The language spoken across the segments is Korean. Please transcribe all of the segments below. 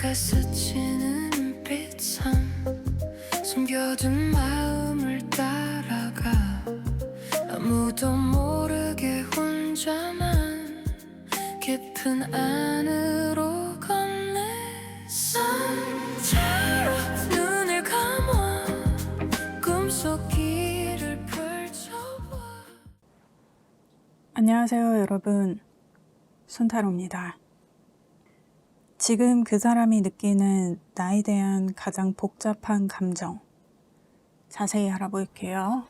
어둠가 스치는 빛참 숨겨둔 마음을 따라가 아무도 모르게 혼자만 깊은 안으로 건네 선처럼 눈을 감아 꿈속 길을 펼쳐봐. 안녕하세요 여러분, 순타로입니다. 지금 그 사람이 느끼는 나에 대한 가장 복잡한 감정 자세히 알아볼게요.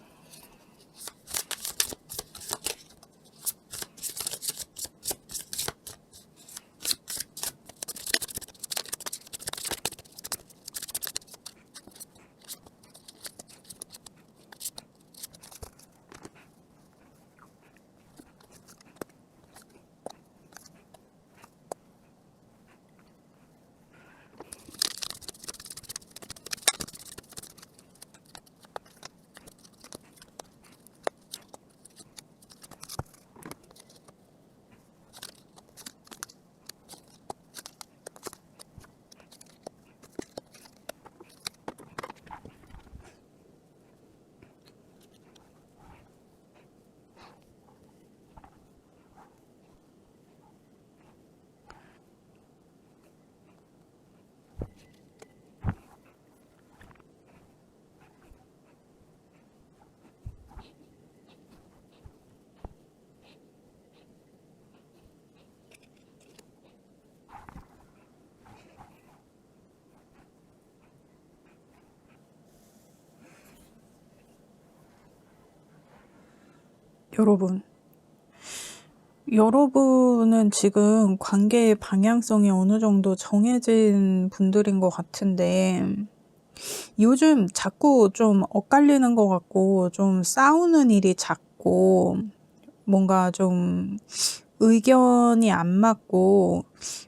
여러분은 지금 관계의 방향성이 어느 정도 정해진 분들인 것 같은데 요즘 자꾸 좀 엇갈리는 것 같고 좀 싸우는 일이 잦고 뭔가 좀 의견이 안 맞고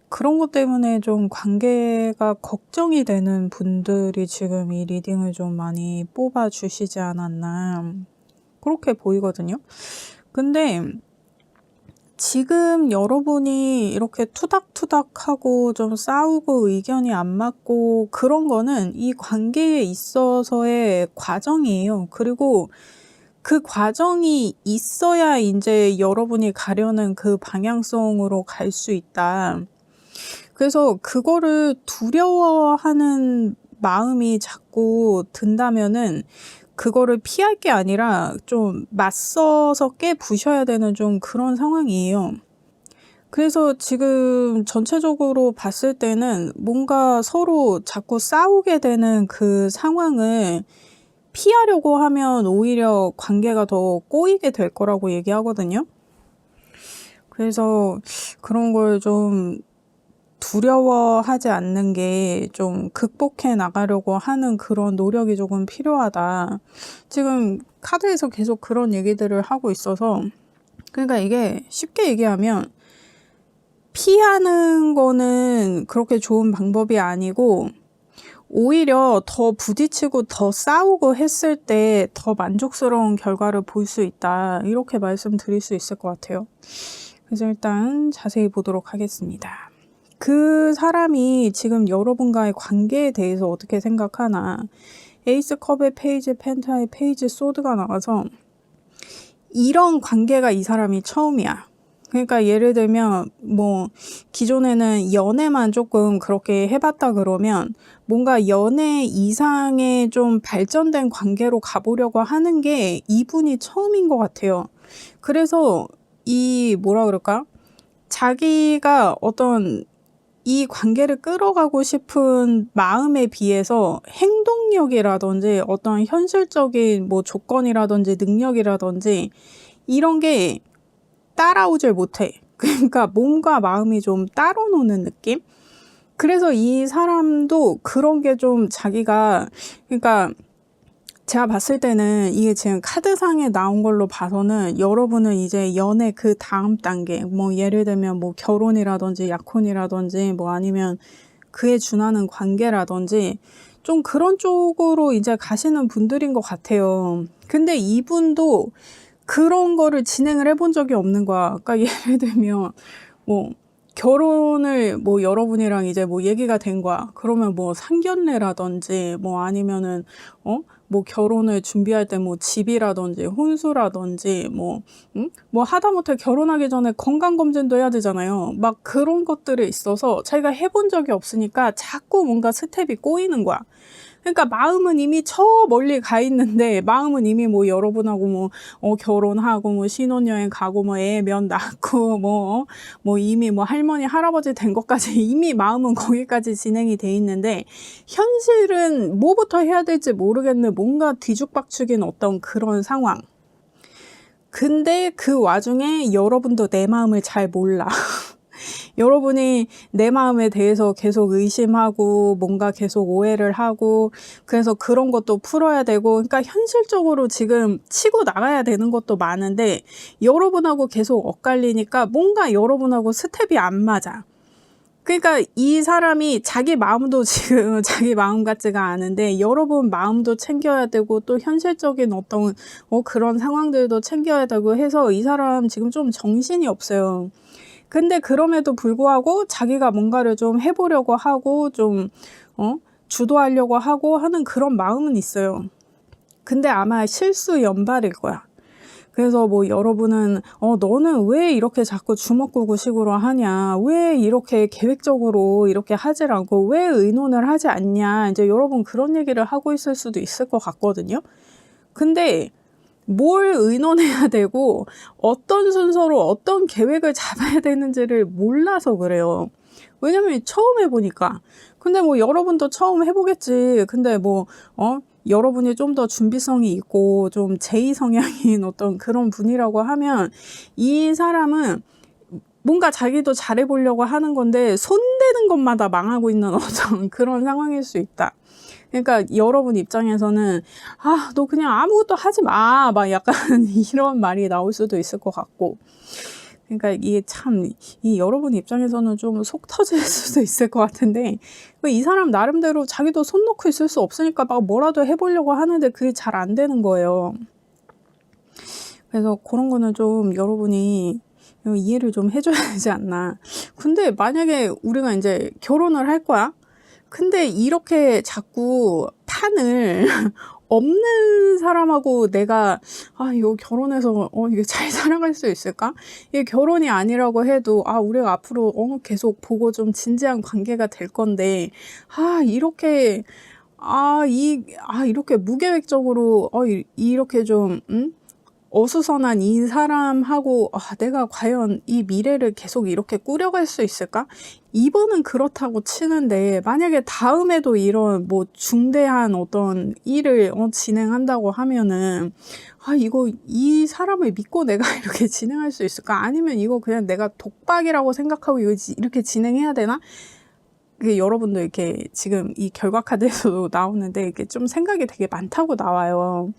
그런 것 때문에 좀 관계가 걱정이 되는 분들이 지금 이 리딩을 좀 많이 뽑아 주시지 않았나 그렇게 보이거든요. 근데 지금 여러분이 이렇게 투닥투닥하고 좀 싸우고 의견이 안 맞고 그런 거는 이 관계에 있어서의 과정이에요. 그리고 그 과정이 있어야 이제 여러분이 가려는 그 방향성으로 갈 수 있다. 그래서 그거를 두려워하는 마음이 자꾸 든다면은 그거를 피할 게 아니라 좀 맞서서 깨부셔야 되는 좀 그런 상황이에요. 그래서 지금 전체적으로 봤을 때는 뭔가 서로 자꾸 싸우게 되는 그 상황을 피하려고 하면 오히려 관계가 더 꼬이게 될 거라고 얘기하거든요. 그래서 그런 걸 좀 두려워하지 않는 게 좀 극복해 나가려고 하는 그런 노력이 조금 필요하다. 지금 카드에서 계속 그런 얘기들을 하고 있어서 그러니까 이게 쉽게 얘기하면 피하는 거는 그렇게 좋은 방법이 아니고 오히려 더 부딪히고 더 싸우고 했을 때 더 만족스러운 결과를 볼 수 있다. 이렇게 말씀드릴 수 있을 것 같아요. 그래서 일단 자세히 보도록 하겠습니다. 그 사람이 지금 여러분과의 관계에 대해서 어떻게 생각하나. 에이스 컵의 페이지, 펜타의 페이지, 소드가 나와서 이런 관계가 이 사람이 처음이야. 그러니까 예를 들면 뭐 기존에는 연애만 조금 그렇게 해봤다 그러면 뭔가 연애 이상의 좀 발전된 관계로 가보려고 하는 게 이분이 처음인 것 같아요. 그래서 이 뭐라 그럴까? 자기가 어떤 이 관계를 끌어가고 싶은 마음에 비해서 행동력이라든지 어떤 현실적인 뭐 조건이라든지 능력이라든지 이런 게 따라오질 못해. 그러니까 몸과 마음이 좀 따로 노는 느낌? 그래서 이 사람도 그런 게 좀 자기가 그러니까 제가 봤을 때는 이게 지금 카드상에 나온 걸로 봐서는 여러분은 이제 연애 그 다음 단계 뭐 예를 들면 뭐 결혼이라든지 약혼이라든지 뭐 아니면 그에 준하는 관계라든지 좀 그런 쪽으로 이제 가시는 분들인 것 같아요. 근데 이분도 그런 거를 진행을 해본 적이 없는 거야. 그러니까 예를 들면 뭐 결혼을 뭐 여러분이랑 이제 뭐 얘기가 된 거야. 그러면 뭐 상견례라든지 뭐 아니면은 뭐 결혼을 준비할 때 뭐 집이라든지 혼수라든지 뭐 하다못해 결혼하기 전에 건강검진도 해야 되잖아요. 막 그런 것들이 있어서 자기가 해본 적이 없으니까 자꾸 뭔가 스텝이 꼬이는 거야. 그러니까 마음은 이미 저 멀리 가 있는데, 마음은 이미 뭐 여러분하고 뭐 결혼하고 뭐 신혼여행 가고 뭐 애 몇 낳고 뭐 이미 뭐 할머니 할아버지 된 것까지 이미 마음은 거기까지 진행이 돼 있는데, 현실은 뭐부터 해야 될지 모르겠는 뭔가 뒤죽박죽인 어떤 그런 상황. 근데 그 와중에 여러분도 내 마음을 잘 몰라. 여러분이 내 마음에 대해서 계속 의심하고 뭔가 계속 오해를 하고, 그래서 그런 것도 풀어야 되고, 그러니까 현실적으로 지금 치고 나가야 되는 것도 많은데 여러분하고 계속 엇갈리니까 뭔가 여러분하고 스텝이 안 맞아. 그러니까 이 사람이 자기 마음도 지금 자기 마음 같지가 않은데 여러분 마음도 챙겨야 되고 또 현실적인 어떤 그런 상황들도 챙겨야 되고 해서 이 사람 지금 좀 정신이 없어요. 근데 그럼에도 불구하고 자기가 뭔가를 좀 해보려고 하고 좀 주도하려고 하고 하는 그런 마음은 있어요. 근데 아마 실수 연발일 거야. 그래서 뭐 여러분은 너는 왜 이렇게 자꾸 주먹구구식으로 하냐, 왜 이렇게 계획적으로 이렇게 하질 않고 왜 의논을 하지 않냐, 이제 여러분 그런 얘기를 하고 있을 수도 있을 것 같거든요. 근데 뭘 의논해야 되고 어떤 순서로 어떤 계획을 잡아야 되는지를 몰라서 그래요. 왜냐면 처음 해보니까. 근데 뭐 여러분도 처음 해보겠지. 근데 뭐 여러분이 좀 더 준비성이 있고 좀 제2 성향인 어떤 그런 분이라고 하면 이 사람은 뭔가 자기도 잘해보려고 하는 건데 손대는 것마다 망하고 있는 어떤 그런 상황일 수 있다. 그러니까 여러분 입장에서는 너 그냥 아무것도 하지 마, 막 약간 이런 말이 나올 수도 있을 것 같고. 그러니까 이게 참 여러분 입장에서는 좀 속 터질 수도 있을 것 같은데, 이 사람 나름대로 자기도 손 놓고 있을 수 없으니까 막 뭐라도 해보려고 하는데 그게 잘 안 되는 거예요. 그래서 그런 거는 좀 여러분이 이해를 좀 해줘야 되지 않나. 근데 만약에 우리가 이제 결혼을 할 거야. 근데 이렇게 자꾸 판을 없는 사람하고 내가 이거 결혼해서 이게 잘 살아갈 수 있을까? 이게 결혼이 아니라고 해도 우리가 앞으로 계속 보고 좀 진지한 관계가 될 건데 이렇게 이렇게 무계획적으로 이렇게 좀 어수선한 이 사람하고 내가 과연 이 미래를 계속 이렇게 꾸려갈 수 있을까? 이번은 그렇다고 치는데 만약에 다음에도 이런 뭐 중대한 어떤 일을 진행한다고 하면은 이거 이 사람을 믿고 내가 이렇게 진행할 수 있을까? 아니면 이거 그냥 내가 독박이라고 생각하고 이렇게 진행해야 되나? 이게 여러분도 이렇게 지금 이 결과 카드에서도 나오는데 이게 좀 생각이 되게 많다고 나와요.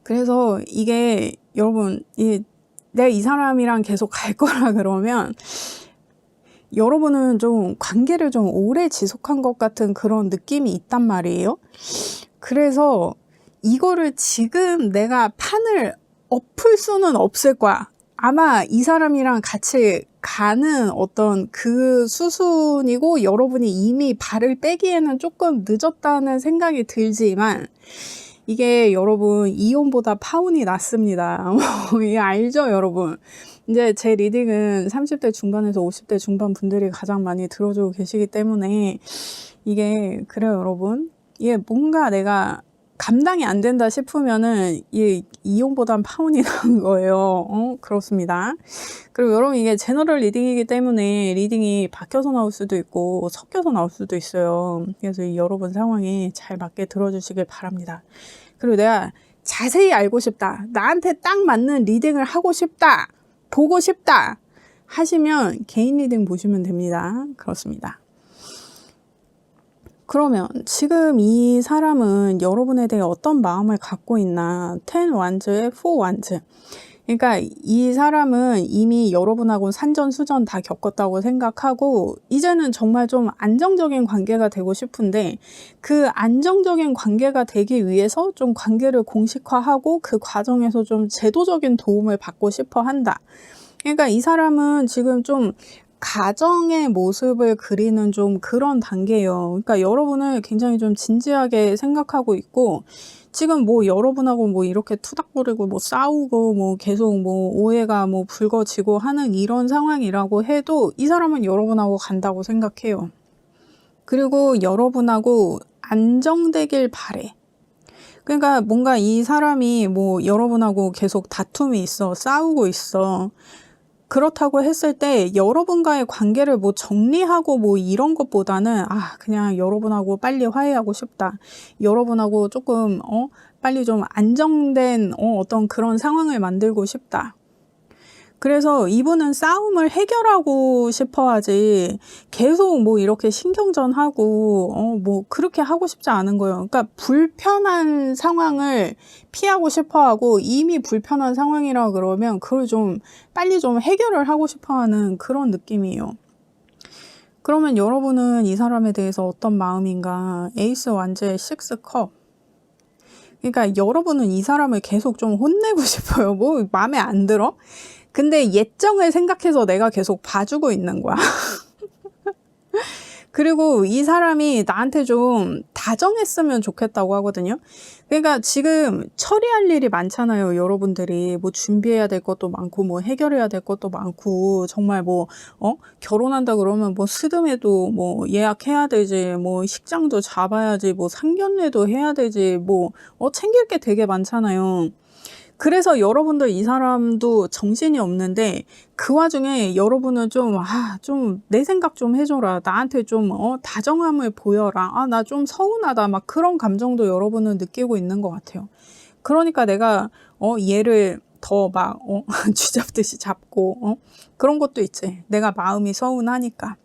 그래서 이게 여러분 내가 이 사람이랑 계속 갈 거라 그러면 여러분은 좀 관계를 좀 오래 지속한 것 같은 그런 느낌이 있단 말이에요. 그래서 이거를 지금 내가 판을 엎을 수는 없을 거야. 아마 이 사람이랑 같이 가는 어떤 그 수순이고 여러분이 이미 발을 빼기에는 조금 늦었다는 생각이 들지만, 이게 여러분 이혼보다 파혼이 낫습니다. 이게 알죠, 여러분? 이제 제 리딩은 30대 중반에서 50대 중반 분들이 가장 많이 들어주고 계시기 때문에 이게 그래요, 여러분. 이게 뭔가 내가 감당이 안 된다 싶으면은 이혼보단 파혼이 나은 거예요. 그렇습니다. 그리고 여러분 이게 제너럴 리딩이기 때문에 리딩이 바뀌어서 나올 수도 있고 섞여서 나올 수도 있어요. 그래서 이 여러분 상황에 잘 맞게 들어주시길 바랍니다. 그리고 내가 자세히 알고 싶다, 나한테 딱 맞는 리딩을 하고 싶다, 보고 싶다 하시면 개인 리딩 보시면 됩니다. 그렇습니다. 그러면 지금 이 사람은 여러분에 대해 어떤 마음을 갖고 있나? 10 wands에 4 wands. 그러니까 이 사람은 이미 여러분하고 산전수전 다 겪었다고 생각하고 이제는 정말 좀 안정적인 관계가 되고 싶은데, 그 안정적인 관계가 되기 위해서 좀 관계를 공식화하고 그 과정에서 좀 제도적인 도움을 받고 싶어 한다. 그러니까 이 사람은 지금 좀 가정의 모습을 그리는 좀 그런 단계예요. 그러니까 여러분을 굉장히 좀 진지하게 생각하고 있고, 지금 뭐 여러분하고 뭐 이렇게 투닥거리고 뭐 싸우고 뭐 계속 뭐 오해가 뭐 불거지고 하는 이런 상황이라고 해도 이 사람은 여러분하고 간다고 생각해요. 그리고 여러분하고 안정되길 바래. 그러니까 뭔가 이 사람이 뭐 여러분하고 계속 다툼이 있어, 싸우고 있어. 그렇다고 했을 때 여러분과의 관계를 뭐 정리하고 뭐 이런 것보다는 그냥 여러분하고 빨리 화해하고 싶다. 여러분하고 조금 빨리 좀 안정된 어떤 그런 상황을 만들고 싶다. 그래서 이분은 싸움을 해결하고 싶어 하지 계속 뭐 이렇게 신경전하고 뭐 그렇게 하고 싶지 않은 거예요. 그러니까 불편한 상황을 피하고 싶어 하고, 이미 불편한 상황이라 그러면 그걸 좀 빨리 좀 해결을 하고 싶어 하는 그런 느낌이에요. 그러면 여러분은 이 사람에 대해서 어떤 마음인가? 에이스 완제 6컵. 그러니까 여러분은 이 사람을 계속 좀 혼내고 싶어요. 뭐 마음에 안 들어? 근데 예정을 생각해서 내가 계속 봐주고 있는 거야. 그리고 이 사람이 나한테 좀 다정했으면 좋겠다고 하거든요. 그러니까 지금 처리할 일이 많잖아요. 여러분들이 뭐 준비해야 될 것도 많고 뭐 해결해야 될 것도 많고, 정말 뭐 결혼한다 그러면 뭐 스드메도 뭐 예약해야 되지, 뭐 식장도 잡아야지, 뭐 상견례도 해야 되지, 뭐 챙길 게 되게 많잖아요. 그래서 여러분들 이 사람도 정신이 없는데, 그 와중에 여러분은 좀 내 생각 좀 해줘라. 나한테 좀 다정함을 보여라. 나 좀 서운하다. 막 그런 감정도 여러분은 느끼고 있는 것 같아요. 그러니까 내가 얘를 더 막 쥐잡듯이 잡고 그런 것도 있지. 내가 마음이 서운하니까.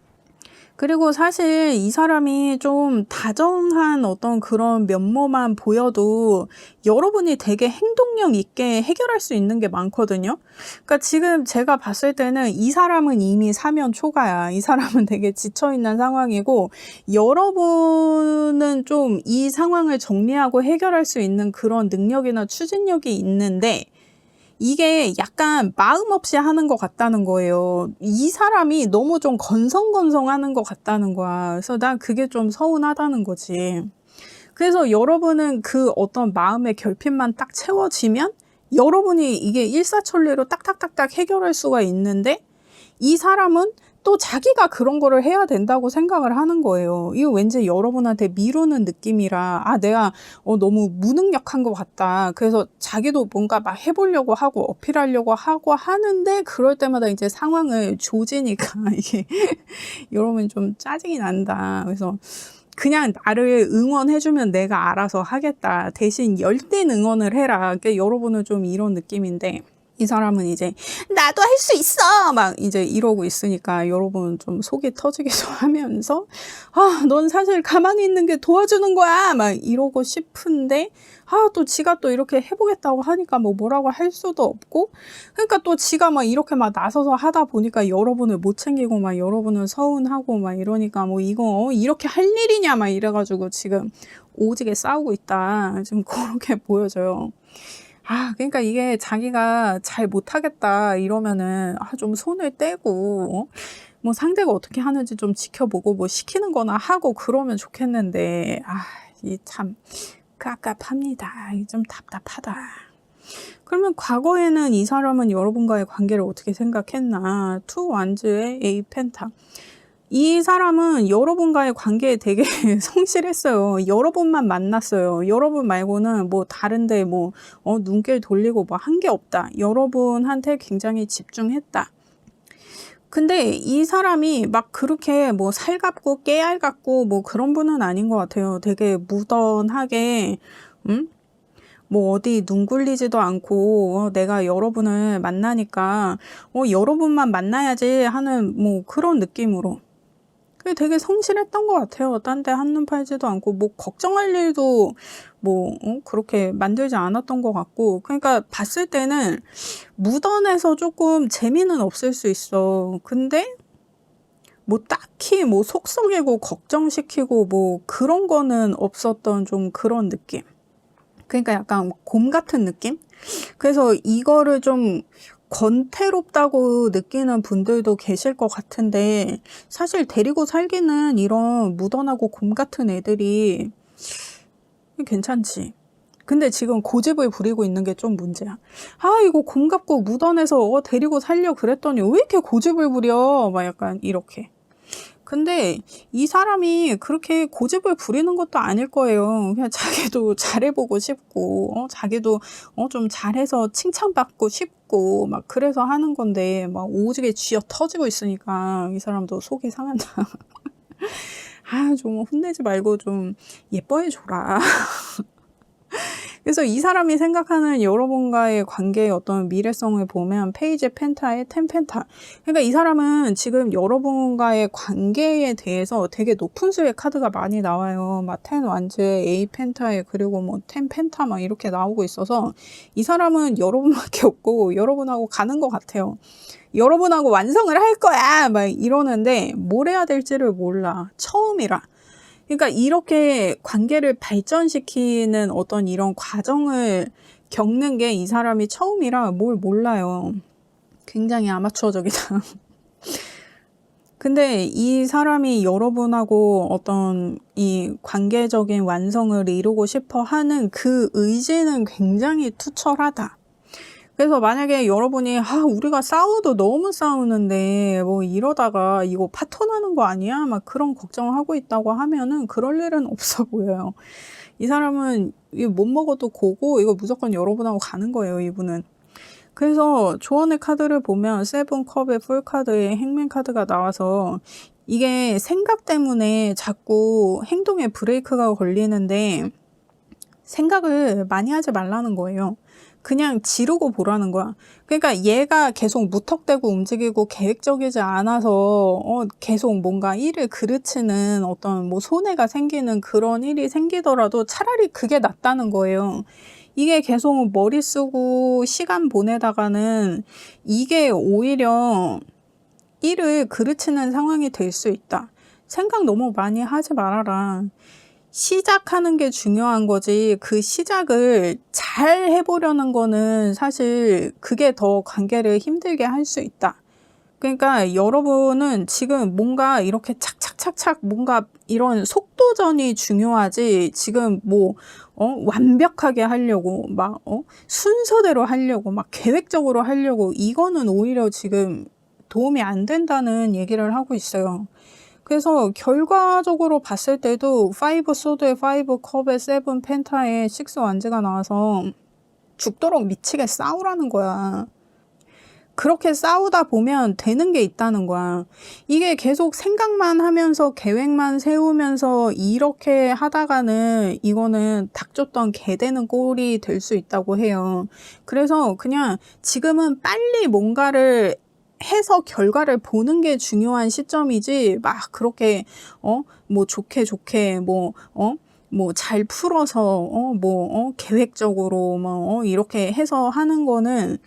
그리고 사실 이 사람이 좀 다정한 어떤 그런 면모만 보여도 여러분이 되게 행동력 있게 해결할 수 있는 게 많거든요. 그러니까 지금 제가 봤을 때는 이 사람은 이미 사면 초가야. 이 사람은 되게 지쳐있는 상황이고, 여러분은 좀 이 상황을 정리하고 해결할 수 있는 그런 능력이나 추진력이 있는데, 이게 약간 마음 없이 하는 것 같다는 거예요. 이 사람이 너무 좀 건성건성하는 것 같다는 거야. 그래서 난 그게 좀 서운하다는 거지. 그래서 여러분은 그 어떤 마음의 결핍만 딱 채워지면 여러분이 이게 일사천리로 딱딱딱딱 해결할 수가 있는데, 이 사람은 또 자기가 그런 거를 해야 된다고 생각을 하는 거예요. 이거 왠지 여러분한테 미루는 느낌이라, 내가 너무 무능력한 것 같다. 그래서 자기도 뭔가 막 해보려고 하고 어필하려고 하고 하는데, 그럴 때마다 이제 상황을 조지니까 이게 여러분 좀 짜증이 난다. 그래서 그냥 나를 응원해주면 내가 알아서 하겠다. 대신 열띤 응원을 해라. 그러니까 여러분은 좀 이런 느낌인데, 이 사람은 이제 나도 할 수 있어 막 이제 이러고 있으니까 여러분 좀 속이 터지기도 하면서, 넌 사실 가만히 있는 게 도와주는 거야 막 이러고 싶은데, 또 지가 또 이렇게 해보겠다고 하니까 뭐 뭐라고 할 수도 없고, 그러니까 또 지가 막 이렇게 막 나서서 하다 보니까 여러분을 못 챙기고 막 여러분은 서운하고 막 이러니까, 뭐 이거 이렇게 할 일이냐 막 이래가지고 지금 오지게 싸우고 있다. 지금 그렇게 보여져요. 그러니까 이게 자기가 잘 못하겠다 이러면은 좀 손을 떼고 뭐 상대가 어떻게 하는지 좀 지켜보고 뭐 시키는 거나 하고 그러면 좋겠는데, 이 참 깝깝합니다. 좀 답답하다. 그러면 과거에는 이 사람은 여러분과의 관계를 어떻게 생각했나? 투 완즈의 A 펜타. 이 사람은 여러분과의 관계에 되게 성실했어요. 여러분만 만났어요. 여러분 말고는 뭐 다른데 뭐 눈길 돌리고 뭐 한 게 없다. 여러분한테 굉장히 집중했다. 근데 이 사람이 막 그렇게 뭐 살갑고 깨알 같고 뭐 그런 분은 아닌 것 같아요. 되게 무던하게 뭐 어디 눈 굴리지도 않고 내가 여러분을 만나니까 여러분만 만나야지 하는 뭐 그런 느낌으로 되게 성실했던 것 같아요. 딴 데 한눈 팔지도 않고 뭐 걱정할 일도 뭐 그렇게 만들지 않았던 것 같고, 그러니까 봤을 때는 무던해서 조금 재미는 없을 수 있어. 근데 뭐 딱히 뭐 속썩이고 걱정시키고 뭐 그런 거는 없었던 좀 그런 느낌. 그러니까 약간 곰 같은 느낌? 그래서 이거를 좀 권태롭다고 느끼는 분들도 계실 것 같은데 사실 데리고 살기는 이런 무던하고 곰 같은 애들이 괜찮지. 근데 지금 고집을 부리고 있는 게 좀 문제야. 아, 이거 곰 같고 무던해서 데리고 살려 그랬더니 왜 이렇게 고집을 부려? 막 약간 이렇게. 근데 이 사람이 그렇게 고집을 부리는 것도 아닐 거예요. 그냥 자기도 잘해보고 싶고, 자기도 좀 잘해서 칭찬받고 싶고, 막 그래서 하는 건데, 막 오지게 쥐어 터지고 있으니까 이 사람도 속이 상한다. 아, 좀 혼내지 말고 좀 예뻐해줘라. 그래서 이 사람이 생각하는 여러분과의 관계의 어떤 미래성을 보면 페이지 펜타의 10펜타. 그러니까 이 사람은 지금 여러분과의 관계에 대해서 되게 높은 수의 카드가 많이 나와요. 막 10 완즈에 A 펜타에 그리고 뭐 10 펜타 막 이렇게 나오고 있어서 이 사람은 여러분밖에 없고 여러분하고 가는 것 같아요. 여러분하고 완성을 할 거야 막 이러는데 뭘 해야 될지를 몰라. 처음이라. 그러니까 이렇게 관계를 발전시키는 어떤 이런 과정을 겪는 게 이 사람이 처음이라 뭘 몰라요. 굉장히 아마추어적이다. 근데 이 사람이 여러분하고 어떤 이 관계적인 완성을 이루고 싶어 하는 그 의지는 굉장히 투철하다. 그래서 만약에 여러분이 우리가 싸워도 너무 싸우는데 뭐 이러다가 이거 파토나는 거 아니야? 막 그런 걱정을 하고 있다고 하면은 그럴 일은 없어 보여요. 이 사람은 이거 못 먹어도 고고 이거 무조건 여러분하고 가는 거예요, 이분은. 그래서 조언의 카드를 보면 세븐컵의 풀카드에 행맨 카드가 나와서 이게 생각 때문에 자꾸 행동에 브레이크가 걸리는데 생각을 많이 하지 말라는 거예요. 그냥 지르고 보라는 거야. 그러니까 얘가 계속 무턱대고 움직이고 계획적이지 않아서 계속 뭔가 일을 그르치는 어떤 뭐 손해가 생기는 그런 일이 생기더라도 차라리 그게 낫다는 거예요. 이게 계속 머리 쓰고 시간 보내다가는 이게 오히려 일을 그르치는 상황이 될 수 있다. 생각 너무 많이 하지 말아라. 시작하는 게 중요한 거지 그 시작을 잘 해보려는 거는 사실 그게 더 관계를 힘들게 할 수 있다. 그러니까 여러분은 지금 뭔가 이렇게 착착착착 뭔가 이런 속도전이 중요하지 지금 뭐 완벽하게 하려고 막 순서대로 하려고 막 계획적으로 하려고 이거는 오히려 지금 도움이 안 된다는 얘기를 하고 있어요. 그래서 결과적으로 봤을 때도 5 소드에 5 컵에 7 펜타에 6 완즈가 나와서 죽도록 미치게 싸우라는 거야. 그렇게 싸우다 보면 되는 게 있다는 거야. 이게 계속 생각만 하면서 계획만 세우면서 이렇게 하다가는 이거는 닥쳤던 개 되는 꼴이 될 수 있다고 해요. 그래서 그냥 지금은 빨리 뭔가를 해서 결과를 보는 게 중요한 시점이지 막 그렇게 뭐 좋게 뭐 잘 풀어서 계획적으로 뭐 이렇게 해서 하는 거는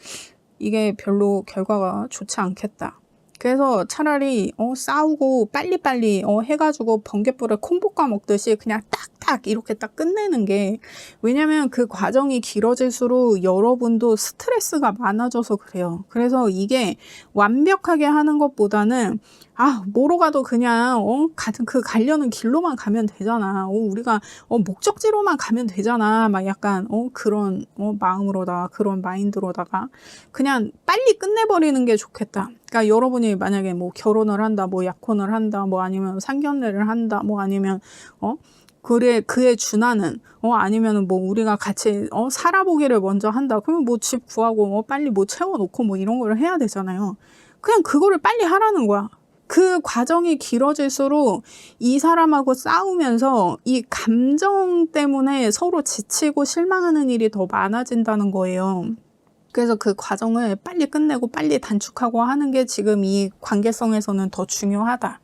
이게 별로 결과가 좋지 않겠다. 그래서 차라리 싸우고 빨리빨리 해가지고 번갯불에 콩 볶아 먹듯이 그냥 딱딱 이렇게 딱 끝내는 게 왜냐면 그 과정이 길어질수록 여러분도 스트레스가 많아져서 그래요. 그래서 이게 완벽하게 하는 것보다는 뭐로 가도 그냥 같은 그 가려는 길로만 가면 되잖아. 우리가 목적지로만 가면 되잖아. 막 약간 그런 마음으로다가 그런 마인드로다가 그냥 빨리 끝내버리는 게 좋겠다. 그러니까 여러분이 만약에 뭐 결혼을 한다, 뭐 약혼을 한다, 뭐 아니면 상견례를 한다, 뭐 아니면 그에 준하는 아니면은 뭐 우리가 같이 살아보기를 먼저 한다. 그러면 뭐 집 구하고 빨리 뭐 채워놓고 뭐 이런 걸 해야 되잖아요. 그냥 그거를 빨리 하라는 거야. 그 과정이 길어질수록 이 사람하고 싸우면서 이 감정 때문에 서로 지치고 실망하는 일이 더 많아진다는 거예요. 그래서 그 과정을 빨리 끝내고 빨리 단축하고 하는 게 지금 이 관계성에서는 더 중요하다.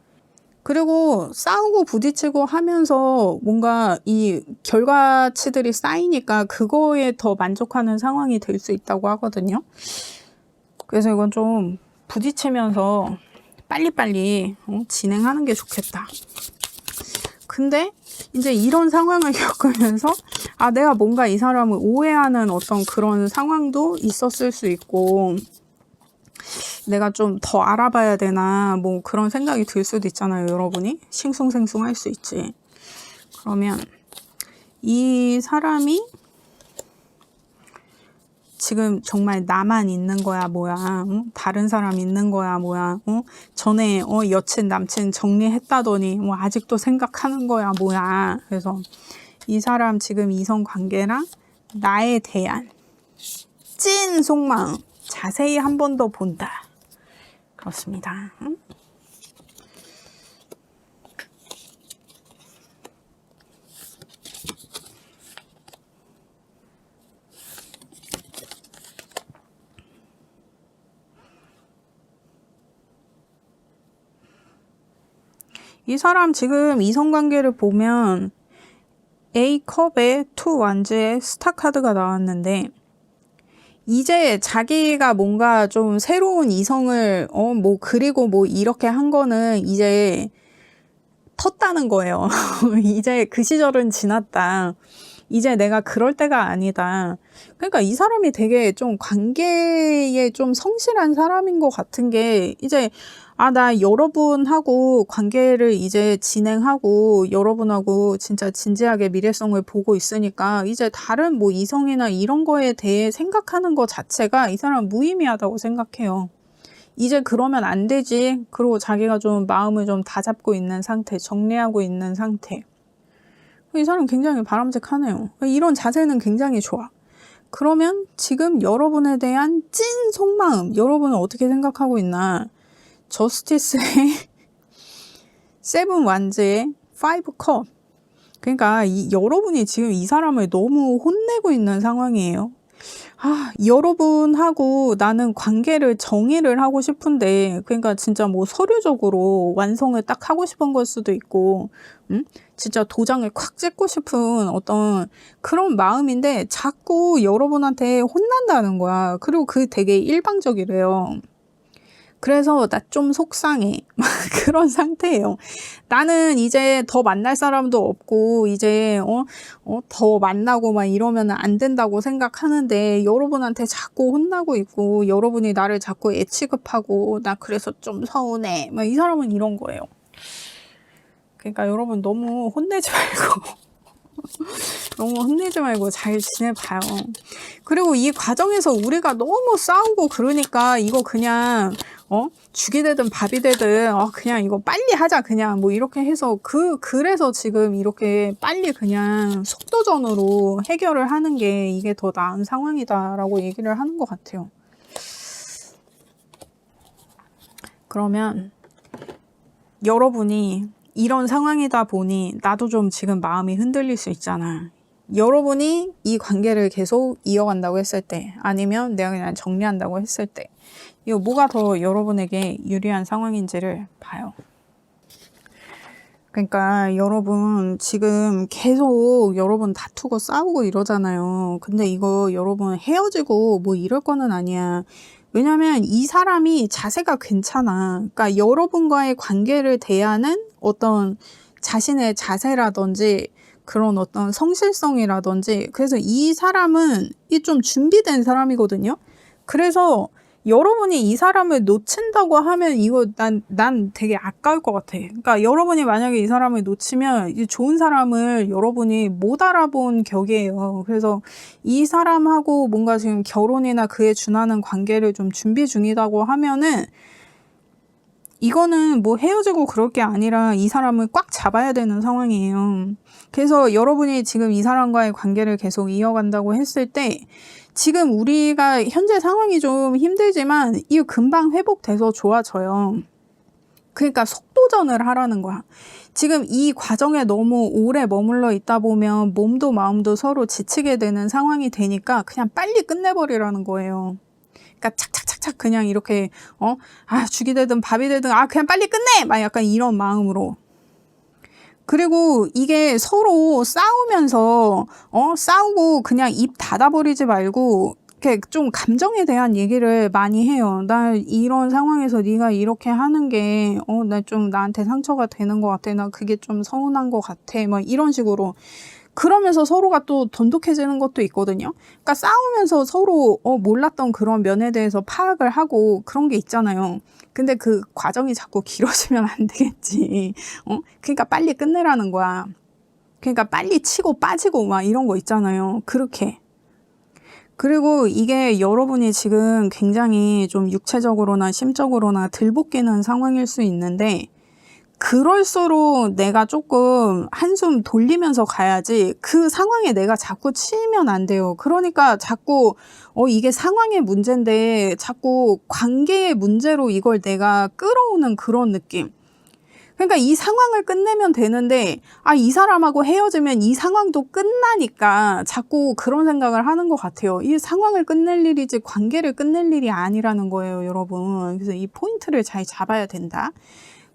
그리고 싸우고 부딪히고 하면서 뭔가 이 결과치들이 쌓이니까 그거에 더 만족하는 상황이 될 수 있다고 하거든요. 그래서 이건 좀 부딪히면서 빨리빨리 진행하는 게 좋겠다. 근데 이제 이런 상황을 겪으면서 내가 뭔가 이 사람을 오해하는 어떤 그런 상황도 있었을 수 있고 내가 좀 더 알아봐야 되나 뭐 그런 생각이 들 수도 있잖아요. 여러분이 싱숭생숭할 수 있지. 그러면 이 사람이 지금 정말 나만 있는 거야 뭐야, 응? 다른 사람 있는 거야 뭐야, 어? 전에 여친 남친 정리했다더니 뭐 아직도 생각하는 거야 뭐야. 그래서 이 사람 지금 이성관계랑 나에 대한 찐 속마음 자세히 한 번 더 본다. 그렇습니다. 응? 이 사람 지금 이성관계를 보면 A컵에 2 완즈의 스타 카드가 나왔는데 이제 자기가 뭔가 좀 새로운 이성을 뭐 그리고 뭐 이렇게 한 거는 이제 텄다는 거예요. 이제 그 시절은 지났다. 이제 내가 그럴 때가 아니다. 그러니까 이 사람이 되게 좀 관계에 좀 성실한 사람인 것 같은 게 이제 나 여러분하고 관계를 이제 진행하고 여러분하고 진짜 진지하게 미래성을 보고 있으니까 이제 다른 뭐 이성이나 이런 거에 대해 생각하는 것 자체가 이 사람 무의미하다고 생각해요. 이제 그러면 안 되지. 그리고 자기가 좀 마음을 좀 다잡고 있는 상태, 정리하고 있는 상태. 이 사람 굉장히 바람직하네요. 이런 자세는 굉장히 좋아. 그러면 지금 여러분에 대한 찐 속마음, 여러분은 어떻게 생각하고 있나? 저스티스의 7 완즈의 5 컵. 그러니까 여러분이 지금 이 사람을 너무 혼내고 있는 상황이에요. 여러분하고 나는 관계를 정의를 하고 싶은데, 그러니까 진짜 뭐 서류적으로 완성을 딱 하고 싶은 걸 수도 있고, 진짜 도장을 콱 찍고 싶은 어떤 그런 마음인데 자꾸 여러분한테 혼난다는 거야. 그리고 그 되게 일방적이래요. 그래서 나 좀 속상해. 그런 상태예요. 나는 이제 더 만날 사람도 없고 이제 더 만나고 막 이러면 안 된다고 생각하는데 여러분한테 자꾸 혼나고 있고 여러분이 나를 자꾸 애취급하고 나 그래서 좀 서운해. 막 이 사람은 이런 거예요. 그러니까 여러분 너무 혼내지 말고 너무 혼내지 말고 잘 지내봐요. 그리고 이 과정에서 우리가 너무 싸우고 그러니까 이거 그냥 죽이 되든 밥이 되든 그냥 이거 빨리 하자 그냥 뭐 이렇게 해서 그래서 지금 이렇게 빨리 그냥 속도전으로 해결을 하는 게 이게 더 나은 상황이다라고 얘기를 하는 것 같아요. 그러면 여러분이 이런 상황이다 보니 나도 좀 지금 마음이 흔들릴 수 있잖아. 여러분이 이 관계를 계속 이어간다고 했을 때 아니면 내가 그냥 정리한다고 했을 때 이거 뭐가 더 여러분에게 유리한 상황인지를 봐요. 그러니까 여러분 지금 계속 여러분 다투고 싸우고 이러잖아요. 근데 이거 여러분 헤어지고 뭐 이럴 거는 아니야. 왜냐면 이 사람이 자세가 괜찮아. 그러니까 여러분과의 관계를 대하는 어떤 자신의 자세라든지 그런 어떤 성실성이라든지 그래서 이 사람은 좀 준비된 사람이거든요. 그래서 여러분이 이 사람을 놓친다고 하면 이거 난 되게 아까울 것 같아. 그러니까 여러분이 만약에 이 사람을 놓치면 이 좋은 사람을 여러분이 못 알아본 격이에요. 그래서 이 사람하고 뭔가 지금 결혼이나 그에 준하는 관계를 좀 준비 중이라고 하면은 이거는 뭐 헤어지고 그럴 게 아니라 이 사람을 꽉 잡아야 되는 상황이에요. 그래서 여러분이 지금 이 사람과의 관계를 계속 이어간다고 했을 때 지금 우리가 현재 상황이 좀 힘들지만 이거 금방 회복돼서 좋아져요. 그러니까 속도전을 하라는 거야. 지금 이 과정에 너무 오래 머물러 있다 보면 몸도 마음도 서로 지치게 되는 상황이 되니까 그냥 빨리 끝내버리라는 거예요. 그러니까 착착착착 그냥 이렇게 죽이 되든 밥이 되든 그냥 빨리 끝내! 막 약간 이런 마음으로. 그리고 이게 서로 싸우면서 싸우고 그냥 입 닫아버리지 말고 이렇게 좀 감정에 대한 얘기를 많이 해요. 나 이런 상황에서 네가 이렇게 하는 게 나 좀 나한테 상처가 되는 것 같아. 나 그게 좀 서운한 것 같아. 막 이런 식으로. 그러면서 서로가 또 돈독해지는 것도 있거든요. 그러니까 싸우면서 서로 몰랐던 그런 면에 대해서 파악을 하고 그런 게 있잖아요. 근데 그 과정이 자꾸 길어지면 안 되겠지. 그러니까 빨리 끝내라는 거야. 그러니까 빨리 치고 빠지고 막 이런 거 있잖아요. 그렇게. 그리고 이게 여러분이 지금 굉장히 좀 육체적으로나 심적으로나 들볶이는 상황일 수 있는데, 그럴수록 내가 조금 한숨 돌리면서 가야지 그 상황에 내가 자꾸 치이면 안 돼요. 그러니까 자꾸 이게 상황의 문제인데 자꾸 관계의 문제로 이걸 내가 끌어오는 그런 느낌. 그러니까 이 상황을 끝내면 되는데 이 사람하고 헤어지면 이 상황도 끝나니까 자꾸 그런 생각을 하는 것 같아요. 이 상황을 끝낼 일이지 관계를 끝낼 일이 아니라는 거예요, 여러분. 그래서 이 포인트를 잘 잡아야 된다.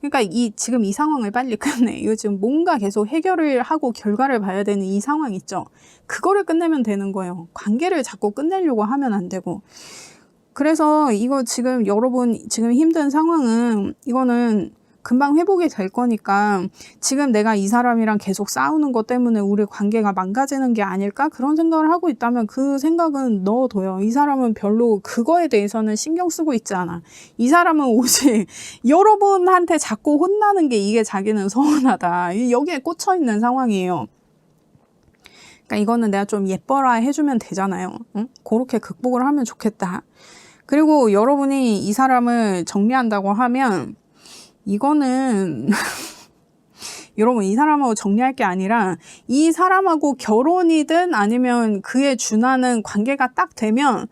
그러니까 지금 이 상황을 빨리 끝내. 이거 지금 뭔가 계속 해결을 하고 결과를 봐야 되는 이 상황 있죠. 그거를 끝내면 되는 거예요. 관계를 자꾸 끝내려고 하면 안 되고. 그래서 이거 지금 여러분 지금 힘든 상황은 이거는 금방 회복이 될 거니까 지금 내가 이 사람이랑 계속 싸우는 것 때문에 우리 관계가 망가지는 게 아닐까? 그런 생각을 하고 있다면 그 생각은 넣어둬요. 이 사람은 별로 그거에 대해서는 신경 쓰고 있지 않아. 이 사람은 오직 여러분한테 자꾸 혼나는 게 이게 자기는 서운하다. 여기에 꽂혀 있는 상황이에요. 그러니까 이거는 내가 좀 예뻐라 해주면 되잖아요. 응? 그렇게 극복을 하면 좋겠다. 그리고 여러분이 이 사람을 정리한다고 하면 이거는 여러분 이 사람하고 정리할 게 아니라 이 사람하고 결혼이든 아니면 그에 준하는 관계가 딱 되면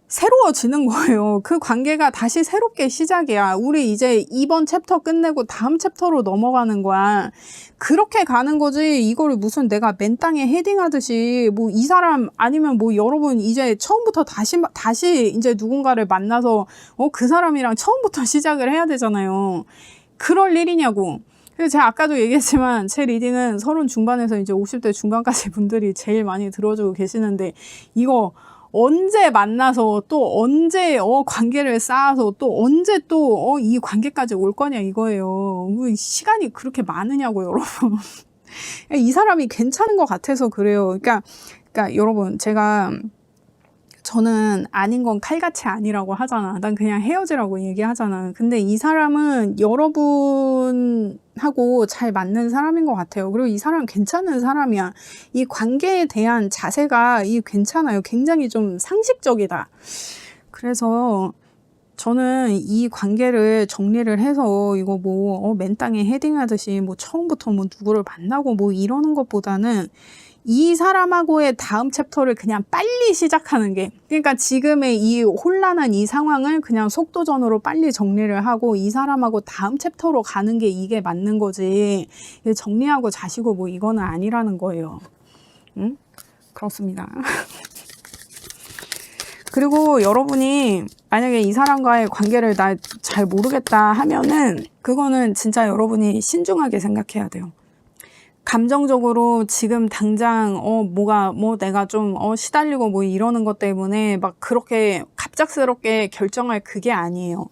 새로워지는 거예요. 그 관계가 다시 새롭게 시작이야. 우리 이제 이번 챕터 끝내고 다음 챕터로 넘어가는 거야. 그렇게 가는 거지. 이거를 무슨 내가 맨 땅에 헤딩하듯이 뭐 이 사람 아니면 뭐 여러분 이제 처음부터 다시 이제 누군가를 만나서 그 사람이랑 처음부터 시작을 해야 되잖아요. 그럴 일이냐고. 그래서 제가 아까도 얘기했지만 제 리딩은 30 중반에서 이제 50대 중반까지 분들이 제일 많이 들어주고 계시는데 이거 언제 만나서 또 언제 관계를 쌓아서 또 언제 또 이 관계까지 올 거냐 이거예요. 시간이 그렇게 많으냐고 여러분. 이 사람이 괜찮은 것 같아서 그래요. 그러니까 여러분 저는 아닌 건 칼같이 아니라고 하잖아. 난 그냥 헤어지라고 얘기하잖아. 근데 이 사람은 여러분하고 잘 맞는 사람인 것 같아요. 그리고 이 사람 괜찮은 사람이야. 이 관계에 대한 자세가 괜찮아요. 굉장히 좀 상식적이다. 그래서 저는 이 관계를 정리를 해서 이거 맨 땅에 헤딩하듯이 처음부터 누구를 만나고 이러는 것보다는 이 사람하고의 다음 챕터를 그냥 빨리 시작하는 게, 그러니까 지금의 이 혼란한 이 상황을 그냥 속도전으로 빨리 정리를 하고 이 사람하고 다음 챕터로 가는 게 이게 맞는 거지. 정리하고 자시고 이거는 아니라는 거예요. 응? 그렇습니다. 그리고 여러분이 만약에 이 사람과의 관계를 나 잘 모르겠다 하면은 그거는 진짜 여러분이 신중하게 생각해야 돼요. 감정적으로 지금 당장 내가 좀 시달리고 이러는 것 때문에 막 그렇게 갑작스럽게 결정할 그게 아니에요.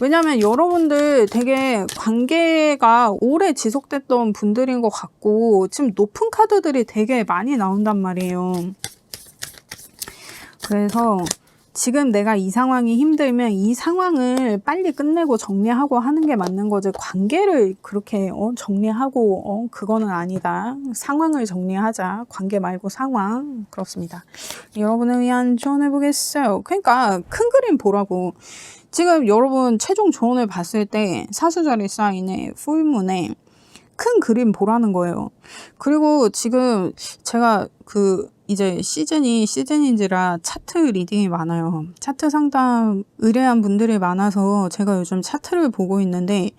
왜냐면 여러분들 되게 관계가 오래 지속됐던 분들인 것 같고 지금 높은 카드들이 되게 많이 나온단 말이에요. 그래서 지금 내가 이 상황이 힘들면 이 상황을 빨리 끝내고 정리하고 하는 게 맞는 거지. 관계를 그렇게 정리하고 그거는 아니다. 상황을 정리하자. 관계 말고 상황. 그렇습니다. 여러분을 위한 조언해 보겠어요. 그러니까 큰 그림 보라고. 지금 여러분 최종 조언을 봤을 때 사수자리 사인에 풀문에 큰 그림 보라는 거예요. 그리고 지금 제가 이제 시즌인지라 차트 리딩이 많아요. 차트 상담 의뢰한 분들이 많아서 제가 요즘 차트를 보고 있는데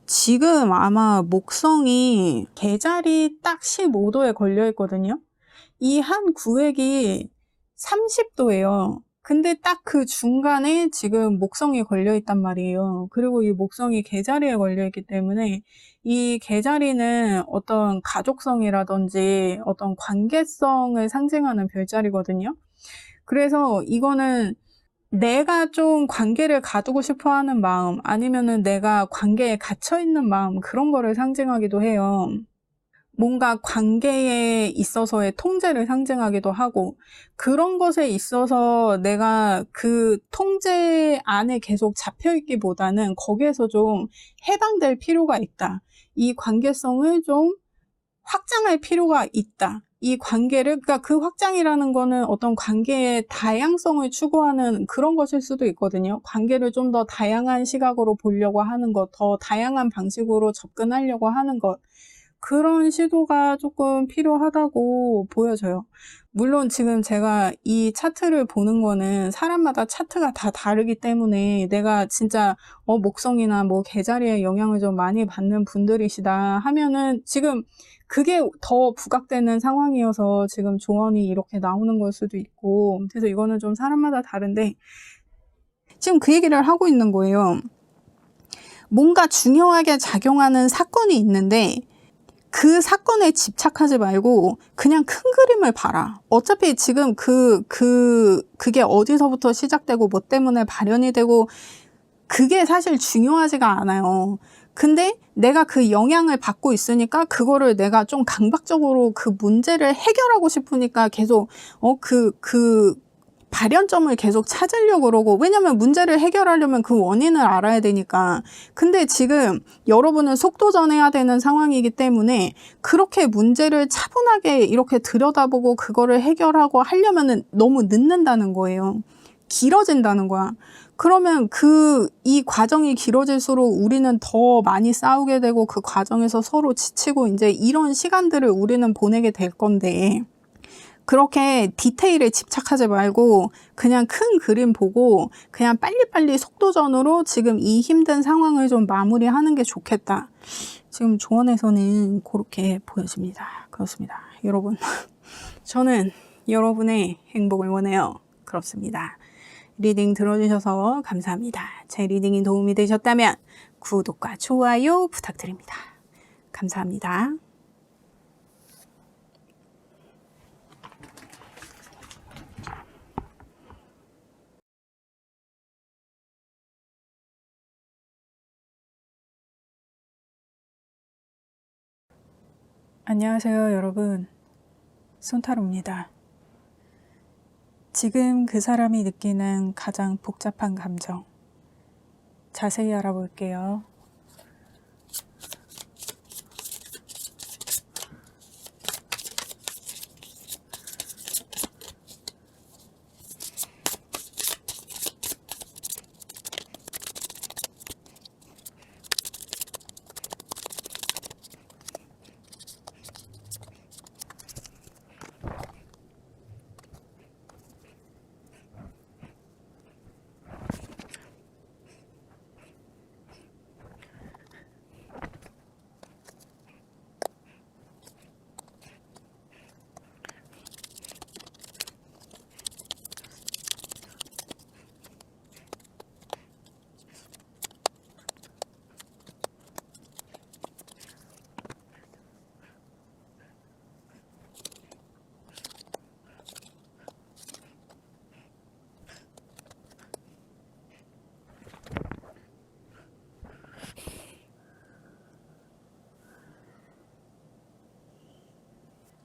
지금 아마 목성이 계자리 딱 15도에 걸려 있거든요. 이 한 구획이 30도예요. 근데 딱 그 중간에 지금 목성이 걸려 있단 말이에요. 그리고 이 목성이 계자리에 걸려 있기 때문에 이 계자리는 어떤 가족성이라든지 어떤 관계성을 상징하는 별자리거든요. 그래서 이거는 내가 좀 관계를 가두고 싶어 하는 마음, 아니면은 내가 관계에 갇혀 있는 마음, 그런 거를 상징하기도 해요. 뭔가 관계에 있어서의 통제를 상징하기도 하고, 그런 것에 있어서 내가 그 통제 안에 계속 잡혀있기보다는 거기에서 좀 해방될 필요가 있다. 이 관계성을 좀 확장할 필요가 있다. 이 관계를, 그러니까 그 확장이라는 거는 어떤 관계의 다양성을 추구하는 그런 것일 수도 있거든요. 관계를 좀 더 다양한 시각으로 보려고 하는 것, 더 다양한 방식으로 접근하려고 하는 것. 그런 시도가 조금 필요하다고 보여져요. 물론 지금 제가 이 차트를 보는 거는 사람마다 차트가 다 다르기 때문에 내가 진짜 목성이나 뭐 계자리에 영향을 좀 많이 받는 분들이시다 하면은 지금 그게 더 부각되는 상황이어서 지금 조언이 이렇게 나오는 걸 수도 있고, 그래서 이거는 좀 사람마다 다른데 지금 그 얘기를 하고 있는 거예요. 뭔가 중요하게 작용하는 사건이 있는데 그 사건에 집착하지 말고 그냥 큰 그림을 봐라. 어차피 지금 그게 어디서부터 시작되고 뭐 때문에 발현이 되고 그게 사실 중요하지가 않아요. 근데 내가 그 영향을 받고 있으니까 그거를 내가 좀 강박적으로 그 문제를 해결하고 싶으니까 계속 그 발현점을 계속 찾으려고 그러고, 왜냐면 문제를 해결하려면 그 원인을 알아야 되니까. 근데 지금 여러분은 속도전해야 되는 상황이기 때문에 그렇게 문제를 차분하게 이렇게 들여다보고 그거를 해결하고 하려면은 너무 늦는다는 거예요. 길어진다는 거야. 그러면 이 과정이 길어질수록 우리는 더 많이 싸우게 되고 그 과정에서 서로 지치고 이제 이런 시간들을 우리는 보내게 될 건데, 그렇게 디테일에 집착하지 말고 그냥 큰 그림 보고 그냥 빨리빨리 속도전으로 지금 이 힘든 상황을 좀 마무리하는 게 좋겠다. 지금 조언에서는 그렇게 보여집니다. 그렇습니다. 여러분, 저는 여러분의 행복을 원해요. 그렇습니다. 리딩 들어주셔서 감사합니다. 제 리딩이 도움이 되셨다면 구독과 좋아요 부탁드립니다. 감사합니다. 안녕하세요, 여러분. 손타로입니다. 지금 그 사람이 느끼는 가장 복잡한 감정, 자세히 알아볼게요.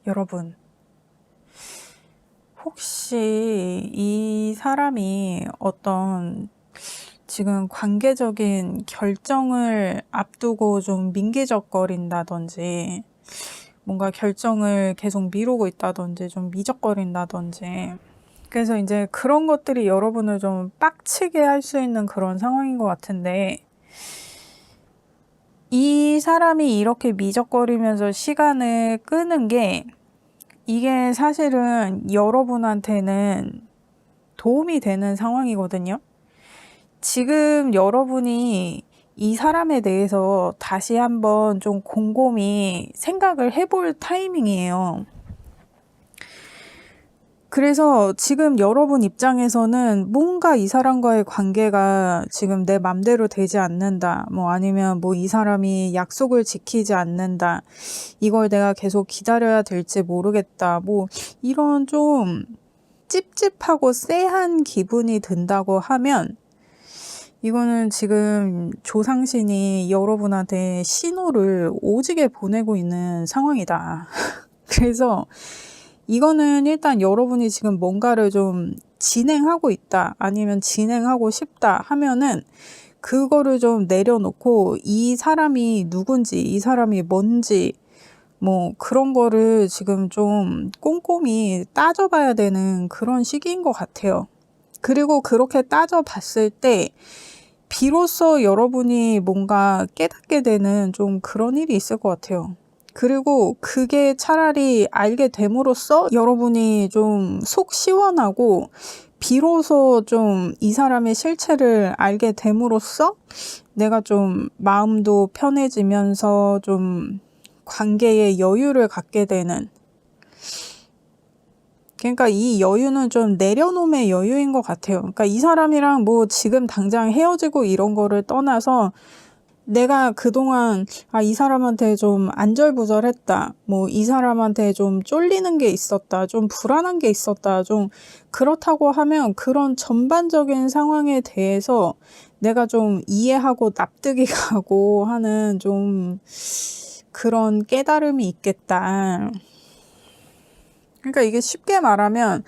여러분, 혹시 이 사람이 어떤 지금 관계적인 결정을 앞두고 좀 민기적거린다든지, 뭔가 결정을 계속 미루고 있다든지, 좀 미적거린다든지, 그래서 이제 그런 것들이 여러분을 좀 빡치게 할 수 있는 그런 상황인 것 같은데, 이 사람이 이렇게 미적거리면서 시간을 끄는 게 이게 사실은 여러분한테는 도움이 되는 상황이거든요. 지금 여러분이 이 사람에 대해서 다시 한번 좀 곰곰이 생각을 해볼 타이밍이에요. 그래서 지금 여러분 입장에서는 뭔가 이 사람과의 관계가 지금 내 맘대로 되지 않는다. 뭐 아니면 뭐 이 사람이 약속을 지키지 않는다. 이걸 내가 계속 기다려야 될지 모르겠다. 뭐 이런 좀 찝찝하고 쎄한 기분이 든다고 하면 이거는 지금 조상신이 여러분한테 신호를 오지게 보내고 있는 상황이다. 그래서 이거는 일단 여러분이 지금 뭔가를 좀 진행하고 있다, 아니면 진행하고 싶다 하면은 그거를 좀 내려놓고 이 사람이 누군지, 이 사람이 뭔지, 뭐 그런 거를 지금 좀 꼼꼼히 따져봐야 되는 그런 시기인 것 같아요. 그리고 그렇게 따져봤을 때 비로소 여러분이 뭔가 깨닫게 되는 좀 그런 일이 있을 것 같아요. 그리고 그게 차라리 알게 됨으로써 여러분이 좀 속 시원하고 비로소 좀 이 사람의 실체를 알게 됨으로써 내가 좀 마음도 편해지면서 좀 관계에 여유를 갖게 되는, 그러니까 이 여유는 좀 내려놓음의 여유인 것 같아요. 그러니까 이 사람이랑 뭐 지금 당장 헤어지고 이런 거를 떠나서 내가 그동안 이 사람한테 좀 안절부절했다, 뭐 이 사람한테 좀 쫄리는 게 있었다, 좀 불안한 게 있었다, 좀 그렇다고 하면 그런 전반적인 상황에 대해서 내가 좀 이해하고 납득이 가고 하는 좀 그런 깨달음이 있겠다. 그러니까 이게 쉽게 말하면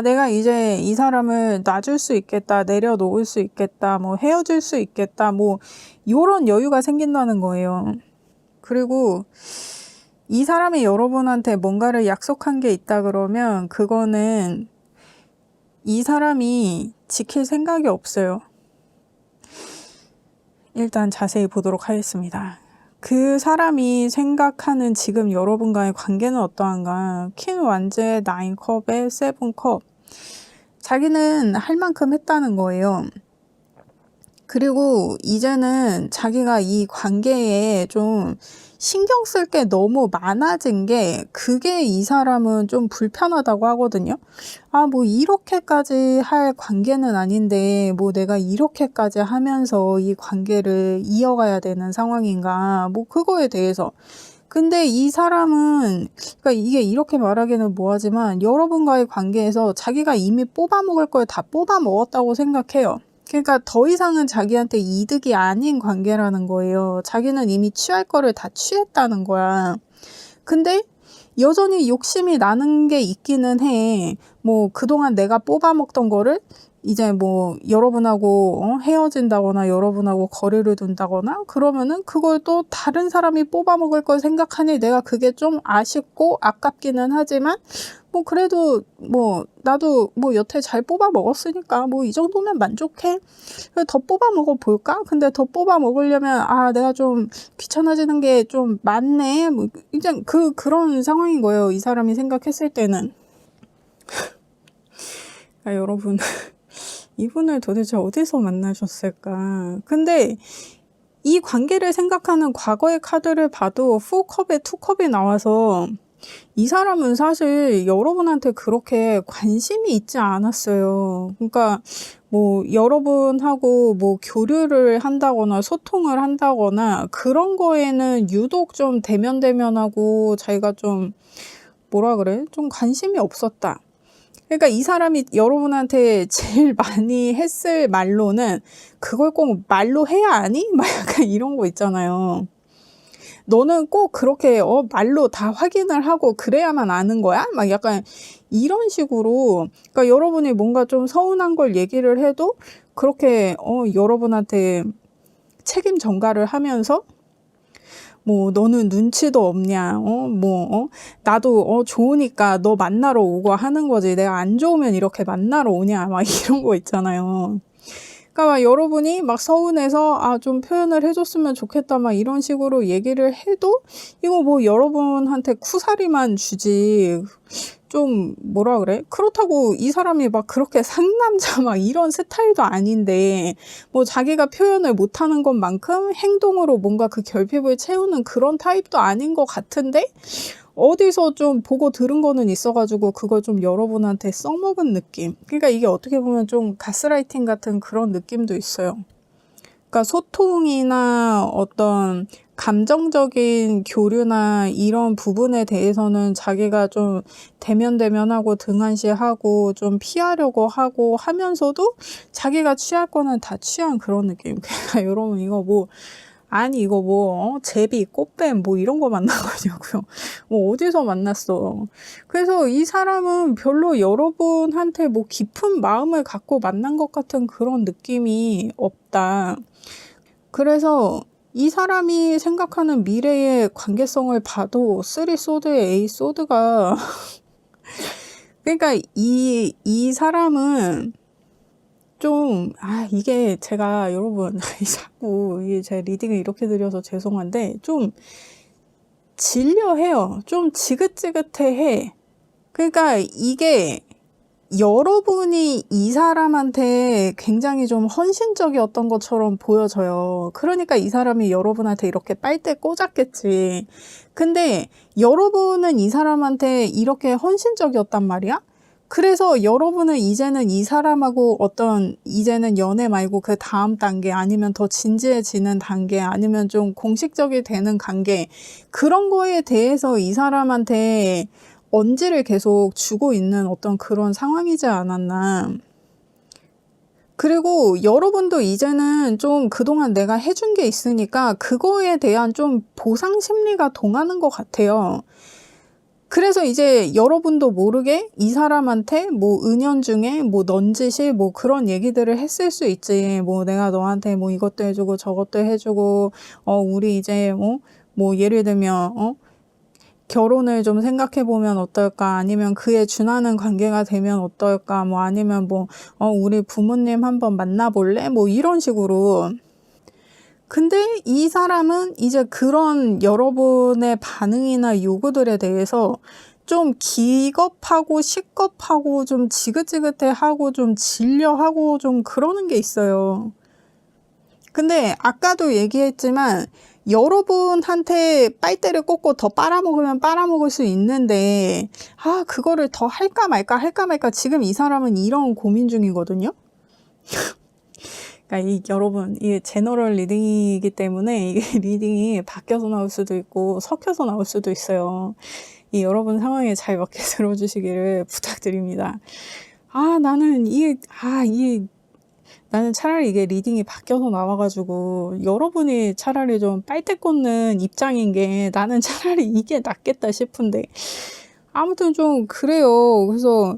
내가 이제 이 사람을 놔줄 수 있겠다, 내려놓을 수 있겠다, 뭐 헤어질 수 있겠다, 뭐 요런 여유가 생긴다는 거예요. 그리고 이 사람이 여러분한테 뭔가를 약속한 게 있다 그러면 그거는 이 사람이 지킬 생각이 없어요. 일단 자세히 보도록 하겠습니다. 그 사람이 생각하는 지금 여러분과의 관계는 어떠한가? 퀸 완즈의 9컵에 7컵. 자기는 할 만큼 했다는 거예요. 그리고 이제는 자기가 이 관계에 좀 신경 쓸 게 너무 많아진 게, 그게 이 사람은 좀 불편하다고 하거든요. 뭐 이렇게까지 할 관계는 아닌데 뭐 내가 이렇게까지 하면서 이 관계를 이어가야 되는 상황인가, 뭐 그거에 대해서. 근데 이 사람은, 그러니까 이게 이렇게 말하기는 뭐하지만 여러분과의 관계에서 자기가 이미 뽑아먹을 걸 다 뽑아먹었다고 생각해요. 그러니까 더 이상은 자기한테 이득이 아닌 관계라는 거예요. 자기는 이미 취할 거를 다 취했다는 거야. 근데 여전히 욕심이 나는 게 있기는 해. 뭐 그동안 내가 뽑아먹던 거를 이제 뭐 여러분하고 헤어진다거나 여러분하고 거리를 둔다거나 그러면은 그걸 또 다른 사람이 뽑아먹을 걸 생각하니 내가 그게 좀 아쉽고 아깝기는 하지만, 뭐 그래도 뭐 나도 뭐 여태 잘 뽑아먹었으니까 뭐 이 정도면 만족해. 더 뽑아먹어 볼까? 근데 더 뽑아먹으려면 내가 좀 귀찮아지는 게 좀 많네. 뭐 이제 그런 상황인 거예요. 이 사람이 생각했을 때는. 여러분 이분을 도대체 어디서 만나셨을까? 근데 이 관계를 생각하는 과거의 카드를 봐도 4컵에 2컵이 나와서 이 사람은 사실 여러분한테 그렇게 관심이 있지 않았어요. 그러니까 뭐 여러분하고 뭐 교류를 한다거나 소통을 한다거나 그런 거에는 유독 좀 대면대면하고 자기가 좀 좀 관심이 없었다. 그러니까 이 사람이 여러분한테 제일 많이 했을 말로는 그걸 꼭 말로 해야 하니? 막 약간 이런 거 있잖아요. 너는 꼭 그렇게 말로 다 확인을 하고 그래야만 아는 거야? 막 약간 이런 식으로. 그러니까 여러분이 뭔가 좀 서운한 걸 얘기를 해도 그렇게 여러분한테 책임 전가를 하면서 뭐 너는 눈치도 없냐, 나도 좋으니까 너 만나러 오고 하는 거지, 내가 안 좋으면 이렇게 만나러 오냐, 막 이런 거 있잖아요. 그러니까 막 여러분이 막 서운해서 좀 표현을 해줬으면 좋겠다, 막 이런 식으로 얘기를 해도 이거 뭐 여러분한테 쿠사리만 주지, 좀 그렇다고 이 사람이 막 그렇게 상남자 막 이런 스타일도 아닌데 뭐 자기가 표현을 못하는 것만큼 행동으로 뭔가 그 결핍을 채우는 그런 타입도 아닌 것 같은데 어디서 좀 보고 들은 거는 있어가지고 그걸 좀 여러분한테 써먹은 느낌. 그러니까 이게 어떻게 보면 좀 가스라이팅 같은 그런 느낌도 있어요. 그러니까 소통이나 어떤 감정적인 교류나 이런 부분에 대해서는 자기가 좀 대면대면하고 등한시하고 좀 피하려고 하고 하면서도 자기가 취할 거는 다 취한 그런 느낌. 그러니까 여러분 이거 뭐 아니 이거 뭐 제비 꽃뱀 뭐 이런 거 만난 거냐고요. 뭐 어디서 만났어. 그래서 이 사람은 별로 여러분한테 뭐 깊은 마음을 갖고 만난 것 같은 그런 느낌이 없다. 그래서 이 사람이 생각하는 미래의 관계성을 봐도 3 소드의 A 소드가 그러니까 이 사람은 좀 이게 제가 여러분 자꾸 이게 제 리딩을 이렇게 드려서 죄송한데 좀 질려해요. 좀 지긋지긋해. 그러니까 이게 여러분이 이 사람한테 굉장히 좀 헌신적이었던 것처럼 보여져요. 그러니까 이 사람이 여러분한테 이렇게 빨대 꽂았겠지. 근데 여러분은 이 사람한테 이렇게 헌신적이었단 말이야? 그래서 여러분은 이제는 이 사람하고 어떤 이제는 연애 말고 그 다음 단계 아니면 더 진지해지는 단계 아니면 좀 공식적이 되는 관계 그런 거에 대해서 이 사람한테 언지를 계속 주고 있는 어떤 그런 상황이지 않았나. 그리고 여러분도 이제는 좀 그동안 내가 해준 게 있으니까 그거에 대한 좀 보상 심리가 동하는 것 같아요. 그래서 이제 여러분도 모르게 이 사람한테 뭐 은연중에 뭐 넌지시 뭐 그런 얘기들을 했을 수 있지. 뭐 내가 너한테 뭐 이것도 해주고 저것도 해주고 우리 이제 뭐 예를 들면 결혼을 좀 생각해보면 어떨까? 아니면 그에 준하는 관계가 되면 어떨까? 뭐 아니면 뭐, 우리 부모님 한번 만나볼래? 뭐 이런 식으로. 근데 이 사람은 이제 그런 여러분의 반응이나 요구들에 대해서 좀 기겁하고 식겁하고 좀 지긋지긋해하고 좀 질려하고 좀 그러는 게 있어요. 근데 아까도 얘기했지만 여러분한테 빨대를 꽂고 더 빨아먹으면 빨아먹을 수 있는데 그거를 더 할까 말까 지금 이 사람은 이런 고민 중이거든요. 그러니까 여러분 이게 제너럴 리딩이기 때문에 이게 리딩이 바뀌어서 나올 수도 있고 섞여서 나올 수도 있어요. 이 여러분 상황에 잘 맞게 들어주시기를 부탁드립니다. 나는 차라리 이게 리딩이 바뀌어서 나와가지고 여러분이 차라리 좀 빨대 꽂는 입장인 게 나는 차라리 이게 낫겠다 싶은데 아무튼 좀 그래요. 그래서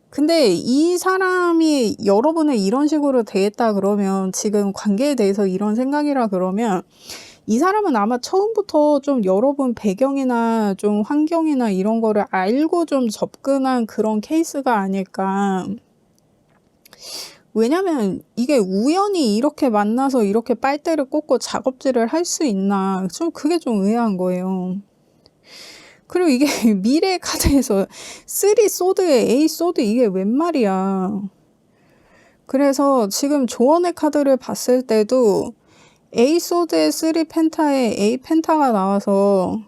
근데 이 사람이 여러분을 이런 식으로 대했다 그러면 지금 관계에 대해서 이런 생각이라 그러면 이 사람은 아마 처음부터 좀 여러분 배경이나 좀 환경이나 이런 거를 알고 좀 접근한 그런 케이스가 아닐까. 왜냐면 이게 우연히 이렇게 만나서 이렇게 빨대를 꽂고 작업질을 할 수 있나 좀 그게 좀 의아한 거예요. 그리고 이게 미래 카드에서 3 소드에 A 소드 이게 웬 말이야. 그래서 지금 조언의 카드를 봤을 때도 A 소드에 3 펜타에 A 펜타가 나와서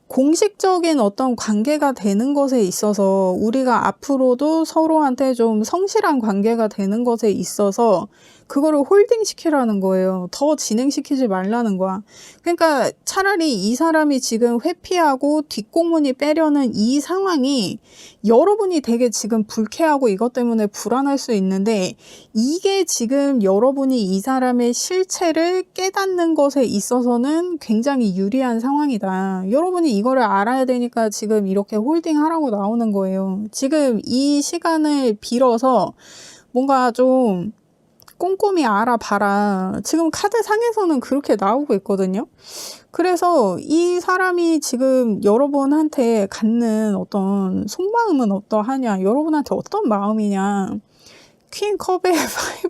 공식적인 어떤 관계가 되는 것에 있어서 우리가 앞으로도 서로한테 좀 성실한 관계가 되는 것에 있어서 그거를 홀딩 시키라는 거예요. 더 진행시키지 말라는 거야. 그러니까 차라리 이 사람이 지금 회피하고 뒷공문이 빼려는 이 상황이 여러분이 되게 지금 불쾌하고 이것 때문에 불안할 수 있는데 이게 지금 여러분이 이 사람의 실체를 깨닫는 것에 있어서는 굉장히 유리한 상황이다. 여러분이 이거를 알아야 되니까 지금 이렇게 홀딩하라고 나오는 거예요. 지금 이 시간을 빌어서 뭔가 좀 꼼꼼히 알아봐라. 지금 카드상에서는 그렇게 나오고 있거든요. 그래서 이 사람이 지금 여러분한테 갖는 어떤 속마음은 어떠하냐, 여러분한테 어떤 마음이냐. 퀸 컵의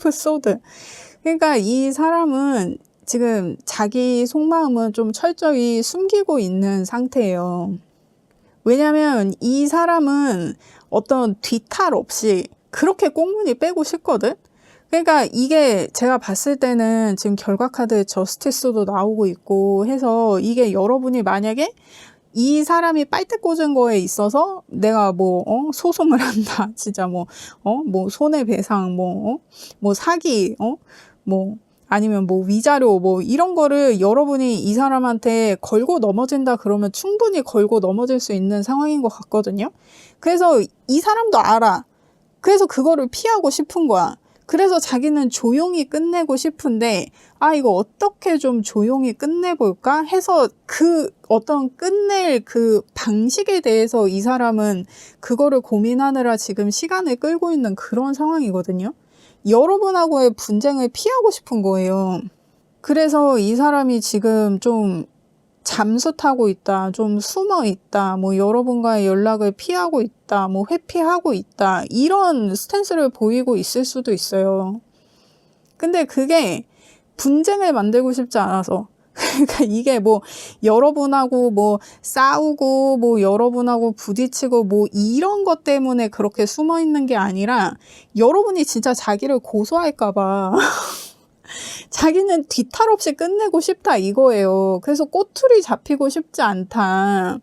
5 소드. 그러니까 이 사람은 지금 자기 속마음은 좀 철저히 숨기고 있는 상태예요. 왜냐면 이 사람은 어떤 뒤탈 없이 그렇게 꽁무니 빼고 싶거든. 그러니까 이게 제가 봤을 때는 지금 결과 카드에 저스티스도 나오고 있고 해서 이게 여러분이 만약에 이 사람이 빨대 꽂은 거에 있어서 내가 소송을 한다. 진짜 뭐 손해배상, 뭐 사기, 아니면 뭐 위자료 뭐 이런 거를 여러분이 이 사람한테 걸고 넘어진다 그러면 충분히 걸고 넘어질 수 있는 상황인 것 같거든요. 그래서 이 사람도 알아. 그래서 그거를 피하고 싶은 거야. 그래서 자기는 조용히 끝내고 싶은데, 아, 이거 어떻게 좀 조용히 끝내볼까 해서 그 어떤 끝낼 그 방식에 대해서 이 사람은 그거를 고민하느라 지금 시간을 끌고 있는 그런 상황이거든요. 여러분하고의 분쟁을 피하고 싶은 거예요. 그래서 이 사람이 지금 좀 잠수 타고 있다, 좀 숨어 있다, 뭐 여러분과의 연락을 피하고 있다, 뭐 회피하고 있다, 이런 스탠스를 보이고 있을 수도 있어요. 근데 그게 분쟁을 만들고 싶지 않아서. 그러니까 이게 뭐 여러분하고 뭐 싸우고 뭐 여러분하고 부딪히고 뭐 이런 것 때문에 그렇게 숨어 있는 게 아니라 여러분이 진짜 자기를 고소할까 봐 자기는 뒤탈 없이 끝내고 싶다 이거예요. 그래서 꼬투리 잡히고 싶지 않다.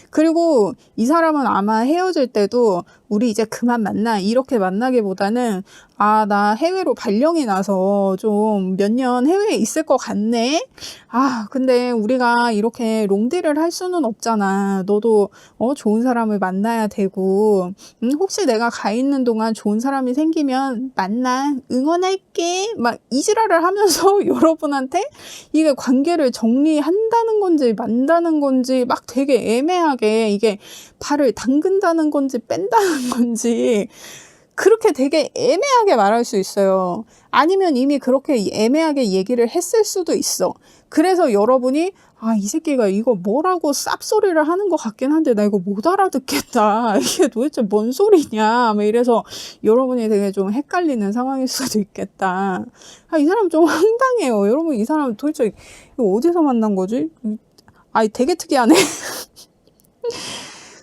그리고 이 사람은 아마 헤어질 때도 우리 이제 그만 만나 이렇게 만나기보다는 아, 나 해외로 발령이 나서 좀 몇 년 해외에 있을 것 같네. 아, 근데 우리가 이렇게 롱디를 할 수는 없잖아. 너도 좋은 사람을 만나야 되고 혹시 내가 가 있는 동안 좋은 사람이 생기면 만나 응원할게. 막 이지랄을 하면서 여러분한테 이게 관계를 정리한다는 건지 만다는 건지 막 되게 애매하게 이게 발을 담근다는 건지 뺀다는 건지 그렇게 되게 애매하게 말할 수 있어요. 아니면 이미 그렇게 애매하게 얘기를 했을 수도 있어. 그래서 여러분이 아, 이 새끼가 이거 뭐라고 쌉소리를 하는 것 같긴 한데 나 이거 못 알아듣겠다. 이게 도대체 뭔 소리냐. 막 이래서 여러분이 되게 좀 헷갈리는 상황일 수도 있겠다. 아, 이 사람 좀 황당해요. 여러분 이 사람 도대체 이거 어디서 만난 거지? 아, 되게 특이하네.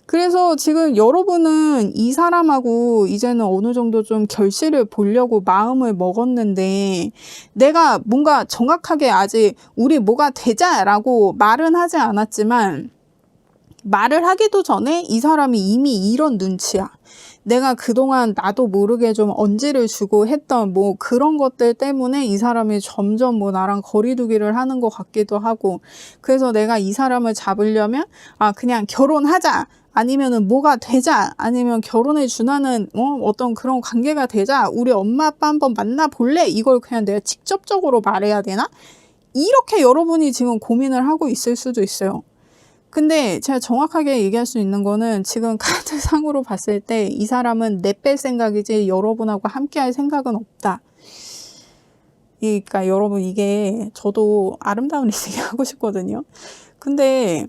그래서 지금 여러분은 이 사람하고 이제는 어느 정도 좀 결실을 보려고 마음을 먹었는데 내가 뭔가 정확하게 아직 우리 뭐가 되자라고 말은 하지 않았지만 말을 하기도 전에 이 사람이 이미 이런 눈치야. 내가 그동안 나도 모르게 좀 언지를 주고 했던 뭐 그런 것들 때문에 이 사람이 점점 뭐 나랑 거리두기를 하는 것 같기도 하고 그래서 내가 이 사람을 잡으려면 아 그냥 결혼하자 아니면은 뭐가 되자 아니면 결혼에 준하는 어떤 그런 관계가 되자 우리 엄마 아빠 한번 만나볼래 이걸 그냥 내가 직접적으로 말해야 되나 이렇게 여러분이 지금 고민을 하고 있을 수도 있어요. 근데 제가 정확하게 얘기할 수 있는 거는 지금 카드상으로 봤을 때 이 사람은 내뺄 생각이지 여러분하고 함께 할 생각은 없다. 그러니까 여러분 이게 저도 아름다운 리딩 하고 싶거든요. 근데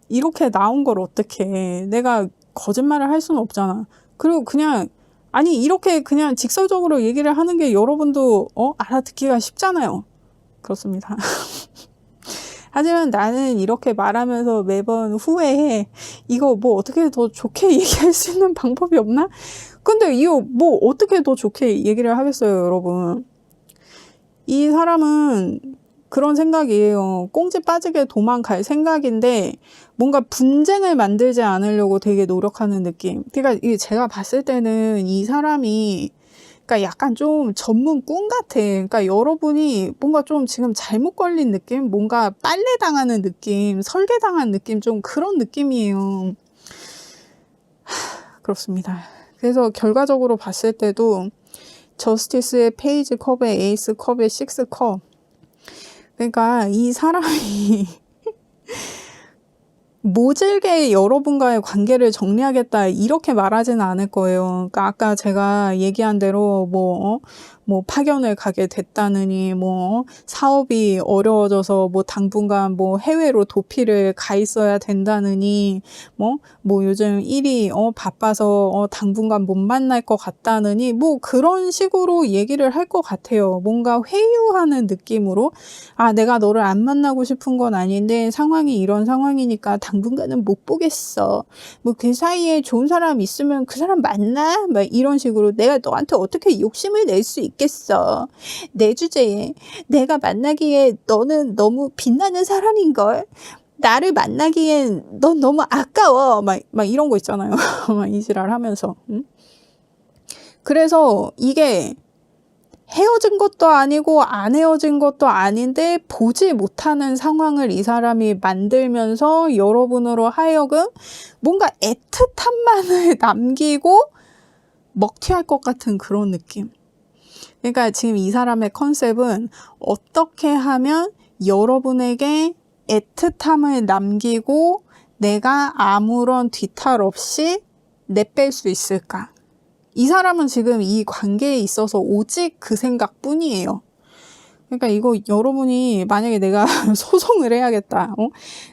이렇게 나온 걸 어떻게 해. 내가 거짓말을 할 수는 없잖아. 그리고 그냥 아니 이렇게 그냥 직설적으로 얘기를 하는 게 여러분도 알아듣기가 쉽잖아요. 그렇습니다. 하지만 나는 이렇게 말하면서 매번 후회해. 이거 뭐 어떻게 더 좋게 얘기할 수 있는 방법이 없나? 근데 이거 뭐 어떻게 더 좋게 얘기를 하겠어요, 여러분. 이 사람은 그런 생각이에요. 꽁지 빠지게 도망갈 생각인데 뭔가 분쟁을 만들지 않으려고 되게 노력하는 느낌. 그러니까 이게 제가 봤을 때는 이 사람이 그러니까 약간 좀 전문 꾼 같아. 그러니까 여러분이 뭔가 좀 지금 잘못 걸린 느낌? 뭔가 빨래 당하는 느낌, 설계 당한 느낌, 좀 그런 느낌이에요. 그렇습니다. 그래서 결과적으로 봤을 때도 저스티스의 페이지 컵에 에이스 컵에 식스 컵. 그러니까 이 사람이 모질게 여러분과의 관계를 정리하겠다 이렇게 말하지는 않을 거예요. 그러니까 아까 제가 얘기한 대로 뭐 파견을 가게 됐다느니 뭐 사업이 어려워져서 뭐 당분간 뭐 해외로 도피를 가 있어야 된다느니 뭐 요즘 일이 바빠서 당분간 못 만날 것 같다느니 뭐 그런 식으로 얘기를 할 것 같아요. 뭔가 회유하는 느낌으로 아 내가 너를 안 만나고 싶은 건 아닌데 상황이 이런 상황이니까 당분간은 못 보겠어. 뭐 그 사이에 좋은 사람 있으면 그 사람 만나? 막 이런 식으로 내가 너한테 어떻게 욕심을 낼 수 있겠어. 내 주제에 내가 만나기에 너는 너무 빛나는 사람인걸. 나를 만나기엔 넌 너무 아까워. 막 이런 거 있잖아요. 막 이지랄 하면서. 응? 그래서 이게 헤어진 것도 아니고 안 헤어진 것도 아닌데 보지 못하는 상황을 이 사람이 만들면서 여러분으로 하여금 뭔가 애틋함만을 남기고 먹튀할 것 같은 그런 느낌. 그러니까 지금 이 사람의 컨셉은 어떻게 하면 여러분에게 애틋함을 남기고 내가 아무런 뒤탈 없이 내뺄 수 있을까? 이 사람은 지금 이 관계에 있어서 오직 그 생각뿐이에요. 그러니까 이거 여러분이 만약에 내가 소송을 해야겠다.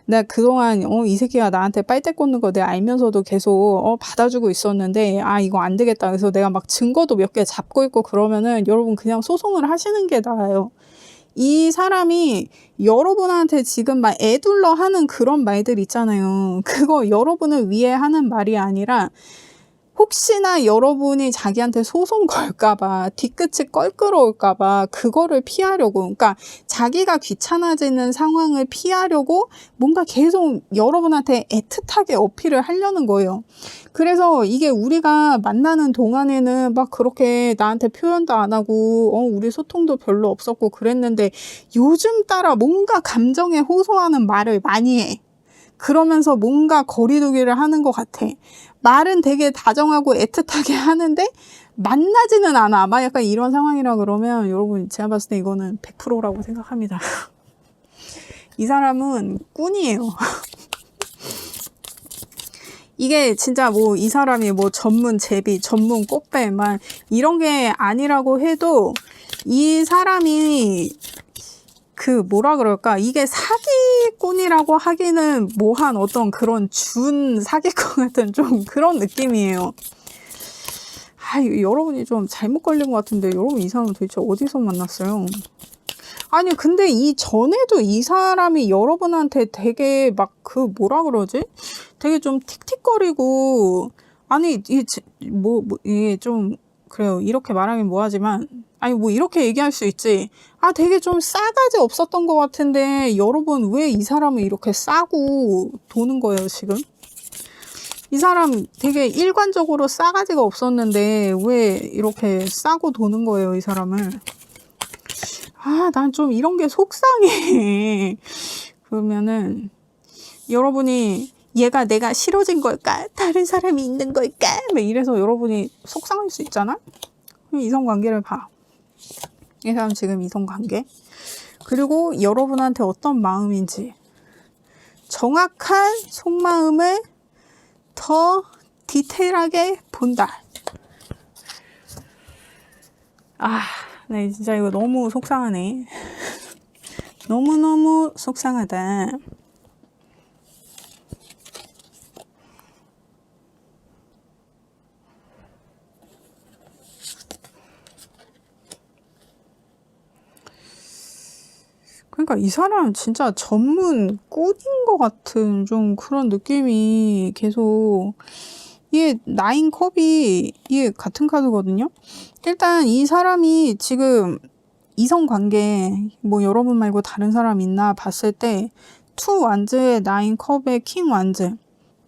내가 그동안 이 새끼가 나한테 빨대 꽂는 거 내가 알면서도 계속 받아주고 있었는데 이거 안 되겠다. 그래서 내가 막 증거도 몇 개 잡고 있고 그러면은 여러분 그냥 소송을 하시는 게 나아요. 이 사람이 여러분한테 지금 막 애둘러 하는 그런 말들 있잖아요. 그거 여러분을 위해 하는 말이 아니라 혹시나 여러분이 자기한테 소송 걸까봐 뒤끝이 껄끄러울까봐 그거를 피하려고, 그러니까 자기가 귀찮아지는 상황을 피하려고 뭔가 계속 여러분한테 애틋하게 어필을 하려는 거예요. 그래서 이게 우리가 만나는 동안에는 막 그렇게 나한테 표현도 안 하고 우리 소통도 별로 없었고 그랬는데 요즘 따라 뭔가 감정에 호소하는 말을 많이 해. 그러면서 뭔가 거리두기를 하는 것 같아. 말은 되게 다정하고 애틋하게 하는데 만나지는 않아. 막 약간 이런 상황이라 그러면 여러분 제가 봤을 때 이거는 100%라고 생각합니다. 이 사람은 꾼이에요. 이게 진짜 뭐 이 사람이 뭐 전문 제비, 전문 꽃배 막 이런 게 아니라고 해도 이 사람이 그 뭐라 그럴까, 이게 사기꾼이라고 하기는 뭐한 어떤 그런 준 사기꾼 같은 좀 그런 느낌이에요. 여러분이 좀 잘못 걸린 것 같은데 여러분 이 사람 도대체 어디서 만났어요? 아니 근데 이 전에도 이 사람이 여러분한테 되게 막 그 뭐라 그러지? 되게 좀 틱틱거리고, 아니 이게 좀 그래요. 이렇게 말하긴 뭐하지만 뭐 이렇게 얘기할 수 있지. 되게 좀 싸가지 없었던 것 같은데 여러분 왜 이 사람을 이렇게 싸고 도는 거예요 지금? 이 사람 되게 일관적으로 싸가지가 없었는데 왜 이렇게 싸고 도는 거예요 이 사람을? 난 좀 이런 게 속상해. 그러면은 여러분이 얘가 내가 싫어진 걸까? 다른 사람이 있는 걸까? 이래서 여러분이 속상할 수 있잖아? 이성관계를 봐. 이 사람 지금 이성관계. 그리고 여러분한테 어떤 마음인지 정확한 속마음을 더 디테일하게 본다. 네, 진짜 이거 너무 속상하네. 너무너무 속상하다. 그러니까 이 사람 진짜 전문 꾼인 것 같은 좀 그런 느낌이 계속. 이게 9컵이 이게 같은 카드거든요. 일단 이 사람이 지금 이성관계 뭐 여러분 말고 다른 사람 있나 봤을 때 투 완즈의 9컵의 킹 완즈,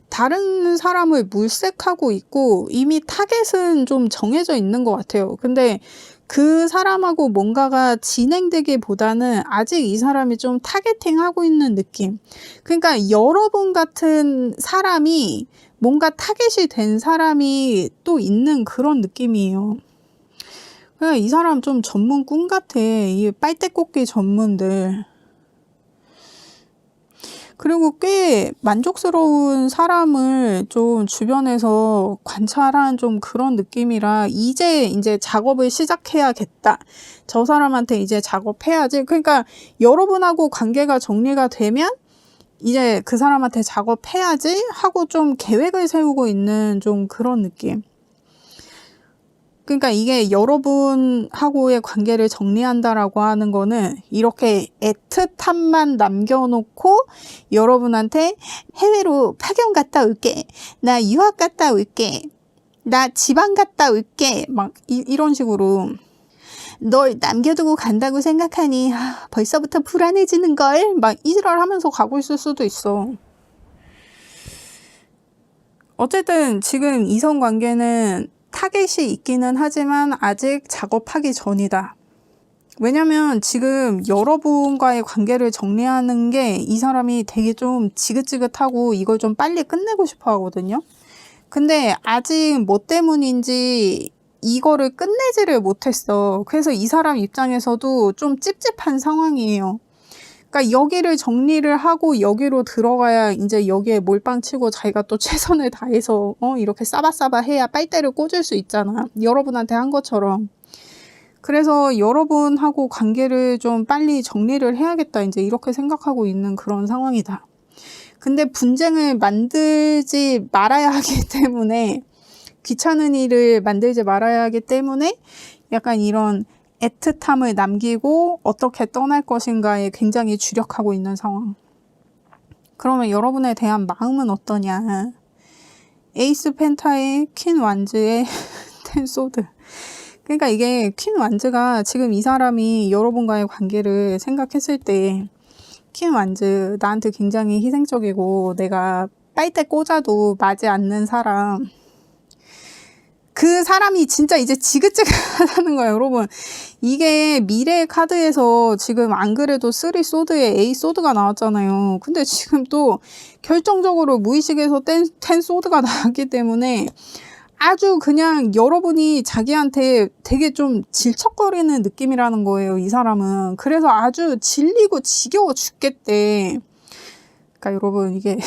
다른 사람을 물색하고 있고 이미 타겟은 좀 정해져 있는 것 같아요. 근데 그 사람하고 뭔가가 진행되기보다는 아직 이 사람이 좀 타겟팅하고 있는 느낌. 그러니까 여러분 같은 사람이 뭔가 타겟이 된 사람이 또 있는 그런 느낌이에요. 그러니까 이 사람 좀 전문 꾼 같아. 이 빨대 꽂기 전문들. 그리고 꽤 만족스러운 사람을 좀 주변에서 관찰한 좀 그런 느낌이라 이제 작업을 시작해야겠다. 저 사람한테 이제 작업해야지. 그러니까 여러분하고 관계가 정리가 되면 이제 그 사람한테 작업해야지 하고 좀 계획을 세우고 있는 좀 그런 느낌. 그러니까 이게 여러분하고의 관계를 정리한다라고 하는 거는 이렇게 애틋함만 남겨놓고 여러분한테 해외로 파견 갔다 올게, 나 유학 갔다 올게, 나 지방 갔다 올게, 막 이런 식으로 널 남겨두고 간다고 생각하니 벌써부터 불안해지는걸, 막 이지랄 하면서 가고 있을 수도 있어. 어쨌든 지금 이성관계는 타겟이 있기는 하지만 아직 작업하기 전이다. 왜냐면 지금 여러분과의 관계를 정리하는 게 이 사람이 되게 좀 지긋지긋하고 이걸 좀 빨리 끝내고 싶어 하거든요. 근데 아직 뭐 때문인지 이거를 끝내지를 못했어. 그래서 이 사람 입장에서도 좀 찝찝한 상황이에요. 그러니까 여기를 정리를 하고 여기로 들어가야 이제 여기에 몰빵 치고 자기가 또 최선을 다해서 이렇게 싸바싸바 해야 빨대를 꽂을 수 있잖아. 여러분한테 한 것처럼. 그래서 여러분하고 관계를 좀 빨리 정리를 해야겠다. 이제 이렇게 생각하고 있는 그런 상황이다. 근데 분쟁을 만들지 말아야 하기 때문에, 귀찮은 일을 만들지 말아야 하기 때문에 약간 이런 애틋함을 남기고 어떻게 떠날 것인가에 굉장히 주력하고 있는 상황. 그러면 여러분에 대한 마음은 어떠냐? 에이스 펜타의 퀸 완즈의 텐 소드. 그러니까 이게 퀸 완즈가 지금 이 사람이 여러분과의 관계를 생각했을 때 퀸 완즈, 나한테 굉장히 희생적이고 내가 빨대 꽂아도 맞지 않는 사람, 그 사람이 진짜 이제 지긋지긋하다는 거예요, 여러분. 이게 미래의 카드에서 지금 안 그래도 3 소드에 A 소드가 나왔잖아요. 근데 지금 또 결정적으로 무의식에서 10 소드가 나왔기 때문에 아주 그냥 여러분이 자기한테 되게 좀 질척거리는 느낌이라는 거예요, 이 사람은. 그래서 아주 질리고 지겨워 죽겠대. 그러니까 여러분, 이게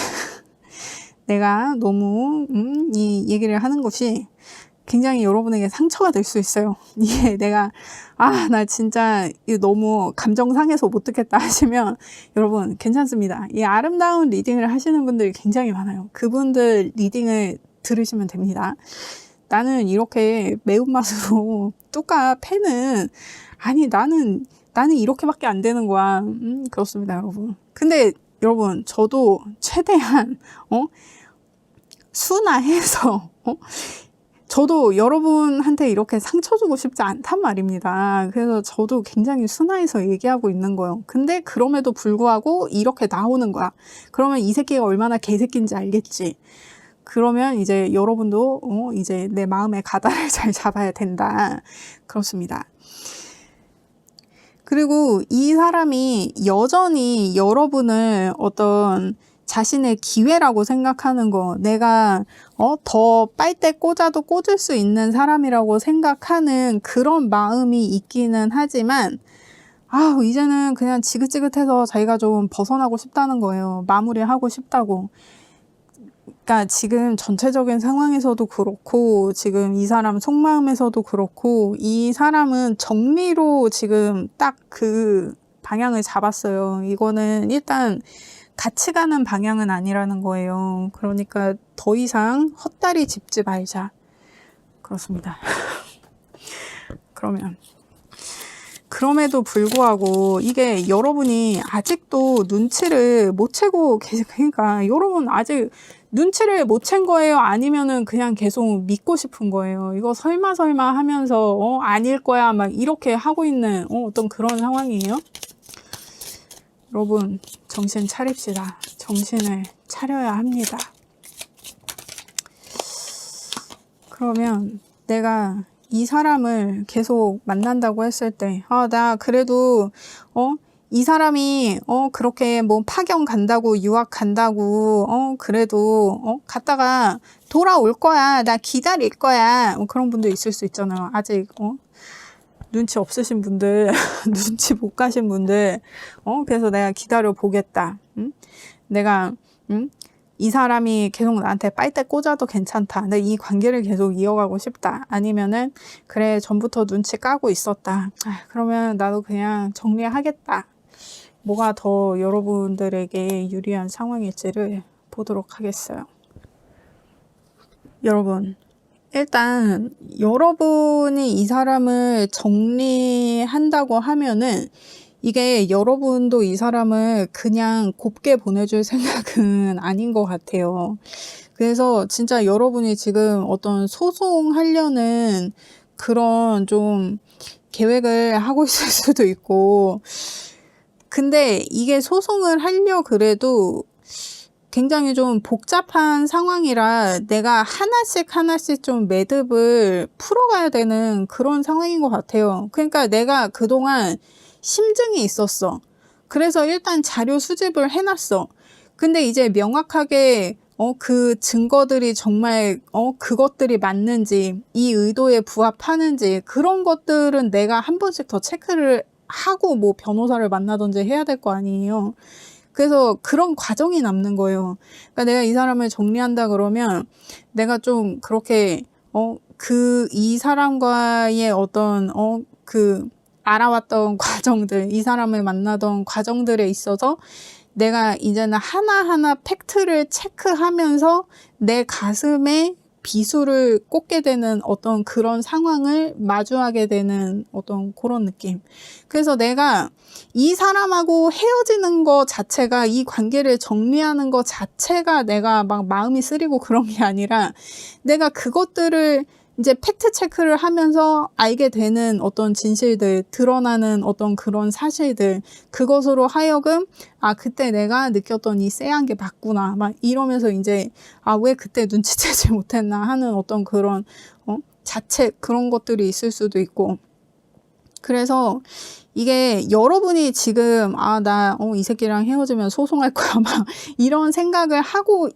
내가 너무 이 얘기를 하는 것이 굉장히 여러분에게 상처가 될 수 있어요. 이게 내가 나 진짜 너무 감정 상해서 못 듣겠다 하시면 여러분 괜찮습니다. 이 아름다운 리딩을 하시는 분들이 굉장히 많아요. 그분들 리딩을 들으시면 됩니다. 나는 이렇게 매운맛으로 뚜까 패는 아니 나는 이렇게밖에 안 되는 거야. 그렇습니다, 여러분. 근데 여러분 저도 최대한 순화해서 저도 여러분한테 이렇게 상처 주고 싶지 않단 말입니다. 그래서 저도 굉장히 순화해서 얘기하고 있는 거예요. 근데 그럼에도 불구하고 이렇게 나오는 거야. 그러면 이 새끼가 얼마나 개새끼인지 알겠지. 그러면 이제 여러분도 이제 내 마음의 가다를 잘 잡아야 된다. 그렇습니다. 그리고 이 사람이 여전히 여러분을 어떤 자신의 기회라고 생각하는 거, 내가 더 빨대 꽂아도 꽂을 수 있는 사람이라고 생각하는 그런 마음이 있기는 하지만 이제는 그냥 지긋지긋해서 자기가 좀 벗어나고 싶다는 거예요. 마무리하고 싶다고. 그러니까 지금 전체적인 상황에서도 그렇고 지금 이 사람 속마음에서도 그렇고 이 사람은 정리로 지금 딱 그 방향을 잡았어요. 이거는 일단 같이 가는 방향은 아니라는 거예요. 그러니까 더 이상 헛다리 짚지 말자. 그렇습니다. 그럼에도 불구하고 이게 여러분이 아직도 눈치를 못 채고 그러니까 여러분 아직 눈치를 못 챈 거예요? 아니면은 그냥 계속 믿고 싶은 거예요? 이거 설마 하면서 아닐 거야 막 이렇게 하고 있는 어떤 그런 상황이에요? 여러분 정신 차립시다. 정신을 차려야 합니다. 그러면 내가 이 사람을 계속 만난다고 했을 때 나 그래도 이 사람이 그렇게 뭐 파견 간다고 유학 간다고 그래도 갔다가 돌아올 거야. 나 기다릴 거야. 그런 분도 있을 수 있잖아요. 아직 눈치 없으신 분들, 눈치 못 가신 분들, 그래서 내가 기다려 보겠다. 내가, 이 사람이 계속 나한테 빨대 꽂아도 괜찮다. 근데 이 관계를 계속 이어가고 싶다. 아니면은, 그래, 전부터 눈치 까고 있었다. 그러면 나도 그냥 정리하겠다. 뭐가 더 여러분들에게 유리한 상황일지를 보도록 하겠어요. 여러분. 일단 여러분이 이 사람을 정리한다고 하면은 이게 여러분도 이 사람을 그냥 곱게 보내줄 생각은 아닌 것 같아요. 그래서 진짜 여러분이 지금 어떤 소송하려는 그런 좀 계획을 하고 있을 수도 있고, 근데 이게 소송을 하려 그래도 굉장히 좀 복잡한 상황이라 내가 하나씩 좀 매듭을 풀어가야 되는 그런 상황인 것 같아요. 그러니까 내가 그동안 심증이 있었어. 그래서 일단 자료 수집을 해놨어. 근데 이제 명확하게 그 증거들이 정말 그것들이 맞는지, 이 의도에 부합하는지, 그런 것들은 내가 한 번씩 더 체크를 하고 뭐 변호사를 만나든지 해야 될 거 아니에요. 그래서 그런 과정이 남는 거예요. 그러니까 내가 이 사람을 정리한다 그러면 내가 좀 그렇게 이 사람과의 어떤 알아왔던 과정들, 이 사람을 만나던 과정들에 있어서 내가 이제는 하나하나 팩트를 체크하면서 내 가슴에 비수를 꽂게 되는 어떤 그런 상황을 마주하게 되는 어떤 그런 느낌. 그래서 내가 이 사람하고 헤어지는 거 자체가, 이 관계를 정리하는 거 자체가 내가 막 마음이 쓰리고 그런 게 아니라 내가 그것들을 이제 팩트 체크를 하면서 알게 되는 어떤 진실들, 드러나는 어떤 그런 사실들, 그것으로 하여금 그때 내가 느꼈던 이 쎄한 게 맞구나 막 이러면서 이제 왜 그때 눈치채지 못했나 하는 어떤 그런 자책, 그런 것들이 있을 수도 있고. 그래서 이게 여러분이 지금 나 이 새끼랑 헤어지면 소송할 거야 막 이런 생각을 하고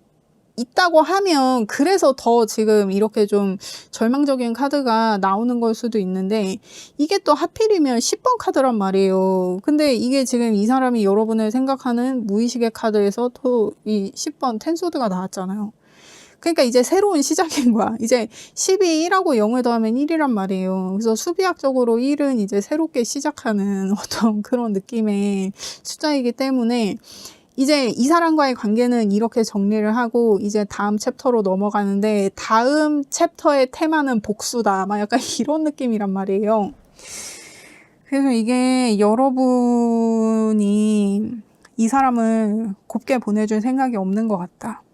있다고 하면 그래서 더 지금 이렇게 좀 절망적인 카드가 나오는 걸 수도 있는데, 이게 또 하필이면 10번 카드란 말이에요. 근데 이게 지금 이 사람이 여러분을 생각하는 무의식의 카드에서 또 이 10번 텐소드가 나왔잖아요. 그러니까 이제 새로운 시작인 거야. 이제 10이 1하고 0을 더하면 1이란 말이에요. 그래서 수비학적으로 1은 이제 새롭게 시작하는 어떤 그런 느낌의 숫자이기 때문에 이제 이 사람과의 관계는 이렇게 정리를 하고 이제 다음 챕터로 넘어가는데, 다음 챕터의 테마는 복수다 막 약간 이런 느낌이란 말이에요. 그래서 이게 여러분이 이 사람을 곱게 보내줄 생각이 없는 것 같다.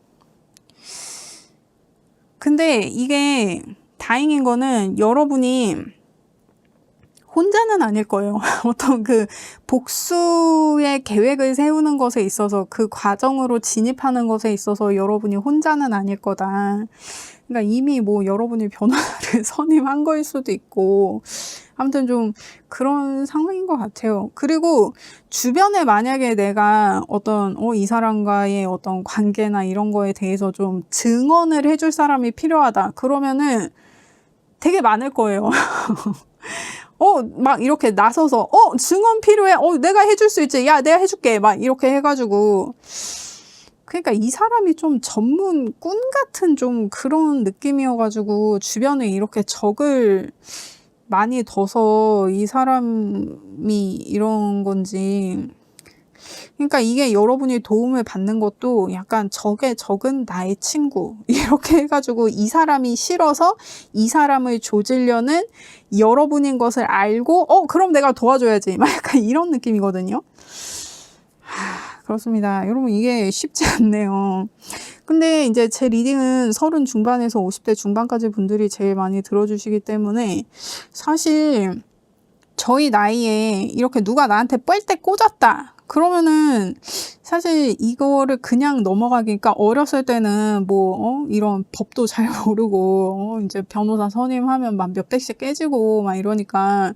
근데 이게 다행인 거는 여러분이 혼자는 아닐 거예요. 어떤 그 복수의 계획을 세우는 것에 있어서, 그 과정으로 진입하는 것에 있어서 여러분이 혼자는 아닐 거다. 그러니까 이미 뭐 여러분이 변호사를 선임한 거일 수도 있고, 아무튼 좀 그런 상황인 것 같아요. 그리고 주변에 만약에 내가 어떤 이 사람과의 어떤 관계나 이런 거에 대해서 좀 증언을 해줄 사람이 필요하다. 그러면은 되게 많을 거예요. 막 이렇게 나서서 증언 필요해. 내가 해줄 수 있지. 야, 내가 해줄게. 막 이렇게 해가지고. 그러니까 이 사람이 좀 전문꾼 같은 좀 그런 느낌이어가지고 주변에 이렇게 적을 많이 둬서 이 사람이 이런 건지. 그러니까 이게 여러분이 도움을 받는 것도 약간 적의 적은 나의 친구 이렇게 해가지고 이 사람이 싫어서 이 사람을 조지려는 여러분인 것을 알고 그럼 내가 도와줘야지 막 약간 이런 느낌이거든요. 그렇습니다. 여러분 이게 쉽지 않네요. 근데 이제 제 리딩은 30 중반에서 50대 중반까지 분들이 제일 많이 들어주시기 때문에, 사실 저희 나이에 이렇게 누가 나한테 뻘때 꽂았다 그러면은 사실 이거를 그냥 넘어가기가, 어렸을 때는 뭐 이런 법도 잘 모르고 이제 변호사 선임하면 막 몇 백씩 깨지고 막 이러니까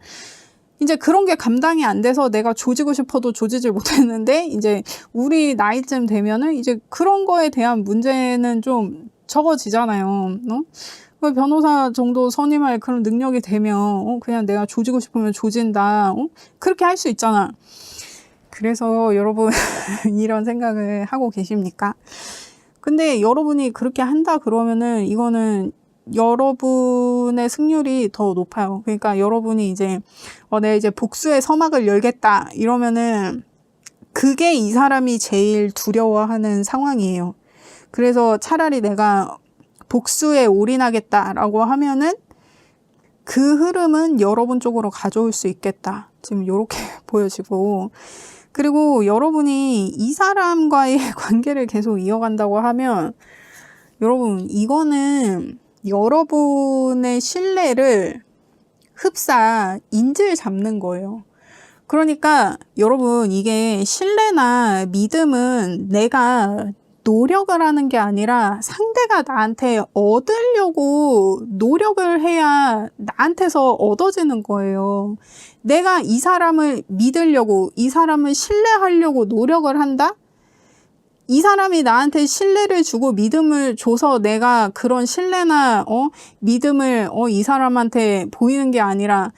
이제 그런 게 감당이 안 돼서 내가 조지고 싶어도 조지질 못했는데, 이제 우리 나이쯤 되면은 이제 그런 거에 대한 문제는 좀 적어지잖아요. 그 변호사 정도 선임할 그런 능력이 되면 그냥 내가 조지고 싶으면 조진다. 그렇게 할 수 있잖아. 그래서 여러분 이런 생각을 하고 계십니까? 근데 여러분이 그렇게 한다 그러면은 이거는 여러분의 승률이 더 높아요. 그러니까 여러분이 이제 내가 이제 복수의 서막을 열겠다 이러면은 그게 이 사람이 제일 두려워하는 상황이에요. 그래서 차라리 내가 복수에 올인하겠다라고 하면은 그 흐름은 여러분 쪽으로 가져올 수 있겠다. 지금 이렇게 보여지고, 그리고 여러분이 이 사람과의 관계를 계속 이어간다고 하면 여러분 이거는 여러분의 신뢰를 흡사 인질 잡는 거예요. 그러니까 여러분 이게 신뢰나 믿음은 내가 노력을 하는 게 아니라 상대가 나한테 얻으려고 노력을 해야 나한테서 얻어지는 거예요. 내가 이 사람을 믿으려고, 이 사람을 신뢰하려고 노력을 한다? 이 사람이 나한테 신뢰를 주고 믿음을 줘서 내가 그런 신뢰나 믿음을 이 사람한테 보이는 게 아니라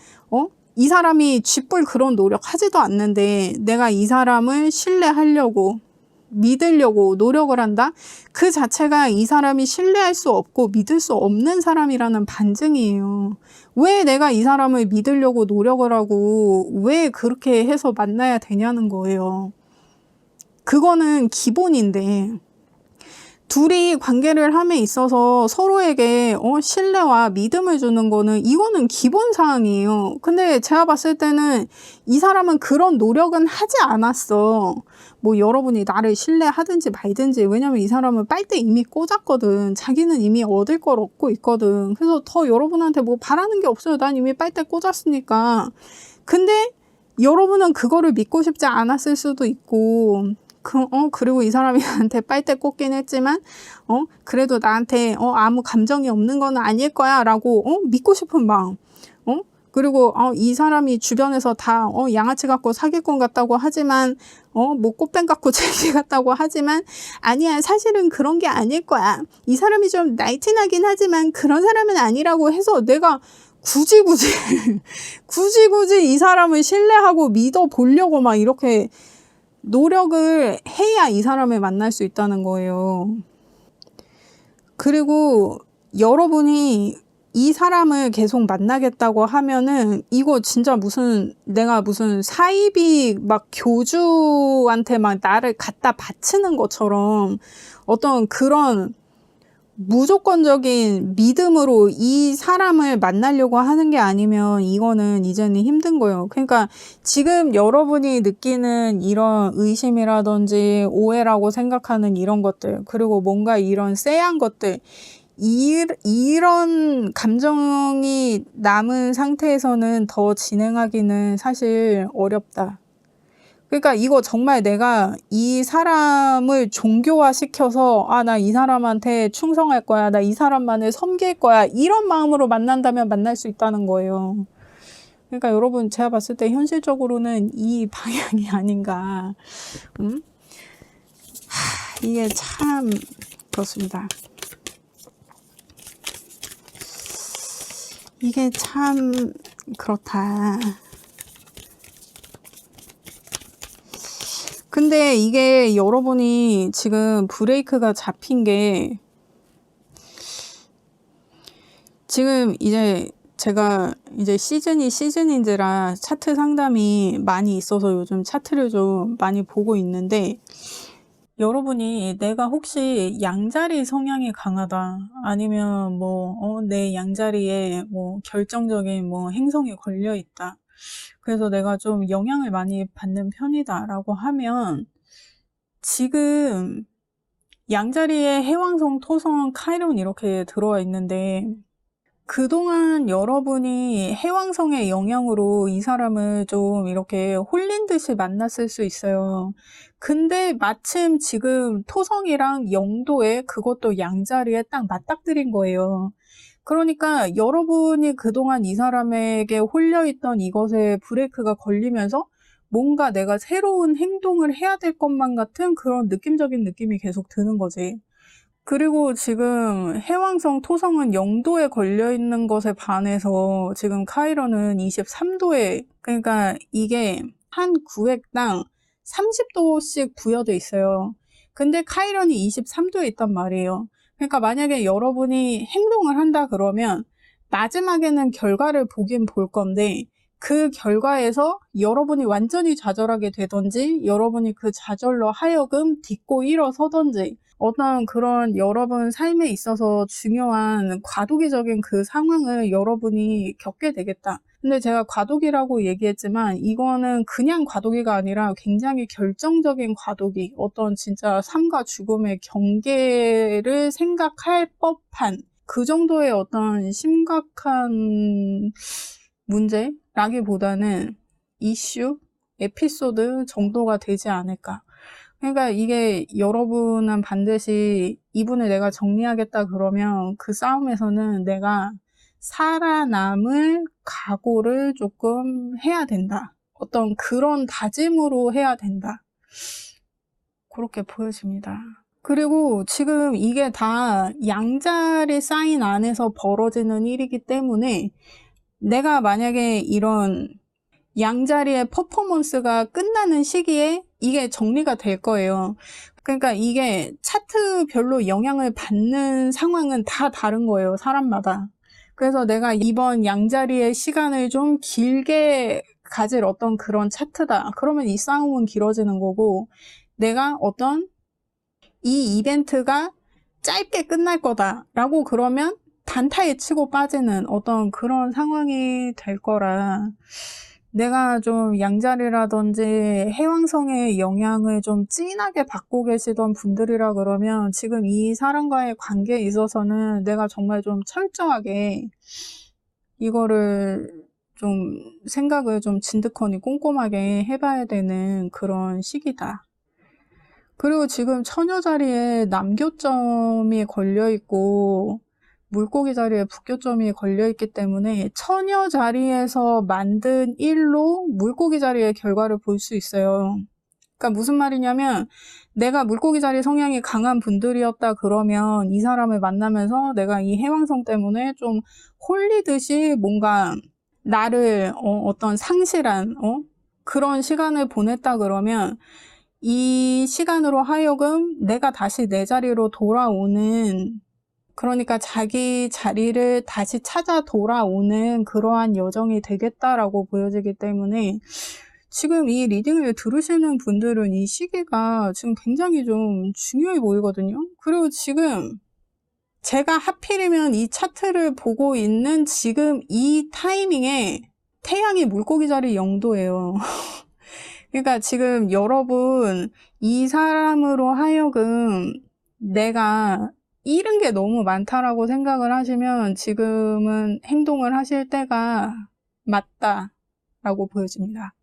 이 사람이 쥐뿔 그런 노력하지도 않는데 내가 이 사람을 신뢰하려고 믿으려고 노력을 한다? 그 자체가 이 사람이 신뢰할 수 없고 믿을 수 없는 사람이라는 반증이에요. 왜 내가 이 사람을 믿으려고 노력을 하고 왜 그렇게 해서 만나야 되냐는 거예요. 그거는 기본인데 둘이 관계를 함에 있어서 서로에게 신뢰와 믿음을 주는 거는 이거는 기본 사항이에요. 근데 제가 봤을 때는 이 사람은 그런 노력은 하지 않았어. 뭐 여러분이 나를 신뢰하든지 말든지, 왜냐면 이 사람은 빨대 이미 꽂았거든. 자기는 이미 얻을 걸 얻고 있거든. 그래서 더 여러분한테 뭐 바라는 게 없어요. 난 이미 빨대 꽂았으니까. 근데 여러분은 그거를 믿고 싶지 않았을 수도 있고, 그리고 이 사람이 나한테 빨대 꽂긴 했지만, 그래도 나한테, 아무 감정이 없는 건 아닐 거야, 라고, 믿고 싶은 마음. 그리고, 이 사람이 주변에서 다, 양아치 같고 사기꾼 같다고 하지만, 뭐 꽃뱀 같고 제기 같다고 하지만, 아니야, 사실은 그런 게 아닐 거야. 이 사람이 좀 나이티나긴 하지만 그런 사람은 아니라고 해서 내가 굳이 이 사람을 신뢰하고 믿어보려고 막 이렇게 노력을 해야 이 사람을 만날 수 있다는 거예요. 그리고 여러분이 이 사람을 계속 만나겠다고 하면은 이거 진짜 내가 무슨 사이비 막 교주한테 막 나를 갖다 바치는 것처럼 어떤 그런 무조건적인 믿음으로 이 사람을 만나려고 하는 게 아니면 이거는 이제는 힘든 거예요. 그러니까 지금 여러분이 느끼는 이런 의심이라든지 오해라고 생각하는 이런 것들, 그리고 뭔가 이런 쎄한 것들, 이런 감정이 남은 상태에서는 더 진행하기는 사실 어렵다. 그러니까 이거 정말 내가 이 사람을 종교화 시켜서 나 이 사람한테 충성할 거야, 나 이 사람만을 섬길 거야, 이런 마음으로 만난다면 만날 수 있다는 거예요. 그러니까 여러분, 제가 봤을 때 현실적으로는 이 방향이 아닌가. 이게 참 그렇습니다. 이게 참 그렇다. 근데 이게 여러분이 지금 브레이크가 잡힌 게 지금 이제 제가 이제 시즌인지라 차트 상담이 많이 있어서 요즘 차트를 좀 많이 보고 있는데, 여러분이 내가 혹시 양자리 성향이 강하다, 아니면 내 양자리에 결정적인 행성이 걸려 있다, 그래서 내가 좀 영향을 많이 받는 편이다 라고 하면, 지금 양자리에 해왕성, 토성, 카이론 이렇게 들어와 있는데, 그동안 여러분이 해왕성의 영향으로 이 사람을 좀 이렇게 홀린 듯이 만났을 수 있어요. 근데 마침 지금 토성이랑 영도에, 그것도 양자리에 딱 맞닥뜨린 거예요. 그러니까 여러분이 그동안 이 사람에게 홀려있던 이것에 브레이크가 걸리면서 뭔가 내가 새로운 행동을 해야 될 것만 같은 그런 느낌적인 느낌이 계속 드는 거지. 그리고 지금 해왕성, 토성은 영도에 걸려있는 것에 반해서 지금 카이론은 23도에, 그러니까 이게 한 구획당 30도씩 부여돼 있어요. 근데 카이론이 23도에 있단 말이에요. 그러니까 만약에 여러분이 행동을 한다 그러면 마지막에는 결과를 보긴 볼 건데, 그 결과에서 여러분이 완전히 좌절하게 되든지 여러분이 그 좌절로 하여금 딛고 일어서든지, 어떤 그런 여러분 삶에 있어서 중요한 과도기적인 그 상황을 여러분이 겪게 되겠다. 근데 제가 과도기라고 얘기했지만 이거는 그냥 과도기가 아니라 굉장히 결정적인 과도기, 어떤 진짜 삶과 죽음의 경계를 생각할 법한 그 정도의 어떤 심각한 문제라기보다는 이슈, 에피소드 정도가 되지 않을까. 그러니까 이게 여러분은 반드시 이분을 내가 정리하겠다 그러면 그 싸움에서는 내가 살아남을 각오를 조금 해야 된다. 어떤 그런 다짐으로 해야 된다. 그렇게 보여집니다. 그리고 지금 이게 다 양자리 사인 안에서 벌어지는 일이기 때문에 내가 만약에 이런 양자리의 퍼포먼스가 끝나는 시기에 이게 정리가 될 거예요. 그러니까 이게 차트별로 영향을 받는 상황은 다 다른 거예요, 사람마다. 그래서 내가 이번 양자리의 시간을 좀 길게 가질 어떤 그런 차트다. 그러면 이 싸움은 길어지는 거고, 내가 어떤 이 이벤트가 짧게 끝날 거다라고 그러면 단타에 치고 빠지는 어떤 그런 상황이 될 거라, 내가 좀 양자리라든지 해왕성의 영향을 좀 진하게 받고 계시던 분들이라 그러면 지금 이 사람과의 관계에 있어서는 내가 정말 좀 철저하게 이거를 좀 생각을 좀 진득하니 꼼꼼하게 해봐야 되는 그런 시기다. 그리고 지금 처녀 자리에 남교점이 걸려있고 물고기 자리에 북교점이 걸려있기 때문에 처녀 자리에서 만든 일로 물고기 자리의 결과를 볼 수 있어요. 그러니까 무슨 말이냐면 내가 물고기 자리 성향이 강한 분들이었다 그러면 이 사람을 만나면서 내가 이 해왕성 때문에 좀 홀리듯이 뭔가 나를 어떤 상실한 그런 시간을 보냈다 그러면 이 시간으로 하여금 내가 다시 내 자리로 돌아오는, 그러니까 자기 자리를 다시 찾아 돌아오는 그러한 여정이 되겠다라고 보여지기 때문에 지금 이 리딩을 들으시는 분들은 이 시기가 지금 굉장히 좀 중요해 보이거든요. 그리고 지금 제가 하필이면 이 차트를 보고 있는 지금 이 타이밍에 태양이 물고기 자리 0도예요. 그러니까 지금 여러분 이 사람으로 하여금 내가 잃은 게 너무 많다라고 생각을 하시면 지금은 행동을 하실 때가 맞다라고 보여집니다.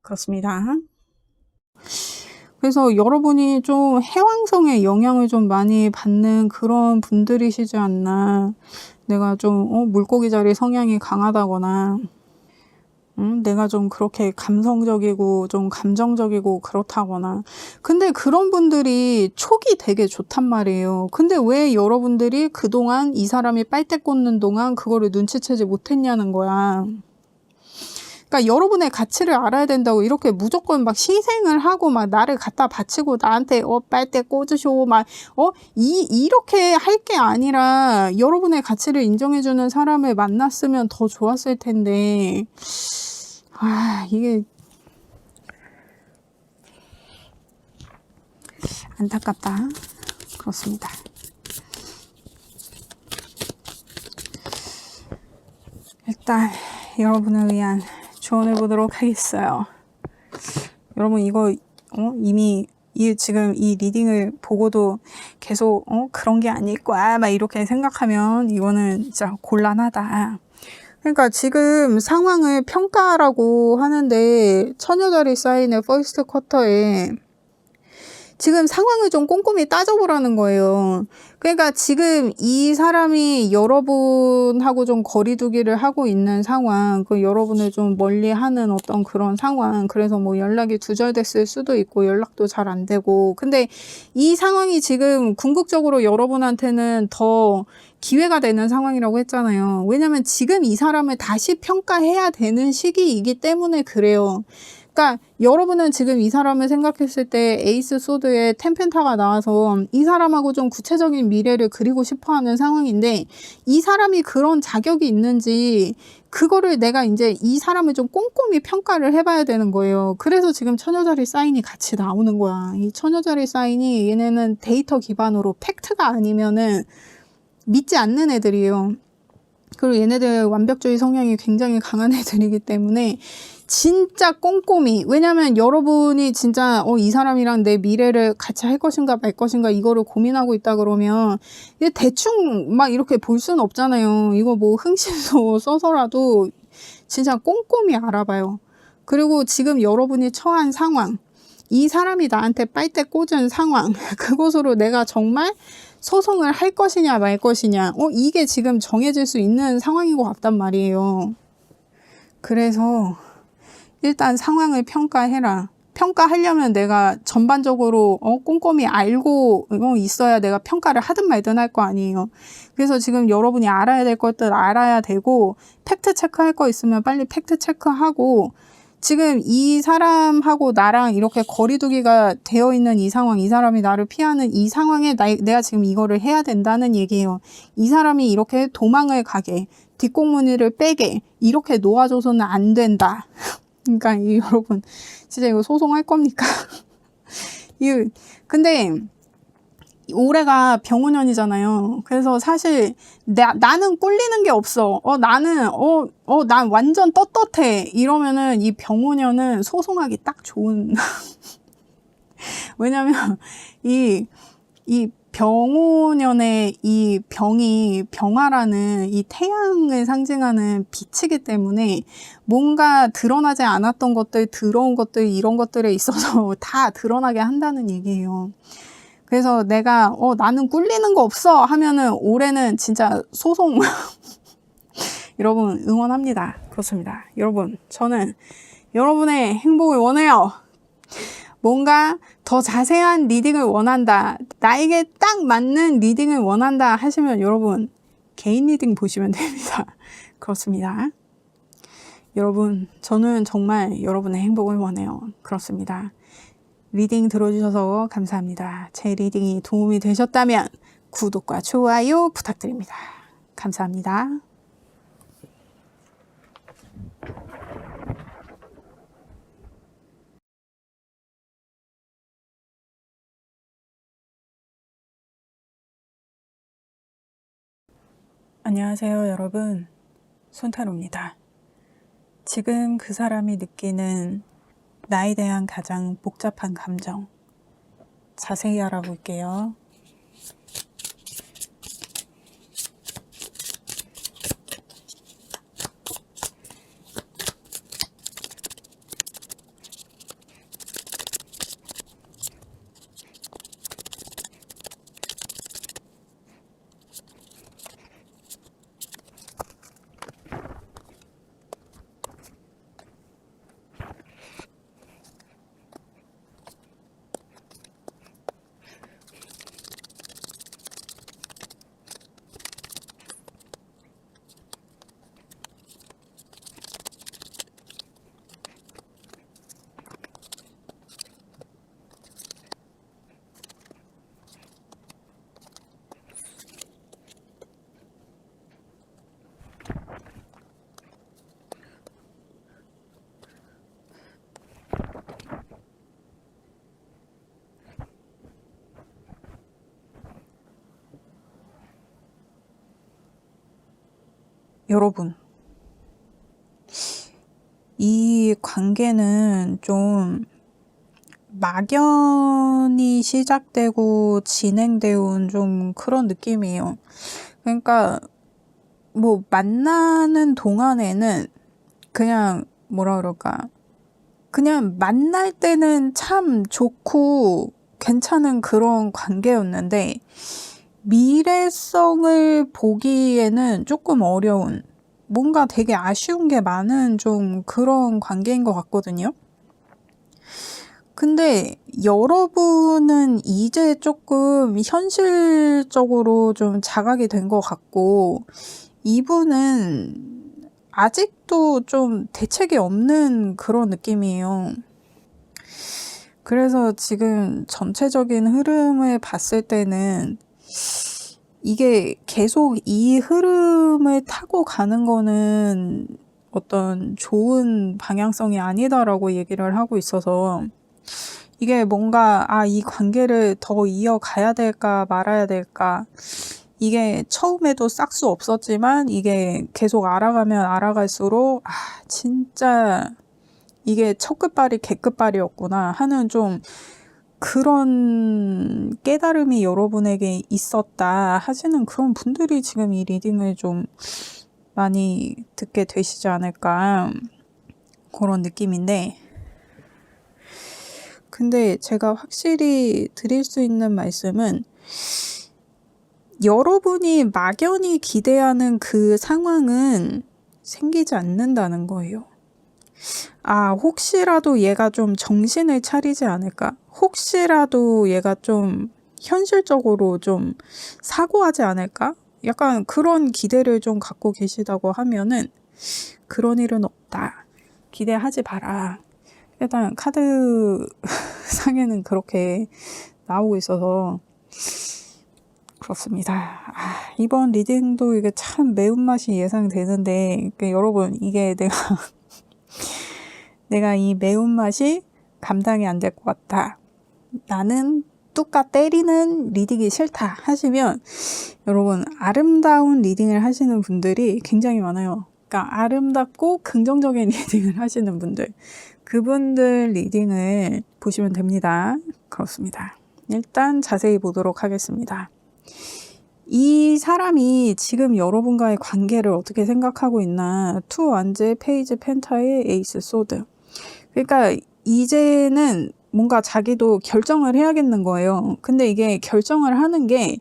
그렇습니다. 그래서 여러분이 좀 해왕성의 영향을 좀 많이 받는 그런 분들이시지 않나. 내가 좀 물고기 자리 성향이 강하다거나 내가 좀 그렇게 감성적이고 좀 감정적이고 그렇다거나. 근데 그런 분들이 촉이 되게 좋단 말이에요. 근데 왜 여러분들이 그동안 이 사람이 빨대 꽂는 동안 그거를 눈치채지 못했냐는 거야. 그러니까 여러분의 가치를 알아야 된다고 이렇게 무조건 막 희생을 하고 막 나를 갖다 바치고 나한테 빨대 꽂으쇼 막 이렇게 할 게 아니라 여러분의 가치를 인정해주는 사람을 만났으면 더 좋았을 텐데, 이게 안타깝다. 그렇습니다. 일단 여러분을 위한 조언을 보도록 하겠어요. 여러분 이거 이미 지금 이 리딩을 보고도 계속 그런 게 아닐 거야 막 이렇게 생각하면 이거는 진짜 곤란하다. 그러니까 지금 상황을 평가라고 하는데 처녀자리 사인의 퍼스트 쿼터에 지금 상황을 좀 꼼꼼히 따져보라는 거예요. 그러니까 지금 이 사람이 여러분하고 좀 거리두기를 하고 있는 상황, 그 여러분을 좀 멀리하는 어떤 그런 상황, 그래서 뭐 연락이 두절됐을 수도 있고 연락도 잘 안 되고, 근데 이 상황이 지금 궁극적으로 여러분한테는 더 기회가 되는 상황이라고 했잖아요. 왜냐면 지금 이 사람을 다시 평가해야 되는 시기이기 때문에 그래요. 그러니까 여러분은 지금 이 사람을 생각했을 때 에이스 소드의 템펜타가 나와서 이 사람하고 좀 구체적인 미래를 그리고 싶어하는 상황인데, 이 사람이 그런 자격이 있는지 그거를 내가 이제 이 사람을 좀 꼼꼼히 평가를 해봐야 되는 거예요. 그래서 지금 처녀자리 사인이 같이 나오는 거야. 이 처녀자리 사인이 얘네는 데이터 기반으로 팩트가 아니면은 믿지 않는 애들이에요. 그리고 얘네들 완벽주의 성향이 굉장히 강한 애들이기 때문에 진짜 꼼꼼히, 왜냐면 여러분이 진짜 이 사람이랑 내 미래를 같이 할 것인가 말 것인가 이거를 고민하고 있다 그러면 이게 대충 막 이렇게 볼 수는 없잖아요. 이거 뭐 흥신소 써서라도 진짜 꼼꼼히 알아봐요. 그리고 지금 여러분이 처한 상황, 이 사람이 나한테 빨대 꽂은 상황, 그곳으로 내가 정말 소송을 할 것이냐 말 것이냐, 이게 지금 정해질 수 있는 상황인 것 같단 말이에요. 그래서 일단 상황을 평가해라. 평가하려면 내가 전반적으로 꼼꼼히 알고 있어야 내가 평가를 하든 말든 할 거 아니에요. 그래서 지금 여러분이 알아야 될 것들 알아야 되고, 팩트 체크할 거 있으면 빨리 팩트 체크하고, 지금 이 사람하고 나랑 이렇게 거리두기가 되어 있는 이 상황, 이 사람이 나를 피하는 이 상황에 내가 지금 이거를 해야 된다는 얘기예요. 이 사람이 이렇게 도망을 가게, 뒷공무니를 빼게, 이렇게 놓아줘서는 안 된다. 그러니까 여러분 진짜 이거 소송할 겁니까? 근데 올해가 병원년이잖아요. 그래서 사실 나는 꿀리는 게 없어. 나는 난 완전 떳떳해. 이러면은 이 병원년은 소송하기 딱 좋은. 왜냐면 이 병오년의 이 병이 병화라는 이 태양을 상징하는 빛이기 때문에 뭔가 드러나지 않았던 것들, 더러운 것들, 이런 것들에 있어서 다 드러나게 한다는 얘기예요. 그래서 내가 나는 꿀리는 거 없어 하면은 올해는 진짜 소송 여러분 응원합니다. 그렇습니다. 여러분 저는 여러분의 행복을 원해요. 뭔가 더 자세한 리딩을 원한다, 나에게 딱 맞는 리딩을 원한다 하시면 여러분 개인 리딩 보시면 됩니다. 그렇습니다. 여러분 저는 정말 여러분의 행복을 원해요. 그렇습니다. 리딩 들어주셔서 감사합니다. 제 리딩이 도움이 되셨다면 구독과 좋아요 부탁드립니다. 감사합니다. 안녕하세요 여러분, 손타로입니다. 지금 그 사람이 느끼는 나에 대한 가장 복잡한 감정 자세히 알아볼게요. 여러분, 이 관계는 좀 막연히 시작되고 진행되어 온 좀 그런 느낌이에요. 그러니까 뭐 만나는 동안에는 그냥 뭐라 그럴까, 그냥 만날 때는 참 좋고 괜찮은 그런 관계였는데 미래성을 보기에는 조금 어려운, 뭔가 되게 아쉬운 게 많은 좀 그런 관계인 것 같거든요. 근데 여러분은 이제 조금 현실적으로 좀 자각이 된 것 같고, 이분은 아직도 좀 대책이 없는 그런 느낌이에요. 그래서 지금 전체적인 흐름을 봤을 때는 이게 계속 이 흐름을 타고 가는 거는 어떤 좋은 방향성이 아니다라고 얘기를 하고 있어서, 이게 뭔가 이 관계를 더 이어가야 될까 말아야 될까, 이게 처음에도 싹수 없었지만 이게 계속 알아가면 알아갈수록 진짜 이게 첫 끝발이 개끝발이었구나 하는 좀 그런 깨달음이 여러분에게 있었다 하시는 그런 분들이 지금 이 리딩을 좀 많이 듣게 되시지 않을까, 그런 느낌인데, 근데 제가 확실히 드릴 수 있는 말씀은 여러분이 막연히 기대하는 그 상황은 생기지 않는다는 거예요. 아, 혹시라도 얘가 좀 정신을 차리지 않을까? 혹시라도 얘가 좀 현실적으로 좀 사고하지 않을까? 약간 그런 기대를 좀 갖고 계시다고 하면은 그런 일은 없다. 기대하지 마라. 일단 카드 상에는 그렇게 나오고 있어서 그렇습니다. 이번 리딩도 이게 참 매운맛이 예상되는데 여러분 이게 내가 이 매운맛이 감당이 안 될 것 같다. 나는 뚜까 때리는 리딩이 싫다 하시면 여러분 아름다운 리딩을 하시는 분들이 굉장히 많아요. 그러니까 아름답고 긍정적인 리딩을 하시는 분들, 그분들 리딩을 보시면 됩니다. 그렇습니다. 일단 자세히 보도록 하겠습니다. 이 사람이 지금 여러분과의 관계를 어떻게 생각하고 있나? 투 완즈, 페이지 펜타의 에이스 소드. 그러니까 이제는 뭔가 자기도 결정을 해야겠는 거예요. 근데 이게 결정을 하는 게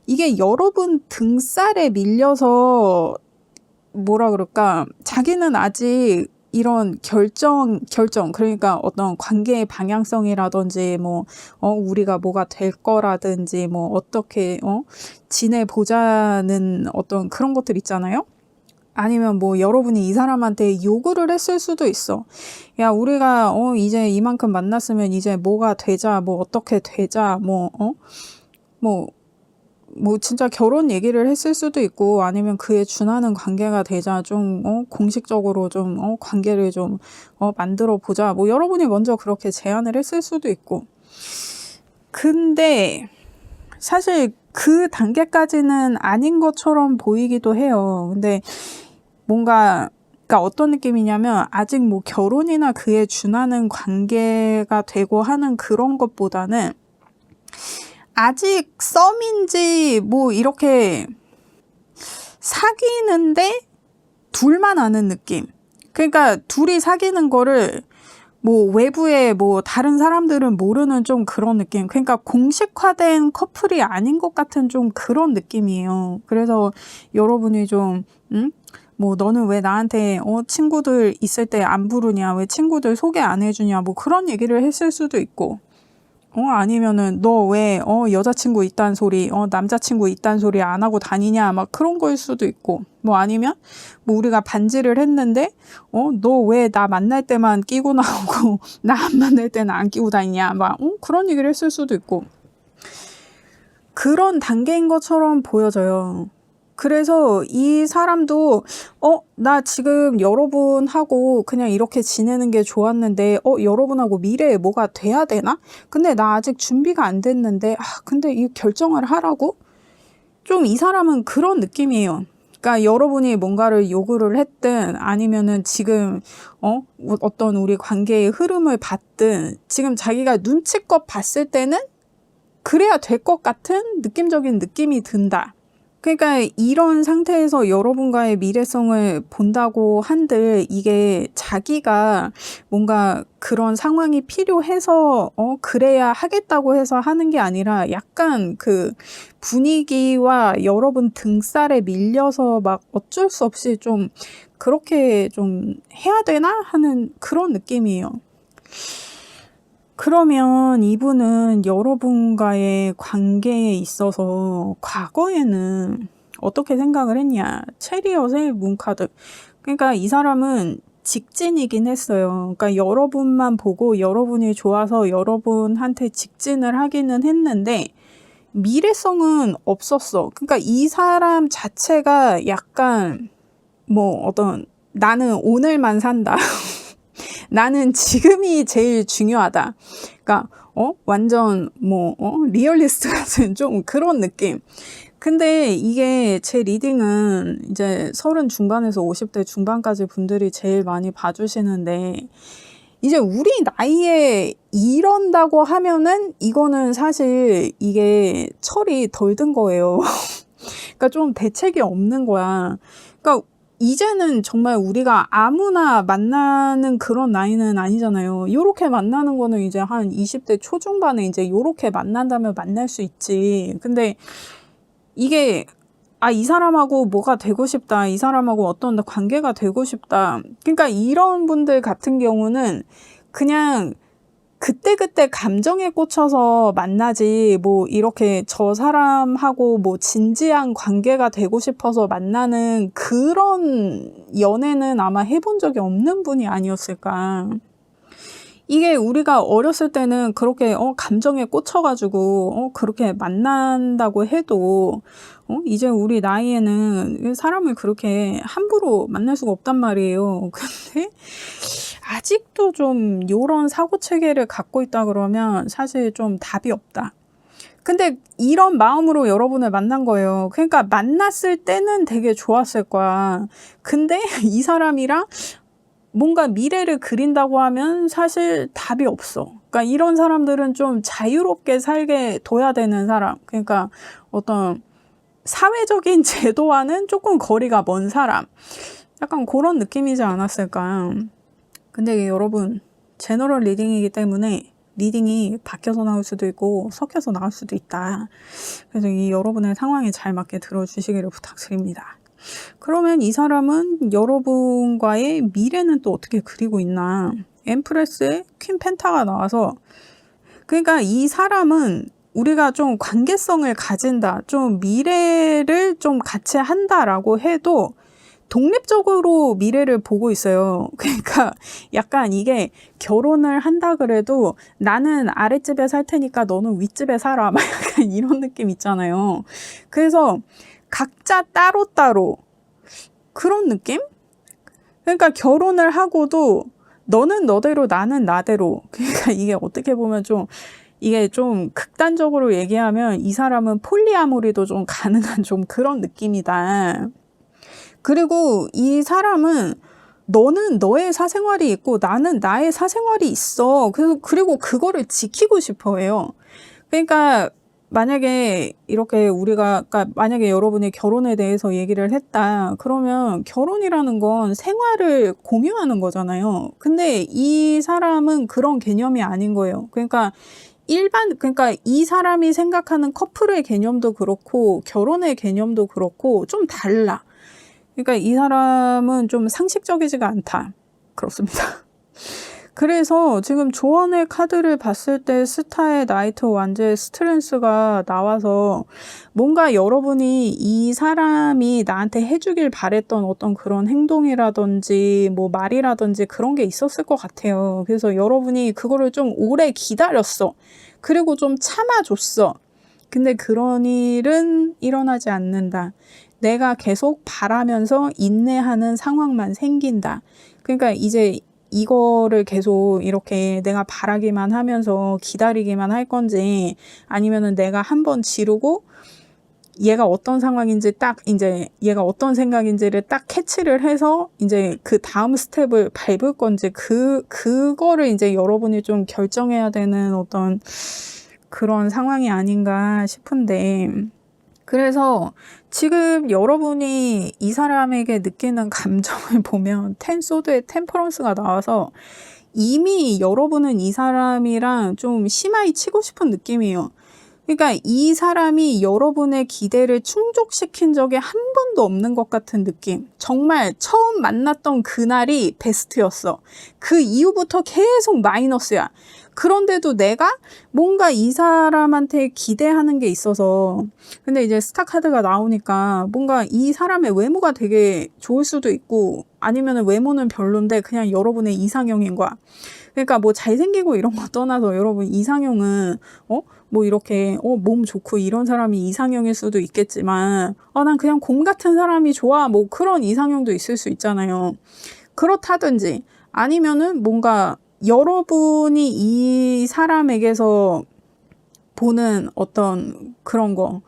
이게 여러분 등살에 밀려서 뭐라 그럴까? 자기는 아직 이런 결정 그러니까 어떤 관계의 방향성이라든지 우리가 뭐가 될 거라든지 어떻게 지내보자는 어떤 그런 것들 있잖아요. 아니면 여러분이 이 사람한테 요구를 했을 수도 있어. 야, 우리가 이제 이만큼 만났으면 이제 뭐가 되자, 어떻게 되자, 진짜 결혼 얘기를 했을 수도 있고, 아니면 그에 준하는 관계가 되자, 좀, 공식적으로 좀, 관계를 좀, 만들어 보자. 여러분이 먼저 그렇게 제안을 했을 수도 있고. 근데, 사실 그 단계까지는 아닌 것처럼 보이기도 해요. 근데, 그러니까 어떤 느낌이냐면, 아직 결혼이나 그에 준하는 관계가 되고 하는 그런 것보다는, 아직 썸인지 이렇게 사귀는데 둘만 아는 느낌. 그러니까 둘이 사귀는 거를 외부에 다른 사람들은 모르는 좀 그런 느낌. 그러니까 공식화된 커플이 아닌 것 같은 좀 그런 느낌이에요. 그래서 여러분이 좀 너는 왜 나한테 친구들 있을 때 안 부르냐, 왜 친구들 소개 안 해주냐, 그런 얘기를 했을 수도 있고, 아니면은 너 왜 여자친구 있단 소리, 남자친구 있단 소리 안 하고 다니냐, 그런 거일 수도 있고, 아니면 우리가 반지를 했는데 너 왜 나 만날 때만 끼고 나오고 나 안 만날 때는 안 끼고 다니냐, 그런 얘기를 했을 수도 있고, 그런 단계인 것처럼 보여져요. 그래서 이 사람도 나 지금 여러분하고 그냥 이렇게 지내는 게 좋았는데 여러분하고 미래에 뭐가 돼야 되나? 근데 나 아직 준비가 안 됐는데 근데 이 결정을 하라고? 좀 이 사람은 그런 느낌이에요. 그러니까 여러분이 뭔가를 요구를 했든 아니면은 지금 어떤 우리 관계의 흐름을 봤든 지금 자기가 눈치껏 봤을 때는 그래야 될 것 같은 느낌적인 느낌이 든다. 그러니까 이런 상태에서 여러분과의 미래성을 본다고 한들 이게 자기가 뭔가 그런 상황이 필요해서 그래야 하겠다고 해서 하는 게 아니라 약간 그 분위기와 여러분 등살에 밀려서 어쩔 수 없이 좀 그렇게 좀 해야 되나 하는 그런 느낌이에요. 그러면 이분은 여러분과의 관계에 있어서 과거에는 어떻게 생각을 했냐? 체리엇의 문카드. 그러니까 이 사람은 직진이긴 했어요. 그러니까 여러분만 보고 여러분이 좋아서 여러분한테 직진을 하기는 했는데 미래성은 없었어. 그러니까 이 사람 자체가 약간 나는 오늘만 산다. 나는 지금이 제일 중요하다. 그러니까 완전 리얼리스트 같은 좀 그런 느낌. 근데 이게 제 리딩은 이제 30 중반에서 50대 중반까지 분들이 제일 많이 봐주시는데 이제 우리 나이에 이런다고 하면은 이거는 사실 이게 철이 덜 든 거예요. 그러니까 좀 대책이 없는 거야. 그러니까 이제는 정말 우리가 아무나 만나는 그런 나이는 아니잖아요. 요렇게 만나는 거는 이제 한 20대 초중반에 이제 요렇게 만난다면 만날 수 있지. 근데 이게 이 사람하고 뭐가 되고 싶다. 이 사람하고 어떤 관계가 되고 싶다. 그러니까 이런 분들 같은 경우는 그냥 그때그때 감정에 꽂혀서 만나지, 뭐, 이렇게 저 사람하고 뭐, 진지한 관계가 되고 싶어서 만나는 그런 연애는 아마 해본 적이 없는 분이 아니었을까. 이게 우리가 어렸을 때는 그렇게, 감정에 꽂혀가지고, 그렇게 만난다고 해도, 이제 우리 나이에는 사람을 그렇게 함부로 만날 수가 없단 말이에요. 근데, 아직도 좀 요런 사고 체계를 갖고 있다 그러면 사실 좀 답이 없다. 근데 이런 마음으로 여러분을 만난 거예요. 그러니까 만났을 때는 되게 좋았을 거야. 근데 이 사람이랑 뭔가 미래를 그린다고 하면 사실 답이 없어. 그러니까 이런 사람들은 좀 자유롭게 살게 둬야 되는 사람. 그러니까 어떤 사회적인 제도와는 조금 거리가 먼 사람. 약간 그런 느낌이지 않았을까. 근데 여러분, 제너럴 리딩이기 때문에 리딩이 바뀌어서 나올 수도 있고 섞여서 나올 수도 있다. 그래서 이 여러분의 상황에 잘 맞게 들어주시기를 부탁드립니다. 그러면 이 사람은 여러분과의 미래는 또 어떻게 그리고 있나? 엠프레스의 퀸 펜타가 나와서, 그러니까 이 사람은 우리가 좀 관계성을 가진다, 좀 미래를 좀 같이 한다라고 해도 독립적으로 미래를 보고 있어요. 그러니까 약간 이게 결혼을 한다 그래도 나는 아랫집에 살 테니까 너는 윗집에 살아. 막 약간 이런 느낌 있잖아요. 그래서 각자 따로따로 그런 느낌? 그러니까 결혼을 하고도 너는 너대로 나는 나대로. 그러니까 이게 어떻게 보면 이게 좀 극단적으로 얘기하면 이 사람은 폴리아모리도 좀 가능한 좀 그런 느낌이다. 그리고 이 사람은 너는 너의 사생활이 있고 나는 나의 사생활이 있어. 그리고 그거를 지키고 싶어 해요. 그러니까 만약에 이렇게 그러니까 만약에 여러분이 결혼에 대해서 얘기를 했다. 그러면 결혼이라는 건 생활을 공유하는 거잖아요. 근데 이 사람은 그런 개념이 아닌 거예요. 그러니까 그러니까 이 사람이 생각하는 커플의 개념도 그렇고 결혼의 개념도 그렇고 좀 달라. 그러니까 이 사람은 좀 상식적이지가 않다. 그렇습니다. 그래서 지금 조언의 카드를 봤을 때 스타의 나이트 완제의 스트렝스가 나와서 뭔가 여러분이 이 사람이 나한테 해주길 바랬던 어떤 그런 행동이라든지 뭐 말이라든지 그런 게 있었을 것 같아요. 그래서 여러분이 그거를 좀 오래 기다렸어. 그리고 좀 참아줬어. 근데 그런 일은 일어나지 않는다. 내가 계속 바라면서 인내하는 상황만 생긴다. 그러니까 이제 이거를 계속 이렇게 내가 바라기만 하면서 기다리기만 할 건지 아니면은 내가 한번 지르고 얘가 어떤 상황인지 얘가 어떤 생각인지를 딱 캐치를 해서 이제 그 다음 스텝을 밟을 건지 그거를 이제 여러분이 좀 결정해야 되는 어떤 그런 상황이 아닌가 싶은데, 그래서 지금 여러분이 이 사람에게 느끼는 감정을 보면 텐소드의 템퍼런스가 나와서 이미 여러분은 이 사람이랑 좀 심하게 치고 싶은 느낌이에요. 그러니까 이 사람이 여러분의 기대를 충족시킨 적이 한 번도 없는 것 같은 느낌. 정말 처음 만났던 그날이 베스트였어. 그 이후부터 계속 마이너스야. 그런데도 내가 뭔가 이 사람한테 기대하는 게 있어서, 근데 이제 스타 카드가 나오니까 뭔가 이 사람의 외모가 되게 좋을 수도 있고 아니면 외모는 별론데 그냥 여러분의 이상형인 거야. 그러니까 뭐 잘생기고 이런 거 떠나서 여러분 이상형은 뭐 이렇게 몸 좋고 이런 사람이 이상형일 수도 있겠지만 난 그냥 곰 같은 사람이 좋아, 뭐 그런 이상형도 있을 수 있잖아요. 그렇다든지 아니면은 뭔가 여러분이 이 사람에게서 보는 어떤 그런 거,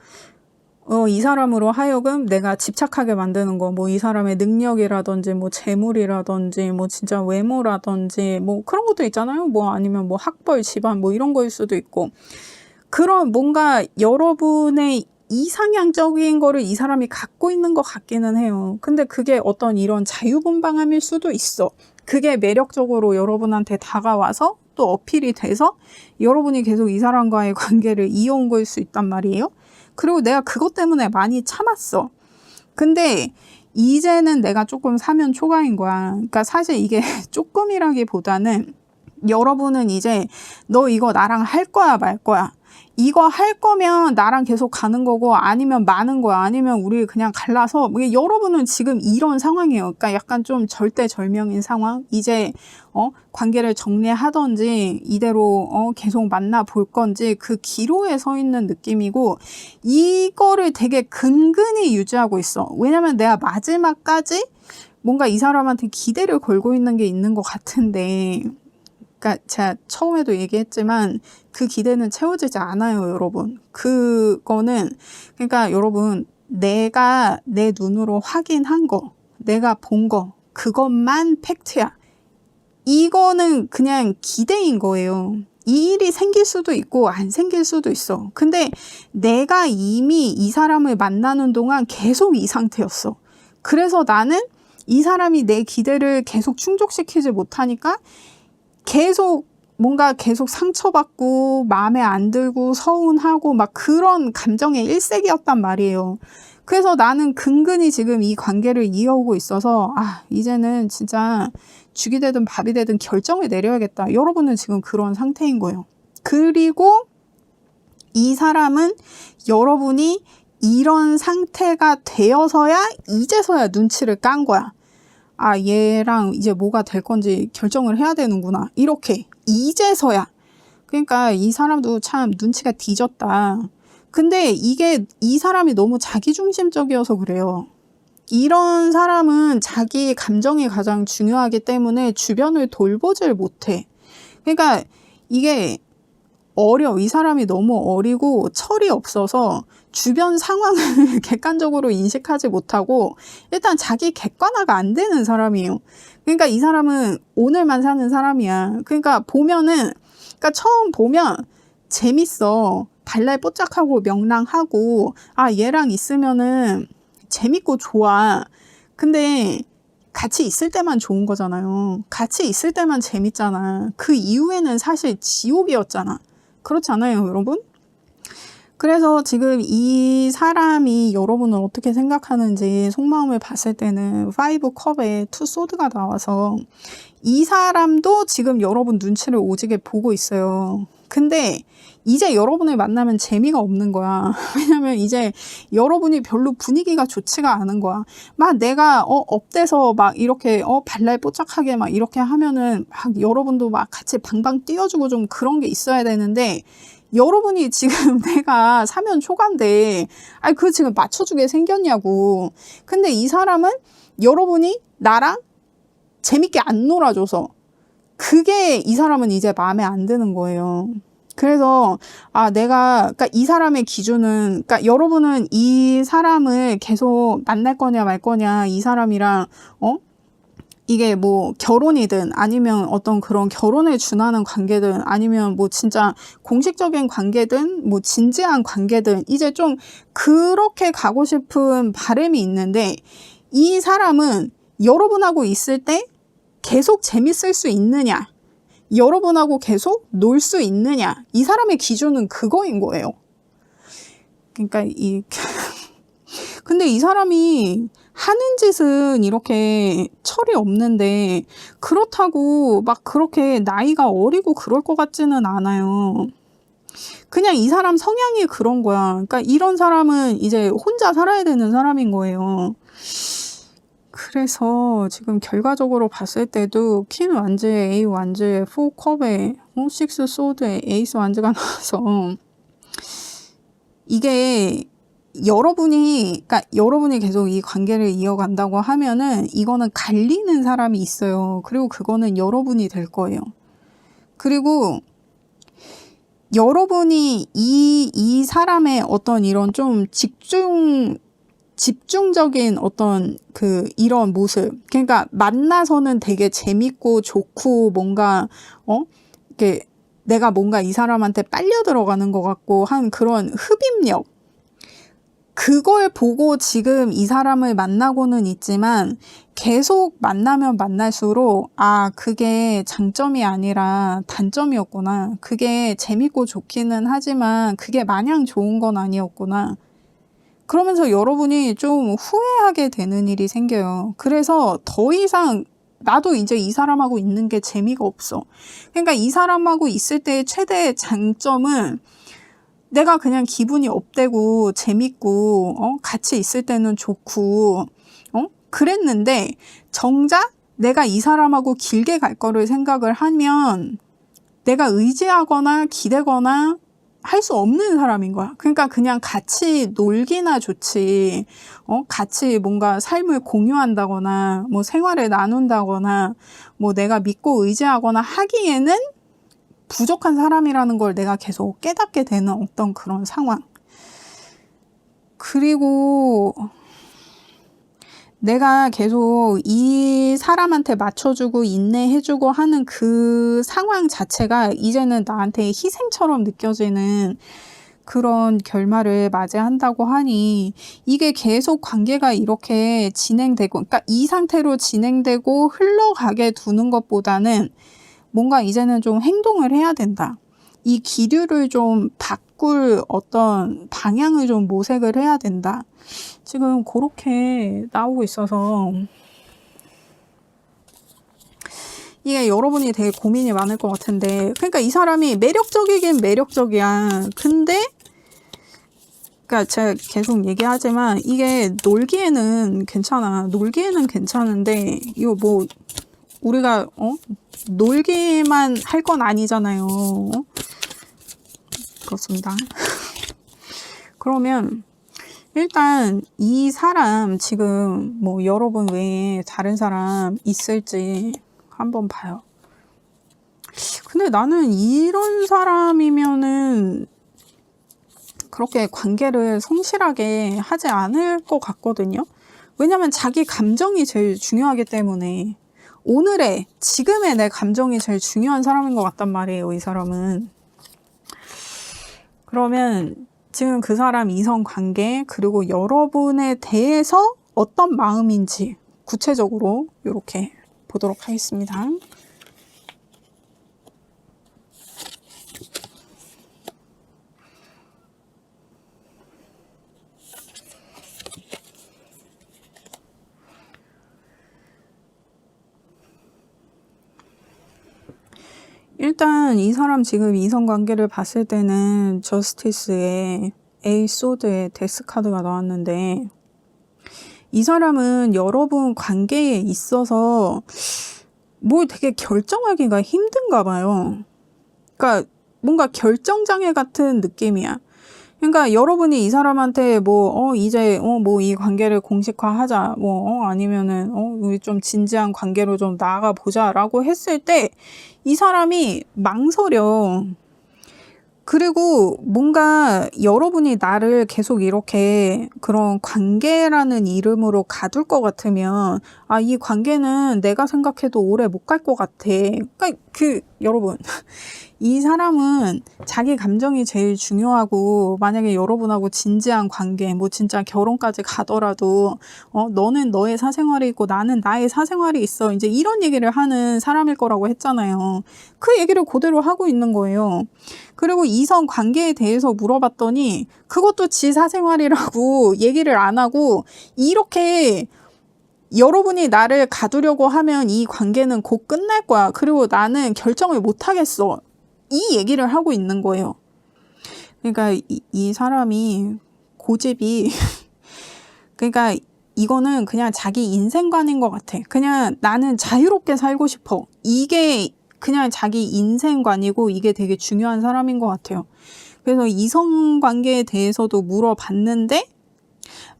이 사람으로 하여금 내가 집착하게 만드는 거, 뭐 이 사람의 능력이라든지 뭐 재물이라든지 뭐 진짜 외모라든지 뭐 그런 것도 있잖아요. 뭐 아니면 뭐 학벌, 집안 뭐 이런 거일 수도 있고, 그런 뭔가 여러분의 이상향적인 거를 이 사람이 갖고 있는 것 같기는 해요. 근데 그게 어떤 이런 자유분방함일 수도 있어. 그게 매력적으로 여러분한테 다가와서 또 어필이 돼서 여러분이 계속 이 사람과의 관계를 이어온 거일 수 있단 말이에요. 그리고 내가 그것 때문에 많이 참았어. 근데 이제는 내가 조금 사면 초과인 거야. 그러니까 사실 이게 조금이라기보다는 여러분은 이제 너 이거 나랑 할 거야 말 거야. 이거 할 거면 나랑 계속 가는 거고 아니면 마는 거야. 아니면 우리 그냥 갈라서 여러분은 지금 이런 상황이에요. 그러니까 약간 좀 절대절명인 상황. 이제 관계를 정리하던지 이대로 계속 만나 볼 건지 그 기로에 서 있는 느낌이고 이거를 되게 근근히 유지하고 있어. 왜냐면 내가 마지막까지 뭔가 이 사람한테 기대를 걸고 있는 게 있는 것 같은데 그러니까 제가 처음에도 얘기했지만 그 기대는 채워지지 않아요, 여러분. 그거는 그러니까 여러분 내가 내 눈으로 확인한 거, 내가 본 거, 그것만 팩트야. 이거는 그냥 기대인 거예요. 이 일이 생길 수도 있고 안 생길 수도 있어. 근데 내가 이미 이 사람을 만나는 동안 계속 이 상태였어. 그래서 나는 이 사람이 내 기대를 계속 충족시키지 못하니까 계속 뭔가 계속 상처받고 마음에 안 들고 서운하고 막 그런 감정의 일색이었단 말이에요. 그래서 나는 근근히 지금 이 관계를 이어오고 있어서 이제는 진짜 죽이 되든 밥이 되든 결정을 내려야겠다. 여러분은 지금 그런 상태인 거예요. 그리고 이 사람은 여러분이 이런 상태가 되어서야 이제서야 눈치를 깐 거야. 얘랑 이제 뭐가 될 건지 결정을 해야 되는구나. 이렇게 이제서야. 그러니까 이 사람도 참 눈치가 뒤졌다. 근데 이게 이 사람이 너무 자기중심적이어서 그래요. 이런 사람은 자기 감정이 가장 중요하기 때문에 주변을 돌보질 못해. 그러니까 이게 이 사람이 너무 어리고 철이 없어서 주변 상황을 객관적으로 인식하지 못하고 일단 자기 객관화가 안 되는 사람이에요. 그러니까 이 사람은 오늘만 사는 사람이야. 그러니까 처음 보면 재밌어. 발랄뽀짝하고 명랑하고 얘랑 있으면은 재밌고 좋아. 근데 같이 있을 때만 좋은 거잖아요. 같이 있을 때만 재밌잖아. 그 이후에는 사실 지옥이었잖아. 그렇지 않아요, 여러분? 그래서 지금 이 사람이 여러분을 어떻게 생각하는지 속마음을 봤을 때는 5컵에 2 소드가 나와서 이 사람도 지금 여러분 눈치를 오지게 보고 있어요. 근데 이제 여러분을 만나면 재미가 없는 거야. 왜냐면 이제 여러분이 별로 분위기가 좋지가 않은 거야. 막 내가 업돼서 막 이렇게 발랄뽀짝하게 막 이렇게 하면은 막 여러분도 막 같이 방방 뛰어주고 좀 그런 게 있어야 되는데 여러분이 지금 내가 사면 초과인데 그거 지금 맞춰주게 생겼냐고. 근데 이 사람은 여러분이 나랑 재밌게 안 놀아줘서 그게 이 사람은 이제 마음에 안 드는 거예요. 그래서 그러니까 이 사람의 기준은 그러니까 여러분은 이 사람을 계속 만날 거냐 말 거냐 이 사람이랑 이게 뭐 결혼이든 아니면 어떤 그런 결혼에 준하는 관계든 아니면 뭐 진짜 공식적인 관계든 뭐 진지한 관계든 이제 좀 그렇게 가고 싶은 바람이 있는데 이 사람은 여러분하고 있을 때 계속 재밌을 수 있느냐, 여러분하고 계속 놀 수 있느냐, 이 사람의 기준은 그거인 거예요. 그러니까 근데 이 사람이 하는 짓은 이렇게 철이 없는데 그렇다고 막 그렇게 나이가 어리고 그럴 것 같지는 않아요. 그냥 이 사람 성향이 그런 거야. 그러니까 이런 사람은 이제 혼자 살아야 되는 사람인 거예요. 그래서 지금 결과적으로 봤을 때도 퀸 완즈에 A 완즈에 4컵에 6 소드에 에이스 완즈가 나와서 이게 여러분이 계속 이 관계를 이어간다고 하면은 이거는 갈리는 사람이 있어요. 그리고 그거는 여러분이 될 거예요. 그리고 여러분이 이 사람의 어떤 이런 좀 집중적인 어떤 이런 모습. 그러니까 만나서는 되게 재밌고 좋고 뭔가, 이렇게 내가 뭔가 이 사람한테 빨려 들어가는 것 같고 한 그런 흡입력. 그걸 보고 지금 이 사람을 만나고는 있지만 계속 만나면 만날수록 아, 그게 장점이 아니라 단점이었구나. 그게 재밌고 좋기는 하지만 그게 마냥 좋은 건 아니었구나. 그러면서 여러분이 좀 후회하게 되는 일이 생겨요. 그래서 더 이상 나도 이제 이 사람하고 있는 게 재미가 없어. 그러니까 이 사람하고 있을 때의 최대의 장점은 내가 그냥 기분이 업되고 재밌고 같이 있을 때는 좋고 그랬는데 정작 내가 이 사람하고 길게 갈 거를 생각을 하면 내가 의지하거나 기대거나 할 수 없는 사람인 거야. 그러니까 그냥 같이 놀기나 좋지. 같이 뭔가 삶을 공유한다거나 뭐 생활을 나눈다거나 뭐 내가 믿고 의지하거나 하기에는 부족한 사람이라는 걸 내가 계속 깨닫게 되는 어떤 그런 상황. 그리고 내가 계속 이 사람한테 맞춰주고 인내해주고 하는 그 상황 자체가 이제는 나한테 희생처럼 느껴지는 그런 결말을 맞이한다고 하니 이게 계속 관계가 이렇게 진행되고, 그러니까 이 상태로 진행되고 흘러가게 두는 것보다는 뭔가 이제는 좀 행동을 해야 된다. 이 기류를 좀 바꿀 어떤 방향을 좀 모색을 해야 된다. 지금 그렇게 나오고 있어서 이게 여러분이 되게 고민이 많을 것 같은데, 그러니까 이 사람이 매력적이긴 매력적이야. 근데 그러니까 제가 계속 얘기하지만 이게 놀기에는 괜찮아. 놀기에는 괜찮은데 이거 뭐 우리가 놀기만 할 건 아니잖아요. 그렇습니다. 그러면 일단 이 사람 지금 뭐 여러분 외에 다른 사람 있을지 한번 봐요. 근데 나는 이런 사람이면은 그렇게 관계를 성실하게 하지 않을 것 같거든요. 왜냐면 자기 감정이 제일 중요하기 때문에 오늘의 지금의 내 감정이 제일 중요한 사람인 것 같단 말이에요. 이 사람은. 그러면 지금 그 사람 이성관계 그리고 여러분에 대해서 어떤 마음인지 구체적으로 이렇게 보도록 하겠습니다. 일단 이 사람 지금 이성관계를 봤을 때는 저스티스의 에이스 소드의 데스 카드가 나왔는데 이 사람은 여러분 관계에 있어서 뭘 되게 결정하기가 힘든가 봐요. 그러니까 뭔가 결정장애 같은 느낌이야. 그러니까 여러분이 이 사람한테 이제 뭐 이 관계를 공식화하자 아니면은 우리 좀 진지한 관계로 좀 나아가 보자라고 했을 때 이 사람이 망설여. 그리고 뭔가 여러분이 나를 계속 이렇게 그런 관계라는 이름으로 가둘 것 같으면 이 관계는 내가 생각해도 오래 못 갈 것 같아. 그러니까 여러분 이 사람은 자기 감정이 제일 중요하고 만약에 여러분하고 진지한 관계 뭐 진짜 결혼까지 가더라도 너는 너의 사생활이 있고 나는 나의 사생활이 있어. 이제 이런 얘기를 하는 사람일 거라고 했잖아요. 그 얘기를 그대로 하고 있는 거예요. 그리고 이성 관계에 대해서 물어봤더니 그것도 지 사생활이라고 얘기를 안 하고 이렇게 여러분이 나를 가두려고 하면 이 관계는 곧 끝날 거야. 그리고 나는 결정을 못 하겠어. 이 얘기를 하고 있는 거예요. 그러니까 이 사람이 고집이 그러니까 이거는 그냥 자기 인생관인 것 같아. 그냥 나는 자유롭게 살고 싶어. 이게 그냥 자기 인생관이고 이게 되게 중요한 사람인 것 같아요. 그래서 이성관계에 대해서도 물어봤는데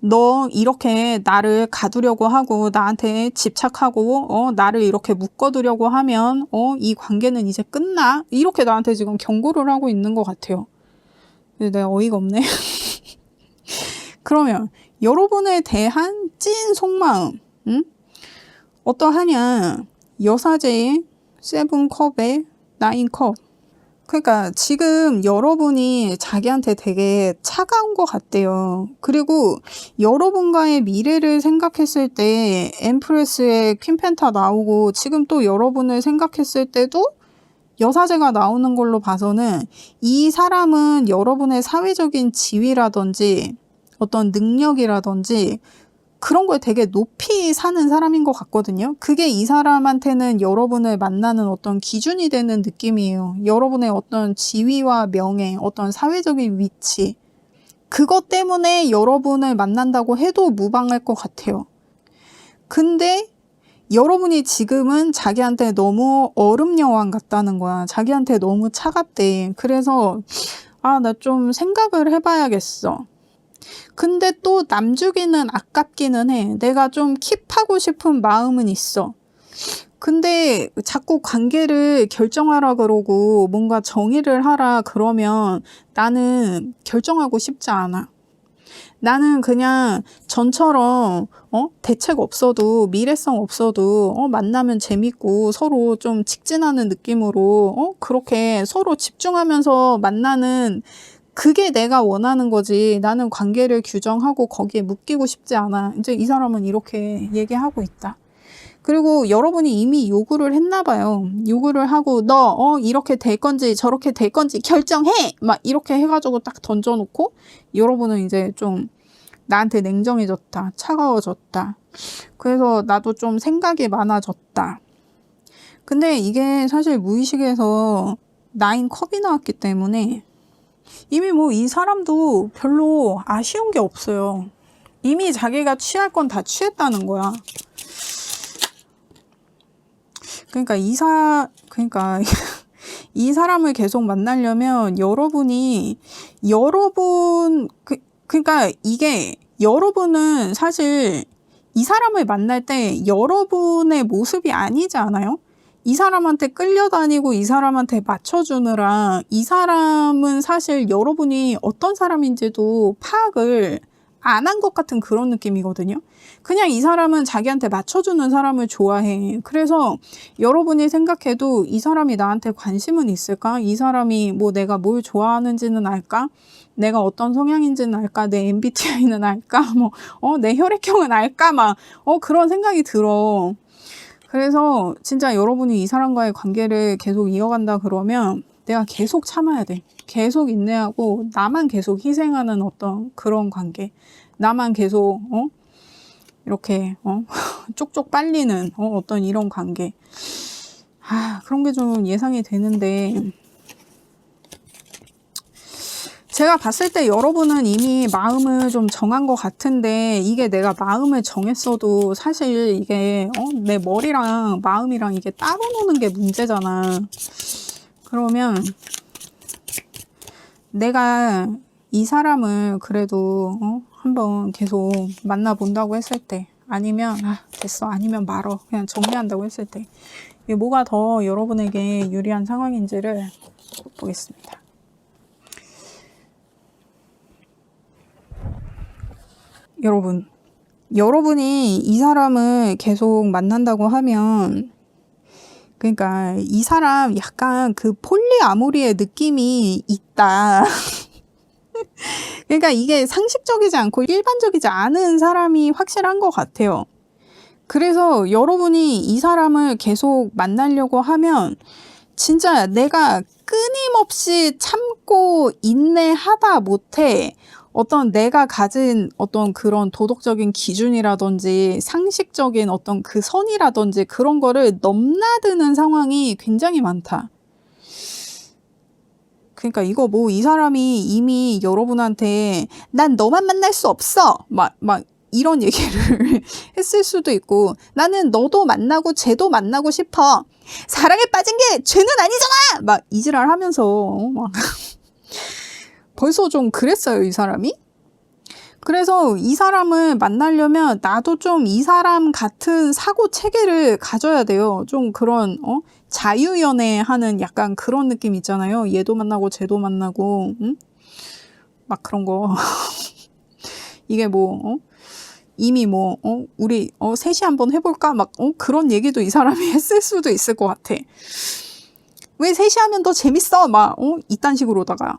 너 이렇게 나를 가두려고 하고 나한테 집착하고 나를 이렇게 묶어두려고 하면 이 관계는 이제 끝나? 이렇게 나한테 지금 경고를 하고 있는 것 같아요. 근데 내가 어이가 없네. 그러면 여러분에 대한 찐 속마음 어떠하냐? 여사제의 7컵에 9컵. 그러니까 지금 여러분이 자기한테 되게 차가운 것 같대요. 그리고 여러분과의 미래를 생각했을 때 엠프레스의 퀸펜타 나오고 지금 또 여러분을 생각했을 때도 여사제가 나오는 걸로 봐서는 이 사람은 여러분의 사회적인 지위라든지 어떤 능력이라든지 그런 걸 되게 높이 사는 사람인 것 같거든요. 그게 이 사람한테는 여러분을 만나는 어떤 기준이 되는 느낌이에요. 여러분의 어떤 지위와 명예, 어떤 사회적인 위치. 그것 때문에 여러분을 만난다고 해도 무방할 것 같아요. 근데 여러분이 지금은 자기한테 너무 얼음 여왕 같다는 거야. 자기한테 너무 차갑대. 그래서 나 좀 생각을 해봐야겠어. 근데 또 남주기는 아깝기는 해. 내가 좀 킵하고 싶은 마음은 있어. 근데 자꾸 관계를 결정하라 그러고 뭔가 정의를 하라 그러면 나는 결정하고 싶지 않아. 나는 그냥 전처럼 대책 없어도 미래성 없어도 만나면 재밌고 서로 좀 직진하는 느낌으로 그렇게 서로 집중하면서 만나는 그게 내가 원하는 거지. 나는 관계를 규정하고 거기에 묶이고 싶지 않아. 이제 이 사람은 이렇게 얘기하고 있다. 그리고 여러분이 이미 요구를 했나 봐요. 요구를 하고 너 이렇게 될 건지 저렇게 될 건지 결정해! 막 이렇게 해가지고 딱 던져놓고 여러분은 이제 좀 나한테 냉정해졌다. 차가워졌다. 그래서 나도 좀 생각이 많아졌다. 근데 이게 사실 무의식에서 9컵이 나왔기 때문에 이미 뭐 이 사람도 별로 아쉬운 게 없어요. 이미 자기가 취할 건 다 취했다는 거야. 그러니까 이 사람을 계속 만나려면 그러니까 이게 여러분은 사실 이 사람을 만날 때 여러분의 모습이 아니지 않아요? 이 사람한테 끌려다니고 이 사람한테 맞춰주느라 이 사람은 사실 여러분이 어떤 사람인지도 파악을 안 한 것 같은 그런 느낌이거든요. 그냥 이 사람은 자기한테 맞춰주는 사람을 좋아해. 그래서 여러분이 생각해도 이 사람이 나한테 관심은 있을까? 이 사람이 뭐 내가 뭘 좋아하는지는 알까? 내가 어떤 성향인지는 알까? 내 MBTI는 알까? 내 혈액형은 알까? 그런 생각이 들어. 그래서 진짜 여러분이 이 사람과의 관계를 계속 이어간다 그러면 내가 계속 참아야 돼. 계속 인내하고 나만 계속 희생하는 어떤 그런 관계. 나만 계속 이렇게 쪽쪽 빨리는 어떤 이런 관계. 그런 게 좀 예상이 되는데 제가 봤을 때 여러분은 이미 마음을 좀 정한 것 같은데 이게 내가 마음을 정했어도 사실 이게 내 머리랑 마음이랑 이게 따로 노는 게 문제잖아. 그러면 내가 이 사람을 그래도 한번 계속 만나본다고 했을 때 아니면 됐어 아니면 말어 그냥 정리한다고 했을 때 이게 뭐가 더 여러분에게 유리한 상황인지를 보겠습니다. 여러분이 이 사람을 계속 만난다고 하면 그러니까 이 사람 약간 그 폴리아모리의 느낌이 있다. 그러니까 이게 상식적이지 않고 일반적이지 않은 사람이 확실한 것 같아요. 그래서 여러분이 이 사람을 계속 만나려고 하면 진짜 내가 끊임없이 참고 인내하다 못해 어떤 내가 가진 어떤 그런 도덕적인 기준이라든지 상식적인 어떤 그 선이라든지 그런 거를 넘나드는 상황이 굉장히 많다. 그러니까 이거 뭐 이 사람이 이미 여러분한테 난 너만 만날 수 없어 막 이런 얘기를 했을 수도 있고 나는 너도 만나고 쟤도 만나고 싶어 사랑에 빠진 게 죄는 아니잖아 막 이지랄 하면서 막 벌써 좀 그랬어요 이 사람이. 그래서 이 사람을 만나려면 나도 좀 이 사람 같은 사고 체계를 가져야 돼요. 좀 그런 자유연애하는 약간 그런 느낌 있잖아요. 얘도 만나고 쟤도 만나고 막 그런 거. 이게 이미 우리 셋이 한번 해볼까 막 그런 얘기도 이 사람이 했을 수도 있을 것 같아. 왜 셋이 하면 더 재밌어? 막 이딴 식으로다가